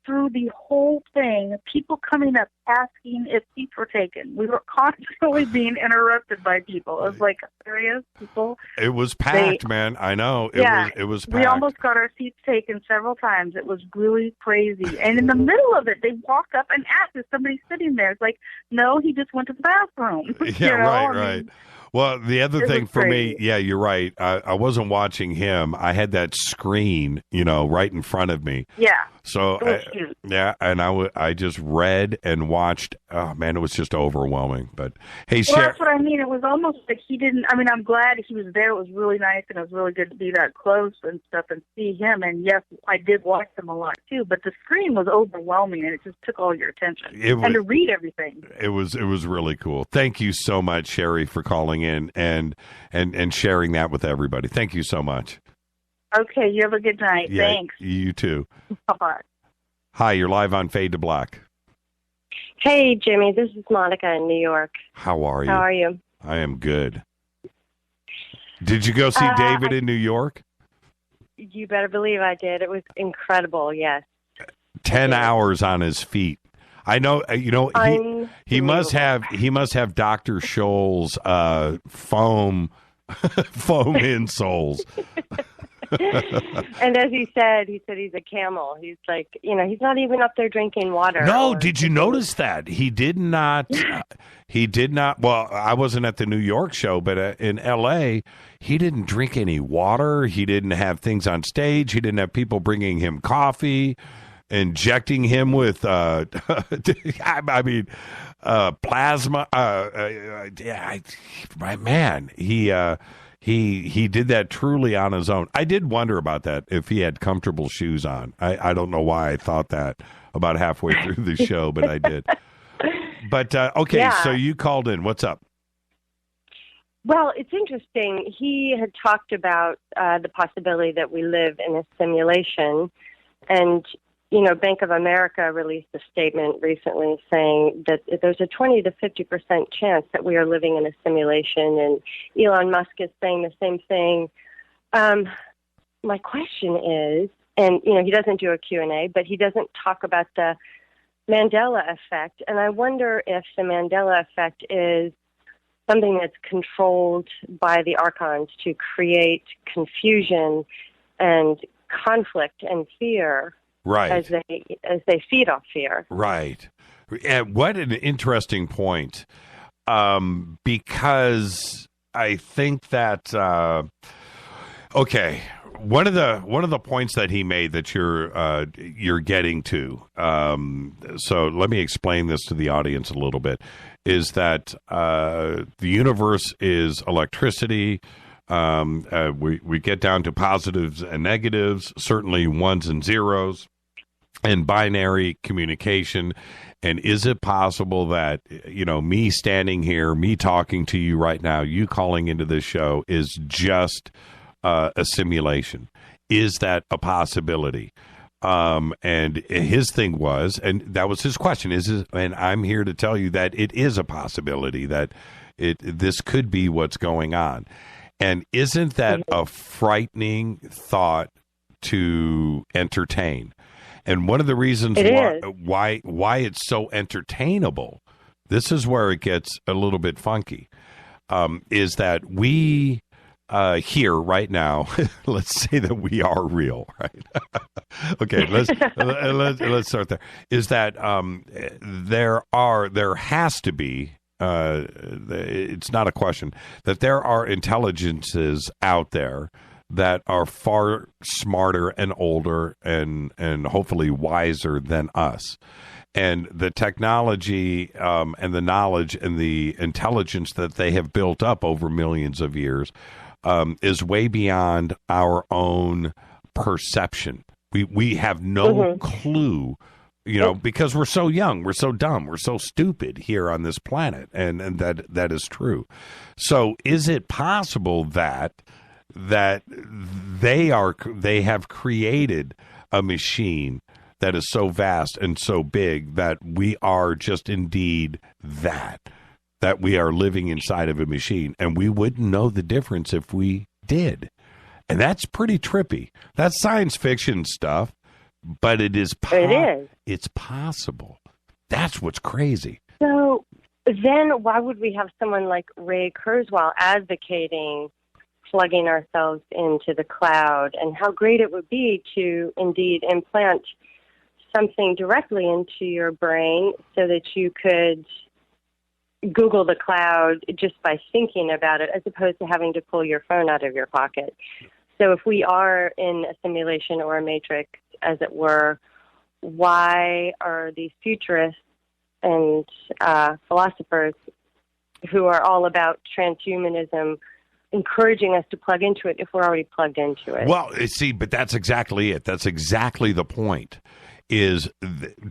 through the whole thing, people coming up asking if seats were taken. We were constantly being interrupted by people. It was like serious people. It was packed, man. I know. It was packed. We almost got our seats taken several times. It was really crazy. And in the middle of it, they walked up and asked if somebody's sitting there. It's like, no, he just went to the bathroom. Yeah, right. Well, the other thing for me, yeah, you're right. I wasn't watching him. I had that screen, right in front of me. Yeah. So, and I just read and watched. Oh, man, it was just overwhelming. But, hey, well, that's what I mean. It was almost like he didn't. I mean, I'm glad he was there. It was really nice, and it was really good to be that close and stuff and see him. And, yes, I did watch him a lot, too. But the screen was overwhelming, and it just took all your attention. And to read everything. It was really cool. Thank you so much, Sherry, for calling in and sharing that with everybody. Thank you so much. Okay, you have a good night. Yeah, Thanks. You too. Bye-bye. Hi, you're live on Fade to Black. Hey, Jimmy, this is Monica in New York. How are you? How are you? I am good. Did you go see David in New York? You better believe I did. It was incredible, yes. 10 hours on his feet. I know, he must have Dr. Scholl's foam insoles. And as he said he's a camel. He's like, he's not even up there drinking water. No, did you notice that? He did not, well, I wasn't at the New York show, but in L.A., he didn't drink any water. He didn't have things on stage. He didn't have people bringing him coffee, injecting him with, plasma. Man, he did that truly on his own. I did wonder about that, if he had comfortable shoes on. I don't know why I thought that about halfway through the show, but I did. But, okay, yeah. So you called in. What's up? Well, it's interesting. He had talked about the possibility that we live in a simulation. And, Bank of America released a statement recently saying that there's a 20 to 50% chance that we are living in a simulation. And Elon Musk is saying the same thing. My question is, and, he doesn't do a Q&A, but he doesn't talk about the Mandela effect. And I wonder if the Mandela effect is something that's controlled by the archons to create confusion and conflict and fear, right? As they feed off fear, right? And what an interesting point, because I think that okay. One of the points that he made that you're getting to, so let me explain this to the audience a little bit, is that the universe is electricity. We get down to positives and negatives, certainly ones and zeros, and binary communication. And is it possible that, me standing here, me talking to you right now, you calling into this show is just a simulation? Is that a possibility? And his thing was, and that was his question, and I'm here to tell you that it is a possibility, that this could be what's going on. And isn't that a frightening thought to entertain? And one of the reasons why it's so entertainable, this is where it gets a little bit funky, is that we here right now, let's say that we are real, right? Okay, let's start there. Is that there has to be, it's not a question, that there are intelligences out there that are far smarter and older and hopefully wiser than us. And the technology and the knowledge and the intelligence that they have built up over millions of years is way beyond our own perception. We have no clue, because we're so young, we're so dumb, we're so stupid here on this planet, and that is true. So is it possible that they have created a machine that is so vast and so big that we are just indeed that? that we are living inside of a machine, and we wouldn't know the difference if we did. And that's pretty trippy. That's science fiction stuff, but it is. It is. It's possible. That's what's crazy. So then why would we have someone like Ray Kurzweil advocating plugging ourselves into the cloud, and how great it would be to indeed implant something directly into your brain so that you could Google the cloud just by thinking about it, as opposed to having to pull your phone out of your pocket. So if we are in a simulation or a matrix, as it were, why are these futurists and philosophers who are all about transhumanism encouraging us to plug into it if we're already plugged into it? Well, see, but that's exactly it. That's exactly the point, is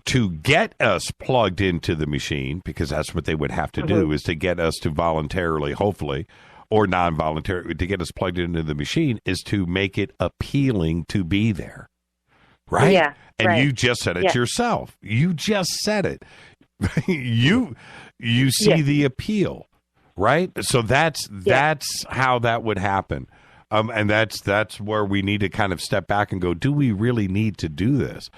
to get us plugged into the machine, because that's what they would have to do, is to get us to voluntarily, hopefully, or non-voluntarily, to get us plugged into the machine, is to make it appealing to be there. Right? Yeah. And you just said it yourself. You just said it. You see the appeal, right? So that's how that would happen. And that's where we need to kind of step back and go, do we really need to do this?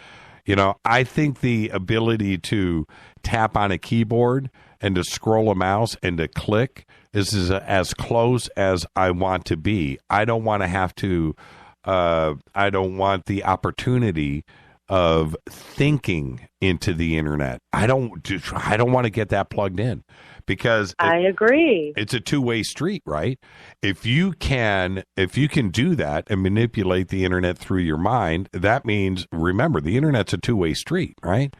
You know, I think the ability to tap on a keyboard and to scroll a mouse and to click is as close as I want to be. I don't want to have to, I don't want the opportunity of thinking into the internet. I don't want to get that plugged in, because I agree. It's a two-way street, right? If you can do that and manipulate the internet through your mind, that means, remember, the internet's a two-way street, right?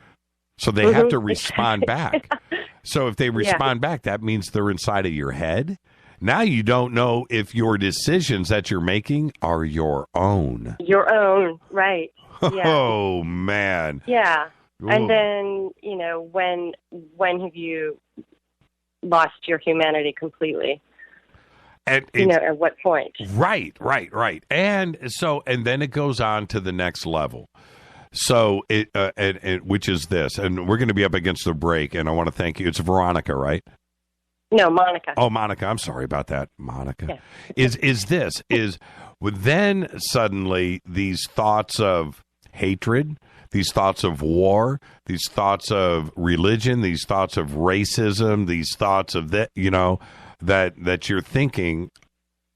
So they have to respond back. So if they respond back, that means they're inside of your head. Now you don't know if your decisions that you're making are your own. Your own, right. Yeah. Oh, man. Yeah. Ooh. And then, you know, when have you lost your humanity completely? And at what point? Right. And then it goes on to the next level. So which is this, and we're going to be up against the break, and I want to thank you. It's Veronica, right? No, Monica. Oh, Monica. I'm sorry about that, Monica. Yeah. Is then suddenly these thoughts of hatred, these thoughts of war, these thoughts of religion, these thoughts of racism, these thoughts of that, you know, that you're thinking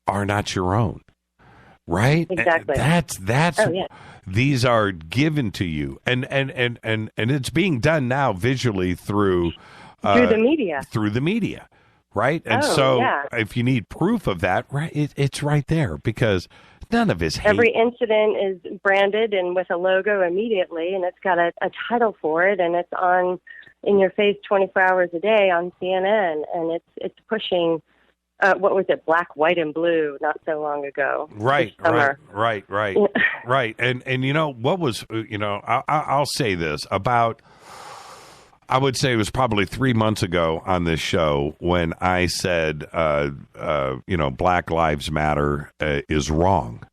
are not your own, right? Exactly. That's these are given to you, and it's being done now visually through the media. Right? And if you need proof of that, right, it's right there, because none of his hate. Every incident is branded and with a logo immediately, and it's got a title for it, and it's on in your face 24 hours a day on CNN, and it's pushing, what was it, Black, White, and Blue not so long ago. Right. Right. And you know, what was, you know, I'll say this about, I would say it was probably 3 months ago on this show when I said, you know, Black Lives Matter is wrong,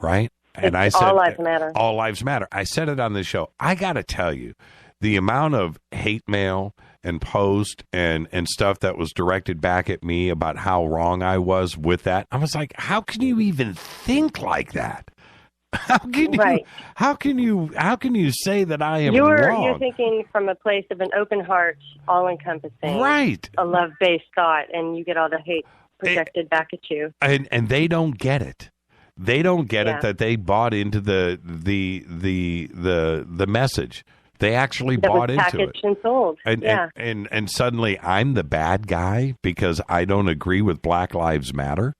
right? And I said, all lives matter. All lives matter. I said it on this show. I got to tell you, the amount of hate mail and post and stuff that was directed back at me about how wrong I was with that, I was like, how can you even think like that? How can you say that I am wrong? You're thinking from a place of an open heart, all encompassing, right? A love based thought, and you get all the hate projected back at you. And they don't get it. They don't get it that they bought into the message. They actually bought into it. Packaged and sold. And suddenly I'm the bad guy because I don't agree with Black Lives Matter.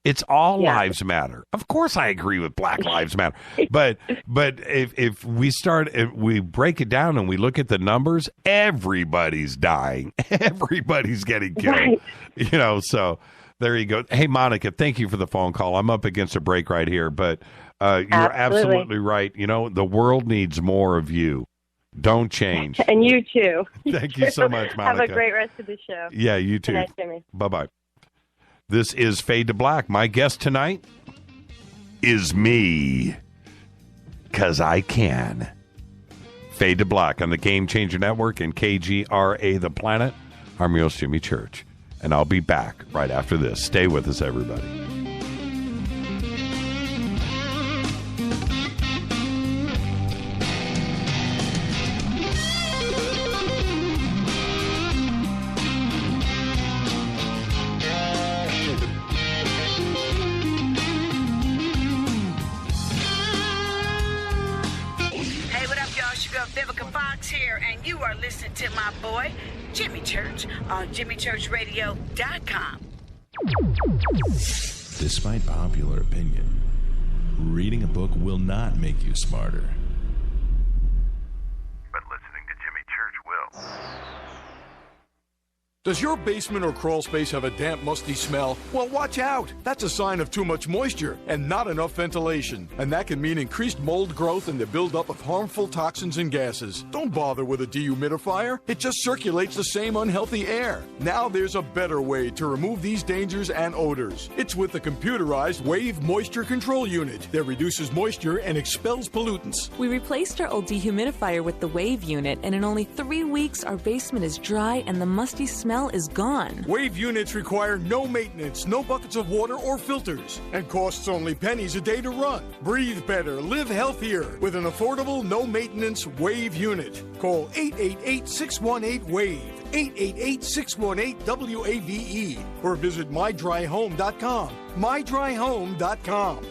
It's all lives matter. Of course I agree with Black Lives Matter. But if we break it down and we look at the numbers, everybody's dying. Everybody's getting killed. Right. You know, so there you go. Hey, Monica, thank you for the phone call. I'm up against a break right here, but you're absolutely right. You know, the world needs more of you. Don't change. And you too. Thank you so much, Monica. Have a great rest of the show. Yeah, you too. Good night, Jimmy. Bye-bye. This is Fade to Black. My guest tonight is me, 'cause I can. Fade to Black on the Game Changer Network and KGRA The Planet. I'm your host, Jimmy Church. and I'll be back right after this. Stay with us, everybody. Here, and you are listening to my boy Jimmy Church on JimmyChurchRadio.com. Despite popular opinion, reading a book will not make you smarter. But listening to Jimmy Church will. Does your basement or crawl space have a damp, musty smell? Well, watch out. That's a sign of too much moisture and not enough ventilation. And that can mean increased mold growth and the buildup of harmful toxins and gases. Don't bother with a dehumidifier. It just circulates the same unhealthy air. Now there's a better way to remove these dangers and odors. It's with the computerized Wave Moisture Control Unit that reduces moisture and expels pollutants. We replaced our old dehumidifier with the Wave unit, and in only 3 weeks, our basement is dry and the musty smell is gone. Wave units require no maintenance, no buckets of water or filters, and costs only pennies a day to run. Breathe better, live healthier with an affordable, no-maintenance Wave unit. Call 888-618-WAVE, 888-618-WAVE, or visit mydryhome.com. mydryhome.com.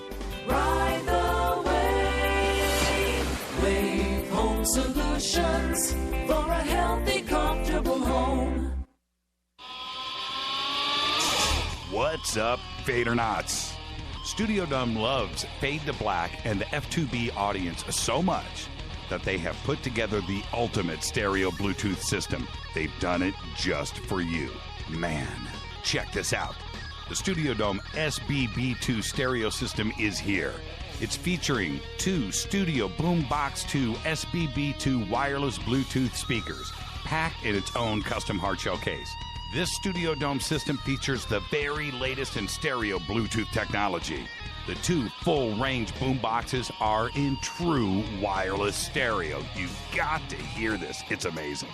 Ride the wave. Wave Home Solutions for a healthy, comfortable home. What's up, Fadernauts? Studio Dome loves Fade to Black and the F2B audience so much that they have put together the ultimate stereo Bluetooth system. They've done it just for you. Man, check this out. The Studio Dome SBB2 stereo system is here. It's featuring 2 Studio Boombox 2 SBB2 wireless Bluetooth speakers, packed in its own custom hardshell case. This Studio Dome system features the very latest in stereo Bluetooth technology. The 2 full-range boomboxes are in true wireless stereo. You've got to hear this. It's amazing.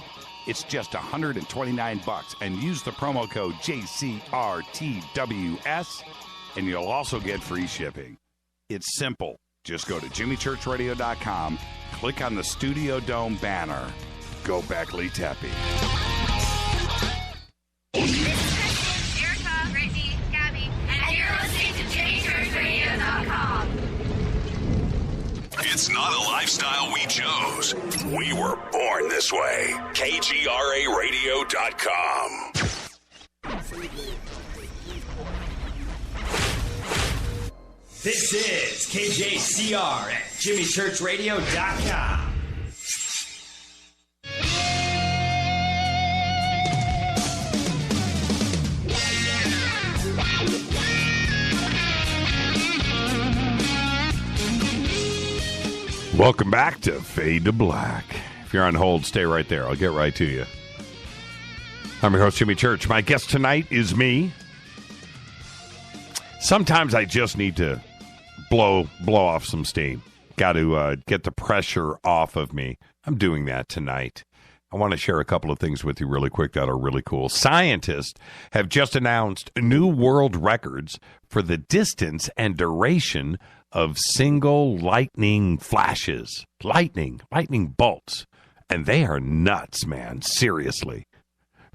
It's just $129, and use the promo code JCRTWS, and you'll also get free shipping. It's simple. Just go to JimmyChurchRadio.com, click on the Studio Dome banner. Go Beckley Tepe. This is Kristen, Erica, Brittany, Gabby, and you're listening to JimmyChurchRadio.com. It's not a lifestyle we chose. We were born this way. KGRARadio.com. This is KJCR at JimmyChurchRadio.com. Welcome back to Fade to Black. If you're on hold, stay right there. I'll get right to you. I'm your host, Jimmy Church. My guest tonight is me. Sometimes I just need to blow off some steam. Got to get the pressure off of me. I'm doing that tonight. I want to share a couple of things with you really quick that are really cool. Scientists have just announced new world records for the distance and duration of single lightning flashes. Lightning bolts. And they are nuts, man. Seriously.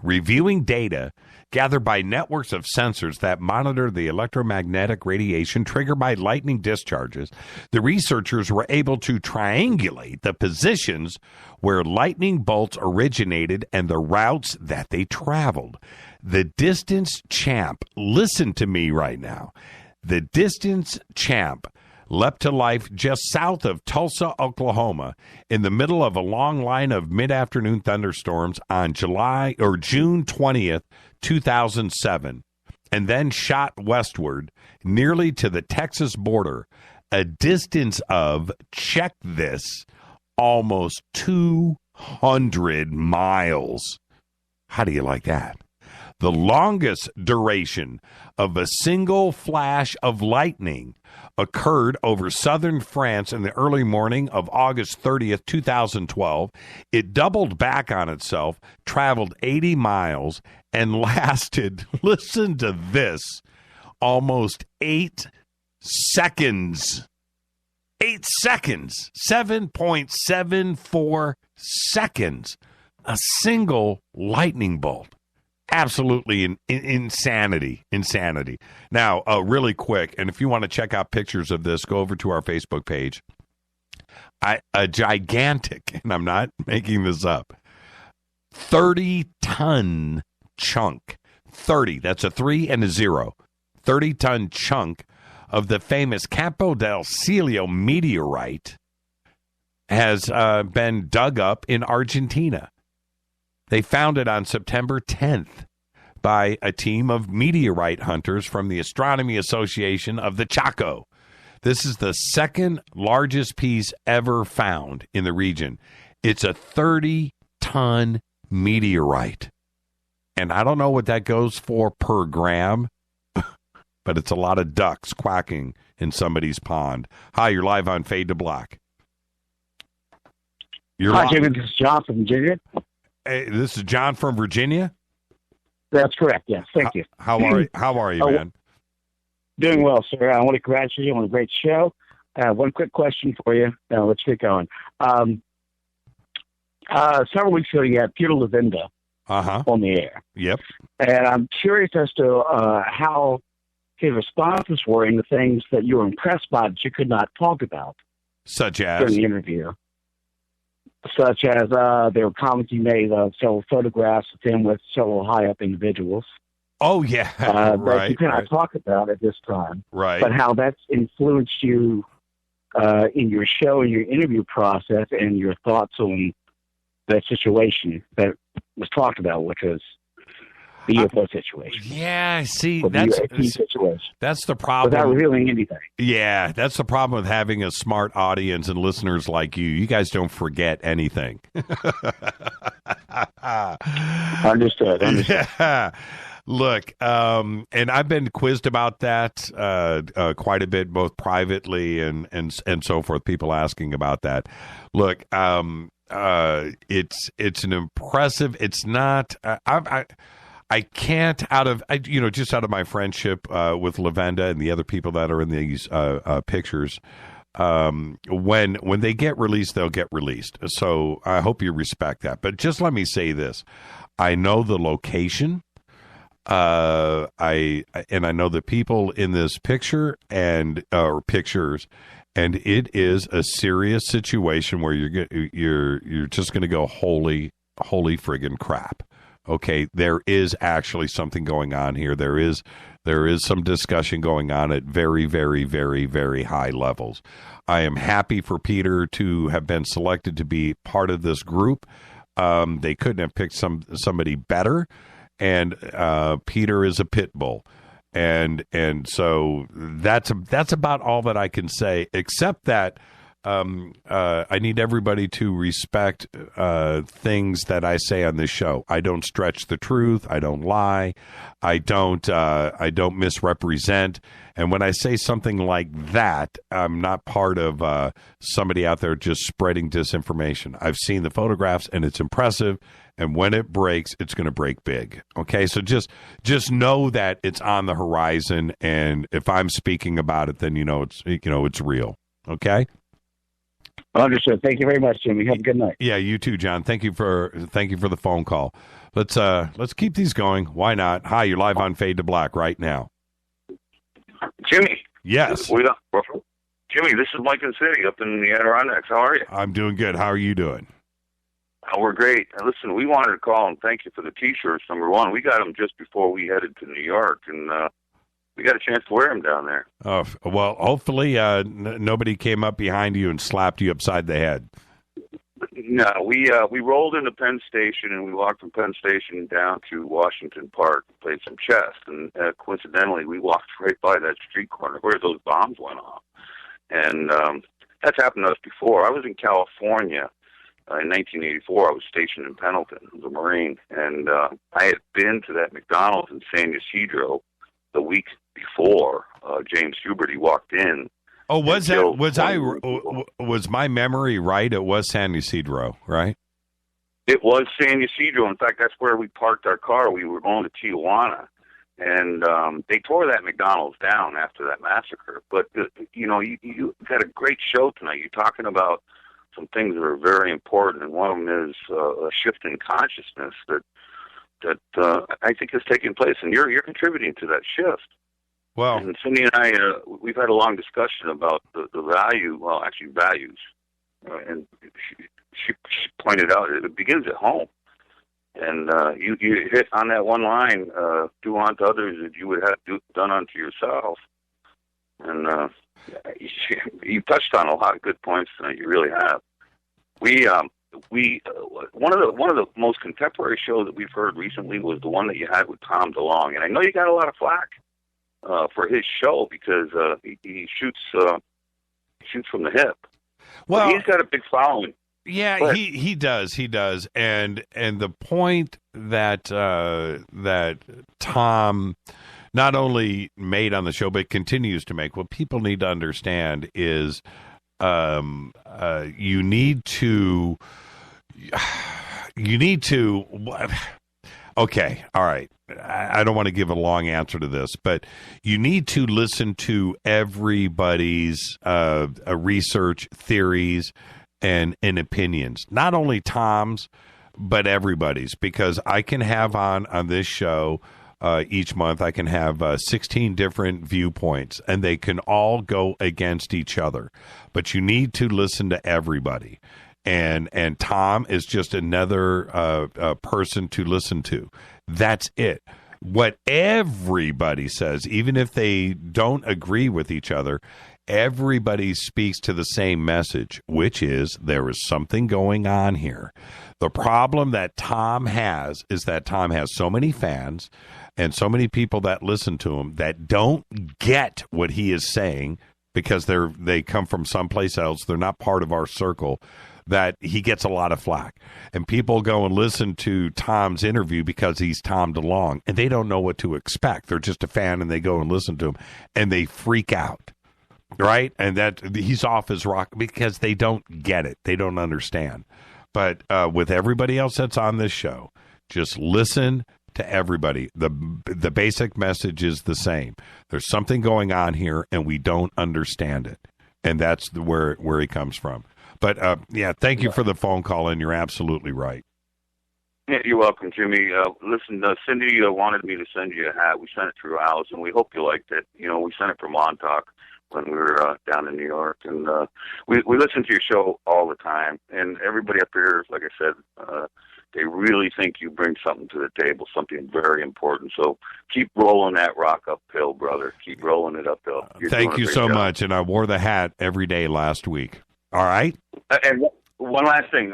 Reviewing data gathered by networks of sensors that monitor the electromagnetic radiation triggered by lightning discharges, the researchers were able to triangulate the positions where lightning bolts originated and the routes that they traveled. The distance champ, listen to me right now, the distance champ leapt to life just south of Tulsa, Oklahoma, in the middle of a long line of mid-afternoon thunderstorms on June 20th, 2007, and then shot westward nearly to the Texas border, a distance of, check this, almost 200 miles. How do you like that? The longest duration of a single flash of lightning occurred over southern France in the early morning of August 30th, 2012. It doubled back on itself, traveled 80 miles, and lasted, listen to this, almost 8 seconds. 8 seconds. 7.74 seconds. A single lightning bolt. Absolutely insanity. Now, really quick, and if you want to check out pictures of this, go over to our Facebook page. A gigantic, and I'm not making this up, 30-ton chunk. 30, that's a 3 and a 0. 30-ton chunk of the famous Campo del Cielo meteorite has been dug up in Argentina. They found it on September 10th by a team of meteorite hunters from the Astronomy Association of the Chaco. This is the second largest piece ever found in the region. It's a 30-ton meteorite. And I don't know what that goes for per gram, but it's a lot of ducks quacking in somebody's pond. Hi, you're live on Fade to Black. Hi, Jimmy. This is John from Virginia. Hey, this is John from Virginia? That's correct, yes. Thank you. How are you, man? Doing well, sir. I want to congratulate you on a great show. One quick question for you. Let's get going. Several weeks ago, you had Peter Levenda on the air. Yep. And I'm curious as to how his responses were in the things that you were impressed by that you could not talk about. Such as? During the interview. Such as there were comments you made of several photographs of him with several high-up individuals. Oh, yeah. That you cannot talk about at this time. Right. But how that's influenced you in your show and your interview process and your thoughts on that situation that was talked about, which was the UFO situation. Yeah, see, or that's the UAP situation. That's the problem. Without revealing anything. Yeah, that's the problem with having a smart audience and listeners like you. You guys don't forget anything. Understood. Yeah. Look, and I've been quizzed about that quite a bit, both privately and so forth. People asking about that. Look, it's an impressive. It's not. I can't just out of my friendship with Levenda and the other people that are in these pictures. When they get released, they'll get released. So I hope you respect that. But just let me say this: I know the location. I know the people in this picture and pictures, and it is a serious situation where you're just going to go holy friggin' crap. Okay, there is actually something going on here. There is some discussion going on at very, very, very, very high levels. I am happy for Peter to have been selected to be part of this group. They couldn't have picked somebody better. And Peter is a pit bull, and so that's about all that I can say. Except that I need everybody to respect things that I say on this show. I don't stretch the truth. I don't lie. I don't misrepresent. And when I say something like that, I'm not part of somebody out there just spreading disinformation. I've seen the photographs, and it's impressive. And when it breaks, it's going to break big. Okay, so just know that it's on the horizon, and if I'm speaking about it, then it's real. Okay. Understood. Thank you very much, Jimmy. Have a good night. Yeah, you too, John. Thank you for the phone call. Let's keep these going. Why not? Hi, you're live on Fade to Black right now. Jimmy. Yes. Jimmy, this is Lincoln City up in the Adirondacks. How are you? I'm doing good. How are you doing? Oh, we're great. And listen, we wanted to call and thank you for the T-shirts. Number one, we got them just before we headed to New York, and we got a chance to wear them down there. Oh, well, hopefully nobody came up behind you and slapped you upside the head. No, we rolled into Penn Station, and we walked from Penn Station down to Washington Park, played some chess, and coincidentally, we walked right by that street corner where those bombs went off. And that's happened to us before. I was in California in 1984, I was stationed in Pendleton as a Marine, and I had been to that McDonald's in San Ysidro the week before. James Hubert, he walked in. Oh, was my memory right? It was San Ysidro, right? It was San Ysidro. In fact, that's where we parked our car. We were going to Tijuana, and they tore that McDonald's down after that massacre. But you had a great show tonight. You're talking about some things that are very important, and one of them is a shift in consciousness that I think is taking place, and you're contributing to that shift. Well, and Cindy and I, we've had a long discussion about the value, well, actually values, and she pointed out it begins at home. And you hit on that one line, do unto others as you would have done unto yourself. And you touched on a lot of good points tonight. You really have. We one of the most contemporary shows that we've heard recently was the one that you had with Tom DeLonge, and I know you got a lot of flack for his show because he shoots from the hip. Well, but he's got a big following. Yeah, he does, and the point that that Tom not only made on the show but continues to make, what people need to understand is you need to. Okay, all right. I don't want to give a long answer to this, but you need to listen to everybody's research, theories, and opinions. Not only Tom's, but everybody's. Because I can have on this show each month, I can have 16 different viewpoints, and they can all go against each other. But you need to listen to everybody. And Tom is just another person to listen to. That's it. What everybody says, even if they don't agree with each other, everybody speaks to the same message, which is there is something going on here. The problem that Tom has is that Tom has so many fans and so many people that listen to him that don't get what he is saying because they come from someplace else. They're not part of our circle. That he gets a lot of flack. And people go and listen to Tom's interview because he's Tom DeLonge, and they don't know what to expect. They're just a fan, and they go and listen to him, and they freak out, right? And that he's off his rock because they don't get it. They don't understand. But with everybody else that's on this show, just listen to everybody. The basic message is the same. There's something going on here, and we don't understand it. And that's where he comes from. But, thank you for the phone call, and you're absolutely right. Yeah, you're welcome, Jimmy. Listen, Cindy wanted me to send you a hat. We sent it through Alice, and we hope you liked it. We sent it from Montauk when we were down in New York. And we listen to your show all the time. And everybody up here, like I said, they really think you bring something to the table, something very important. So keep rolling that rock uphill, brother. Keep rolling it uphill. Thank you so much. And I wore the hat every day last week. All right. And one last thing.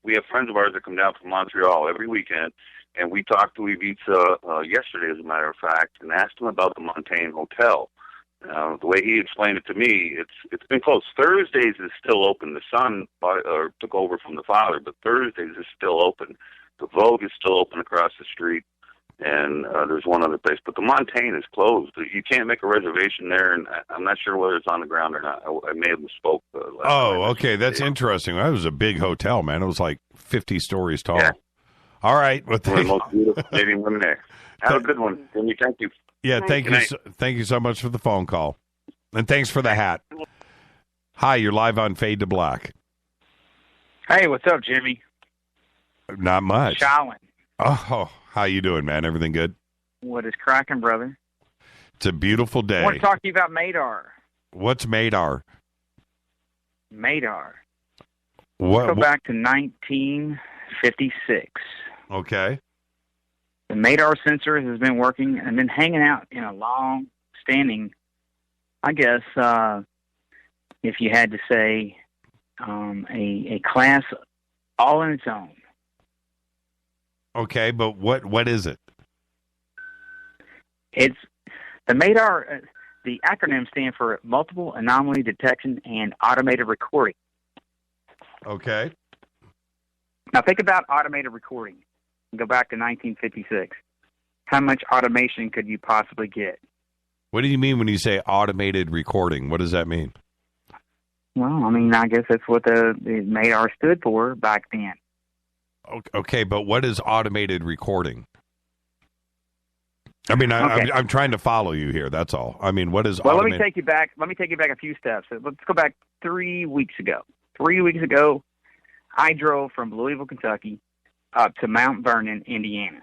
We have friends of ours that come down from Montreal every weekend, and we talked to Ivica yesterday, as a matter of fact, and asked him about the Montaigne Hotel. The way he explained it to me, it's been closed. Thursdays is still open. The son took over from the father, but Thursdays is still open. The Vogue is still open across the street. And there's one other place, but the Montaigne is closed. You can't make a reservation there, and I'm not sure whether it's on the ground or not. I may have misspoke. Okay, that's interesting. That was a big hotel, man. It was like 50 stories tall. Yeah. All right. Well, one of the most beautiful Canadian women there. Have a good one, Jimmy. Thank you. Yeah, thank you so much for the phone call, and thanks for the hat. Hi, you're live on Fade to Black. Hey, what's up, Jimmy? Not much. Showing. Oh, how you doing, man? Everything good? What is cracking, brother? It's a beautiful day. I want to talk to you about Madar. What's Madar? Madar. What? Let's go back to 1956. Okay. The Madar sensor has been working and been hanging out in a long-standing, I guess, if you had to say, a class all on its own. Okay, but what is it? It's the Madar. The acronym stands for Multiple Anomaly Detection and Automated Recording. Okay. Now think about automated recording. Go back to 1956. How much automation could you possibly get? What do you mean when you say automated recording? What does that mean? Well, I mean, I guess that's what the MADAR stood for back then. Okay, but what is automated recording? I mean, Okay. I'm trying to follow you here. That's all. I mean, what is Well, automated? let me take you back. Let me take you back a few steps. Let's go back 3 weeks ago. 3 weeks ago, I drove from Louisville, Kentucky, up to Mount Vernon, Indiana.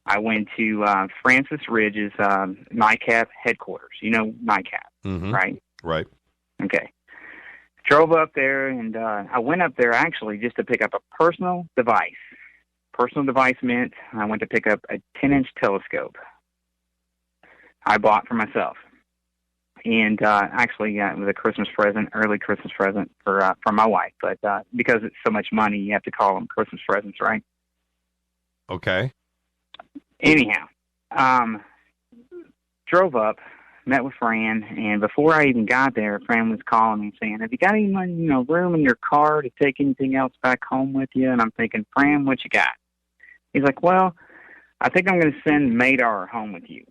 I went to Francis Ridge's NICAP headquarters. You know NICAP, right? Right. Okay. Drove up there, and I went up there actually just to pick up a personal device. Personal device meant I went to pick up a 10-inch telescope I bought for myself. And actually, it was a Christmas present, early Christmas present for my wife. But because it's so much money, you have to call them Christmas presents, right? Okay. Anyhow, drove up, met with Fran, and before I even got there, Fran was calling me saying, "Have you got any money, room in your car to take anything else back home with you?" And I'm thinking, "Fran, what you got?" He's like, "Well, I think I'm going to send MADAR home with you."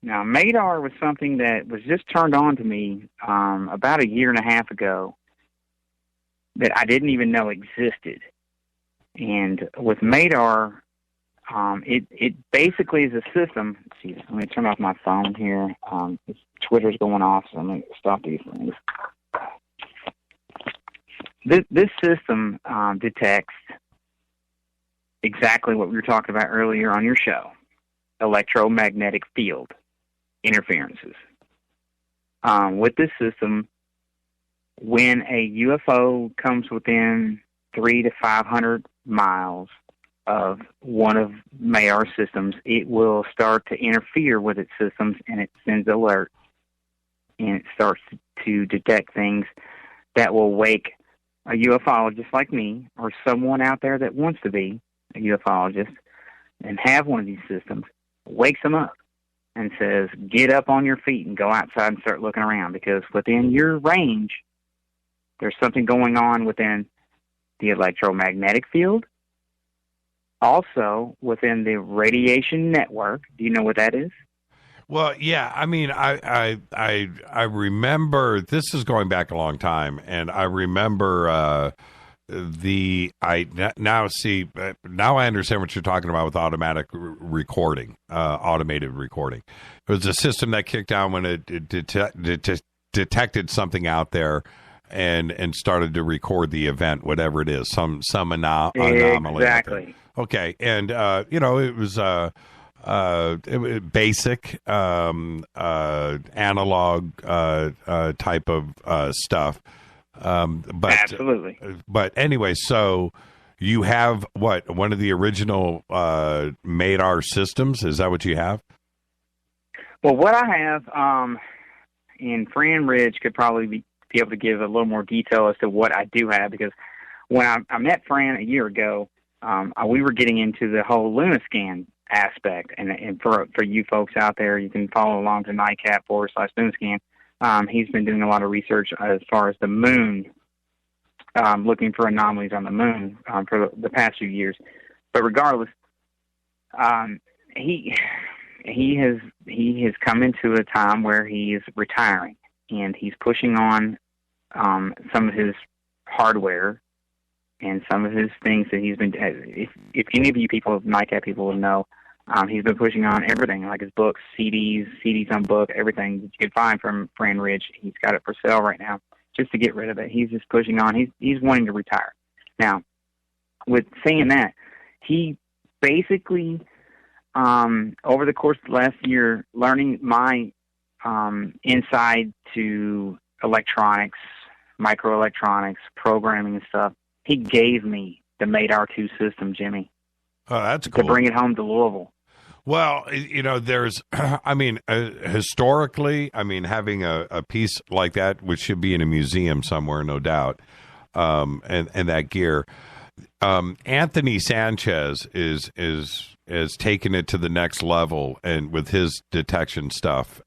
Now, MADAR was something that was just turned on to me about a year and a half ago that I didn't even know existed. And with MADAR, it basically is a system. Let's see, let me turn off my phone here. Twitter's going off, so let me stop these things. This system detects exactly what we were talking about earlier on your show, electromagnetic field interferences. With this system, when a UFO comes within 300 to 500 miles of one of MADAR's systems, it will start to interfere with its systems, and it sends alerts, and it starts to detect things that will wake a ufologist like me or someone out there that wants to be a ufologist and have one of these systems, wakes them up and says, "Get up on your feet and go outside and start looking around, because within your range, there's something going on within the electromagnetic field, also within the radiation network." Do you know what that is? Well, yeah. I mean, I remember, this is going back a long time, and I remember now I understand what you're talking about with automatic recording, automated recording. It was a system that kicked on when it detected something out there and started to record the event, whatever it is, some anomaly. Exactly. Okay, and it was basic analog type of stuff. But absolutely. But anyway, so you have one of the original MADAR systems? Is that what you have? Well, what I have, and Fran Ridge could probably be able to give a little more detail as to what I do have, because when I met Fran a year ago, we were getting into the whole Lunascan aspect, and for you folks out there, you can follow along to NICAP/Lunascan. He's been doing a lot of research as far as the moon, looking for anomalies on the moon for the past few years. But regardless, he has come into a time where he is retiring, and he's pushing on some of his hardware and some of his things that he's been. If any of you people, NICAP people, will know, he's been pushing on everything, like his books, CDs on book, everything that you can find from Fran Ridge. He's got it for sale right now, just to get rid of it. He's just pushing on. He's wanting to retire. Now, with saying that, he basically, over the course of the last year, learning my inside to electronics, microelectronics, programming and stuff, he gave me the MADAR 2 system, Jimmy. Oh, that's cool. To bring it home to Louisville. Well, there's, historically, having a piece like that, which should be in a museum somewhere, no doubt, and that gear. Anthony Sanchez is taking it to the next level, and with his detection stuff,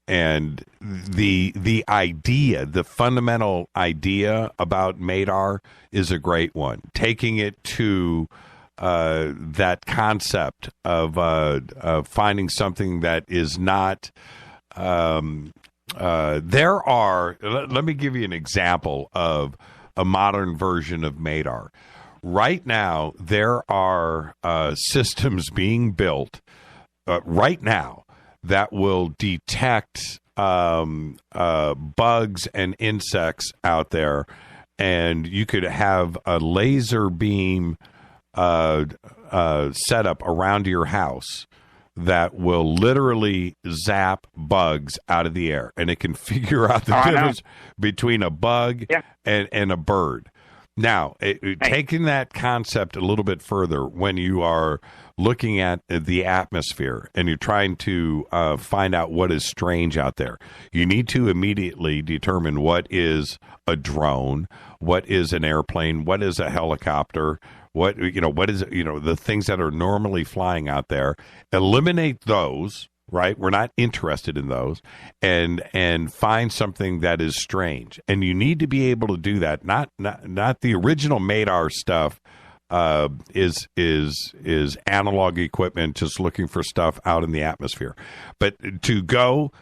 the idea, the fundamental idea about Madar is a great one. Taking it to that concept of finding something that is not. Let me give you an example of a modern version of Madar. Right now, there are systems being built right now that will detect bugs and insects out there, and you could have a laser beam set up around your house that will literally zap bugs out of the air, and it can figure out the difference between a bug and a bird. Now, taking that concept a little bit further, when you are looking at the atmosphere and you're trying to find out what is strange out there, you need to immediately determine what is a drone, what is an airplane, what is a helicopter, what is the things that are normally flying out there. Eliminate those. Right, we're not interested in those, and find something that is strange, and you need to be able to do that. Not the original Madar stuff is analog equipment, just looking for stuff out in the atmosphere, but to go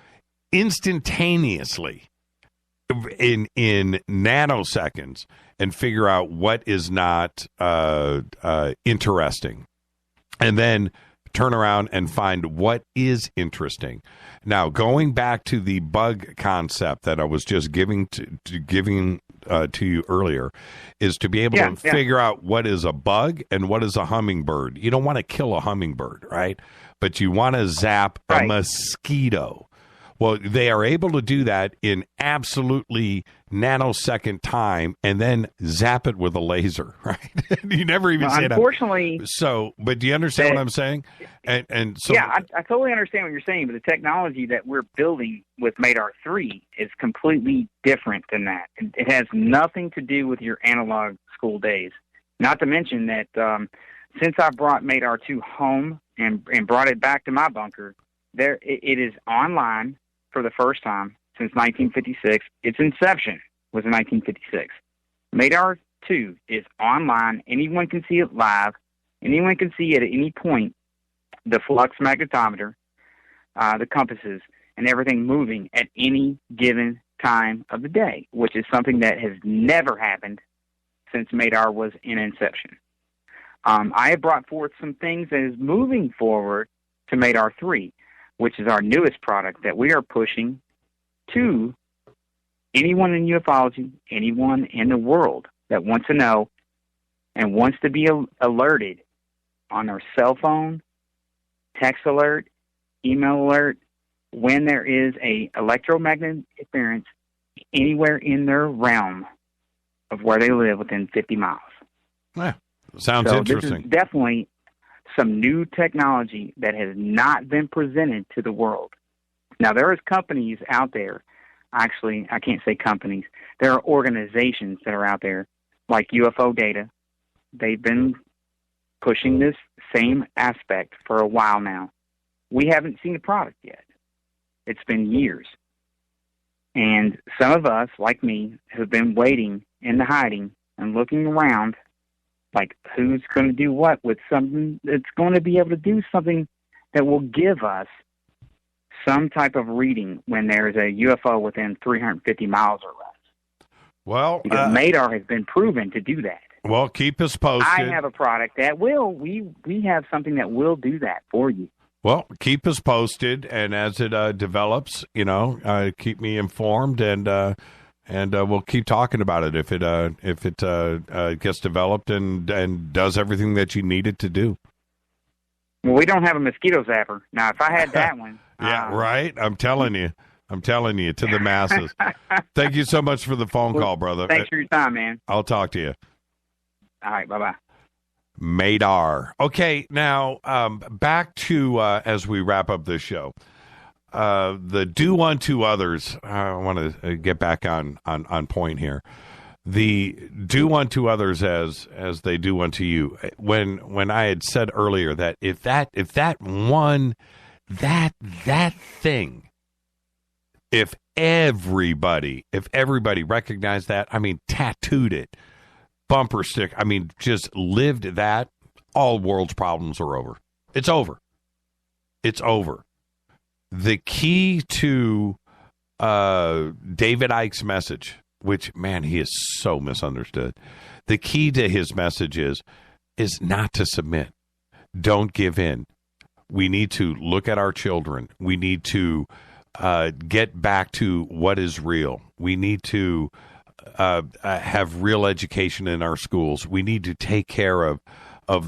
instantaneously in nanoseconds and figure out what is not interesting, and then turn around and find what is interesting. Now, going back to the bug concept that I was just giving to you earlier, is to be able to figure out what is a bug and what is a hummingbird. You don't want to kill a hummingbird, right? But you want to zap a mosquito. Well, they are able to do that in absolutely nanosecond time and then zap it with a laser, right? You never even see that. Unfortunately. So, but do you understand what I'm saying? And so, yeah, I totally understand what you're saying, but the technology that we're building with Madar 3 is completely different than that. It has nothing to do with your analog school days. Not to mention that since I brought Madar 2 home and brought it back to my bunker, it is online for the first time since 1956. Its inception was in 1956. Madar 2 is online. Anyone can see it live. Anyone can see it at any point. The flux magnetometer, the compasses, and everything moving at any given time of the day, which is something that has never happened since Madar was in inception. I have brought forth some things that is moving forward to Madar 3, which is our newest product that we are pushing to anyone in ufology, anyone in the world that wants to know and wants to be alerted on their cell phone, text alert, email alert, when there is a electromagnetic interference anywhere in their realm of where they live within 50 miles. Yeah, sounds interesting. This is definitely some new technology that has not been presented to the world. Now, there is companies out there. Actually, I can't say companies. There are organizations that are out there, like UFO Data. They've been pushing this same aspect for a while now. We haven't seen the product yet. It's been years. And some of us, like me, have been waiting in the hiding and looking around like who's going to do what with something that's going to be able to do something that will give us some type of reading when there is a UFO within 350 miles or less. Well, because Madar has been proven to do that. Well, keep us posted. I have a product that will. We have something that will do that for you. Well, keep us posted, and as it develops, keep me informed, and we'll keep talking about it if it gets developed and does everything that you need it to do. Well, we don't have a mosquito zapper now. If I had that one, yeah, right. I'm telling you to the masses. Thank you so much for the phone call, brother. Thanks for your time, man. I'll talk to you. All right, bye-bye. Madar. Okay, now back to as we wrap up this show. The do unto others. I want to get back on point here. The do unto others as they do unto you. When I had said earlier that if that thing If everybody recognized that, I mean, tattooed it, bumper stick, I mean, just lived that, all world's problems are over. It's over. It's over. The key to David Icke's message, which, man, he is so misunderstood. The key to his message is not to submit. Don't give in. We need to look at our children. We need to get back to what is real. We need to have real education in our schools. We need to take care of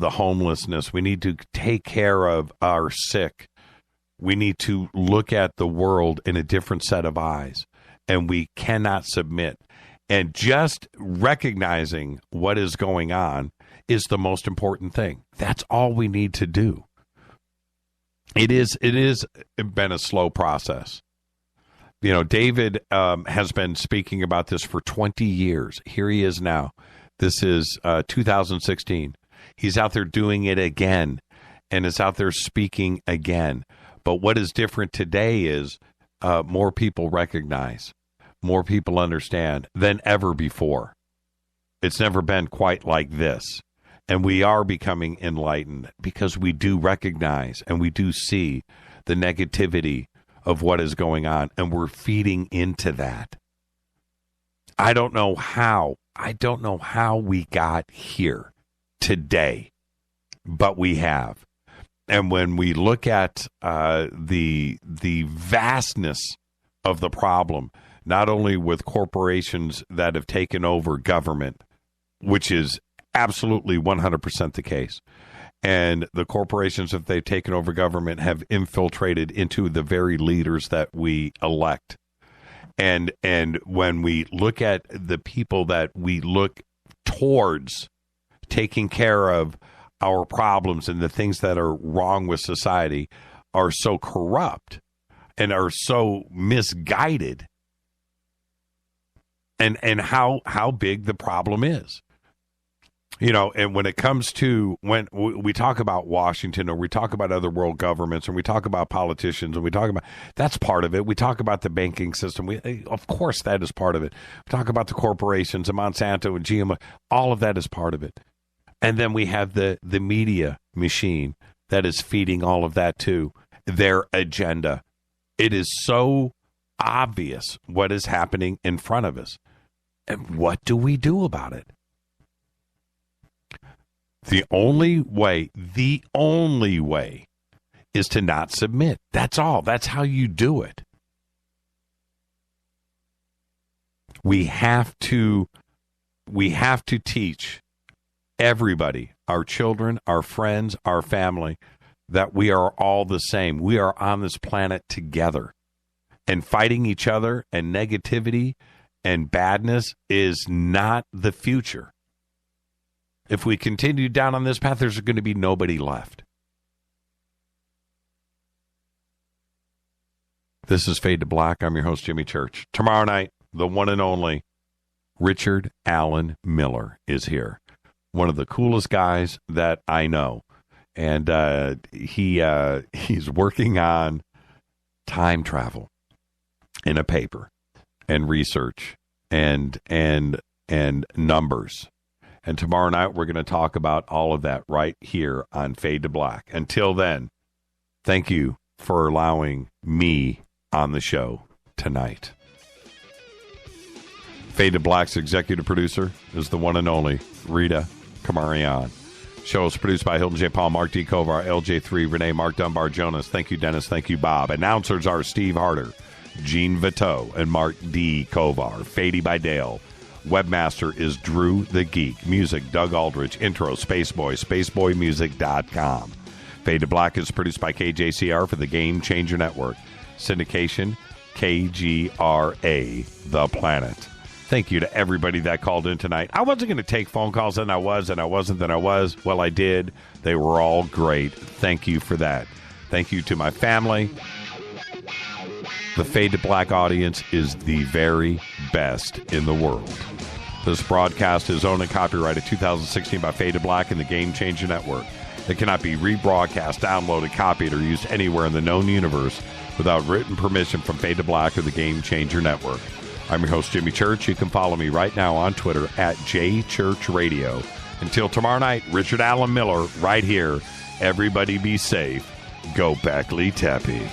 the homelessness. We need to take care of our sick. We need to look at the world in a different set of eyes, and we cannot submit. And just recognizing what is going on is the most important thing. That's all we need to do. It is been a slow process. You know, David has been speaking about this for 20 years. Here he is now. This is 2016. He's out there doing it again, and is out there speaking again. But what is different today is more people recognize, more people understand than ever before. It's never been quite like this. And we are becoming enlightened because we do recognize and we do see the negativity of what is going on, and we're feeding into that. I don't know how we got here today, but we have. And when we look at the vastness of the problem, not only with corporations that have taken over government, which is absolutely 100% the case, and the corporations, if they've taken over government, have infiltrated into the very leaders that we elect. And when we look at the people that we look towards taking care of our problems and the things that are wrong with society are so corrupt and are so misguided, and how big the problem is. You know, and when it comes to when we talk about Washington, or we talk about other world governments, and we talk about politicians, and we talk about, that's part of it. We talk about the banking system. Of course, that is part of it. We talk about the corporations and Monsanto and GMO. All of that is part of it. And then we have the media machine that is feeding all of that too, their agenda. It is so obvious what is happening in front of us. And what do we do about it? The only way is to not submit. That's all. That's how you do it. We have to teach everybody, our children, our friends, our family, that we are all the same. We are on this planet together. And fighting each other and negativity and badness is not the future. If we continue down on this path, there's going to be nobody left. This is Fade to Black. I'm your host, Jimmy Church. Tomorrow night, the one and only Richard Allen Miller is here. One of the coolest guys that I know. And he's working on time travel in a paper and research and numbers. And tomorrow night, we're going to talk about all of that right here on Fade to Black. Until then, thank you for allowing me on the show tonight. Fade to Black's executive producer is the one and only Rita Kamarian. Show is produced by Hilton J. Paul, Mark D. Kovar, LJ3, Renee, Mark Dunbar, Jonas. Thank you, Dennis. Thank you, Bob. Announcers are Steve Harder, Gene Vito, and Mark D. Kovar. Fady by Dale. Webmaster is Drew the Geek. Music, Doug Aldrich. Intro, Spaceboy, spaceboymusic.com. Fade to Black is produced by KJCR for the Game Changer Network. Syndication, KGRA, The Planet. Thank you to everybody that called in tonight. I wasn't going to take phone calls, and I was, and I wasn't, then I was. Well, I did. They were all great. Thank you for that. Thank you to my family. The Fade to Black audience is the very best in the world. This broadcast is owned and copyrighted 2016 by Fade to Black and the Game Changer Network. It cannot be rebroadcast, downloaded, copied, or used anywhere in the known universe without written permission from Fade to Black or the Game Changer Network. I'm your host, Jimmy Church. You can follow me right now on Twitter at JChurchRadio. Until tomorrow night, Richard Allen Miller right here. Everybody be safe. Go Beckley Tepe.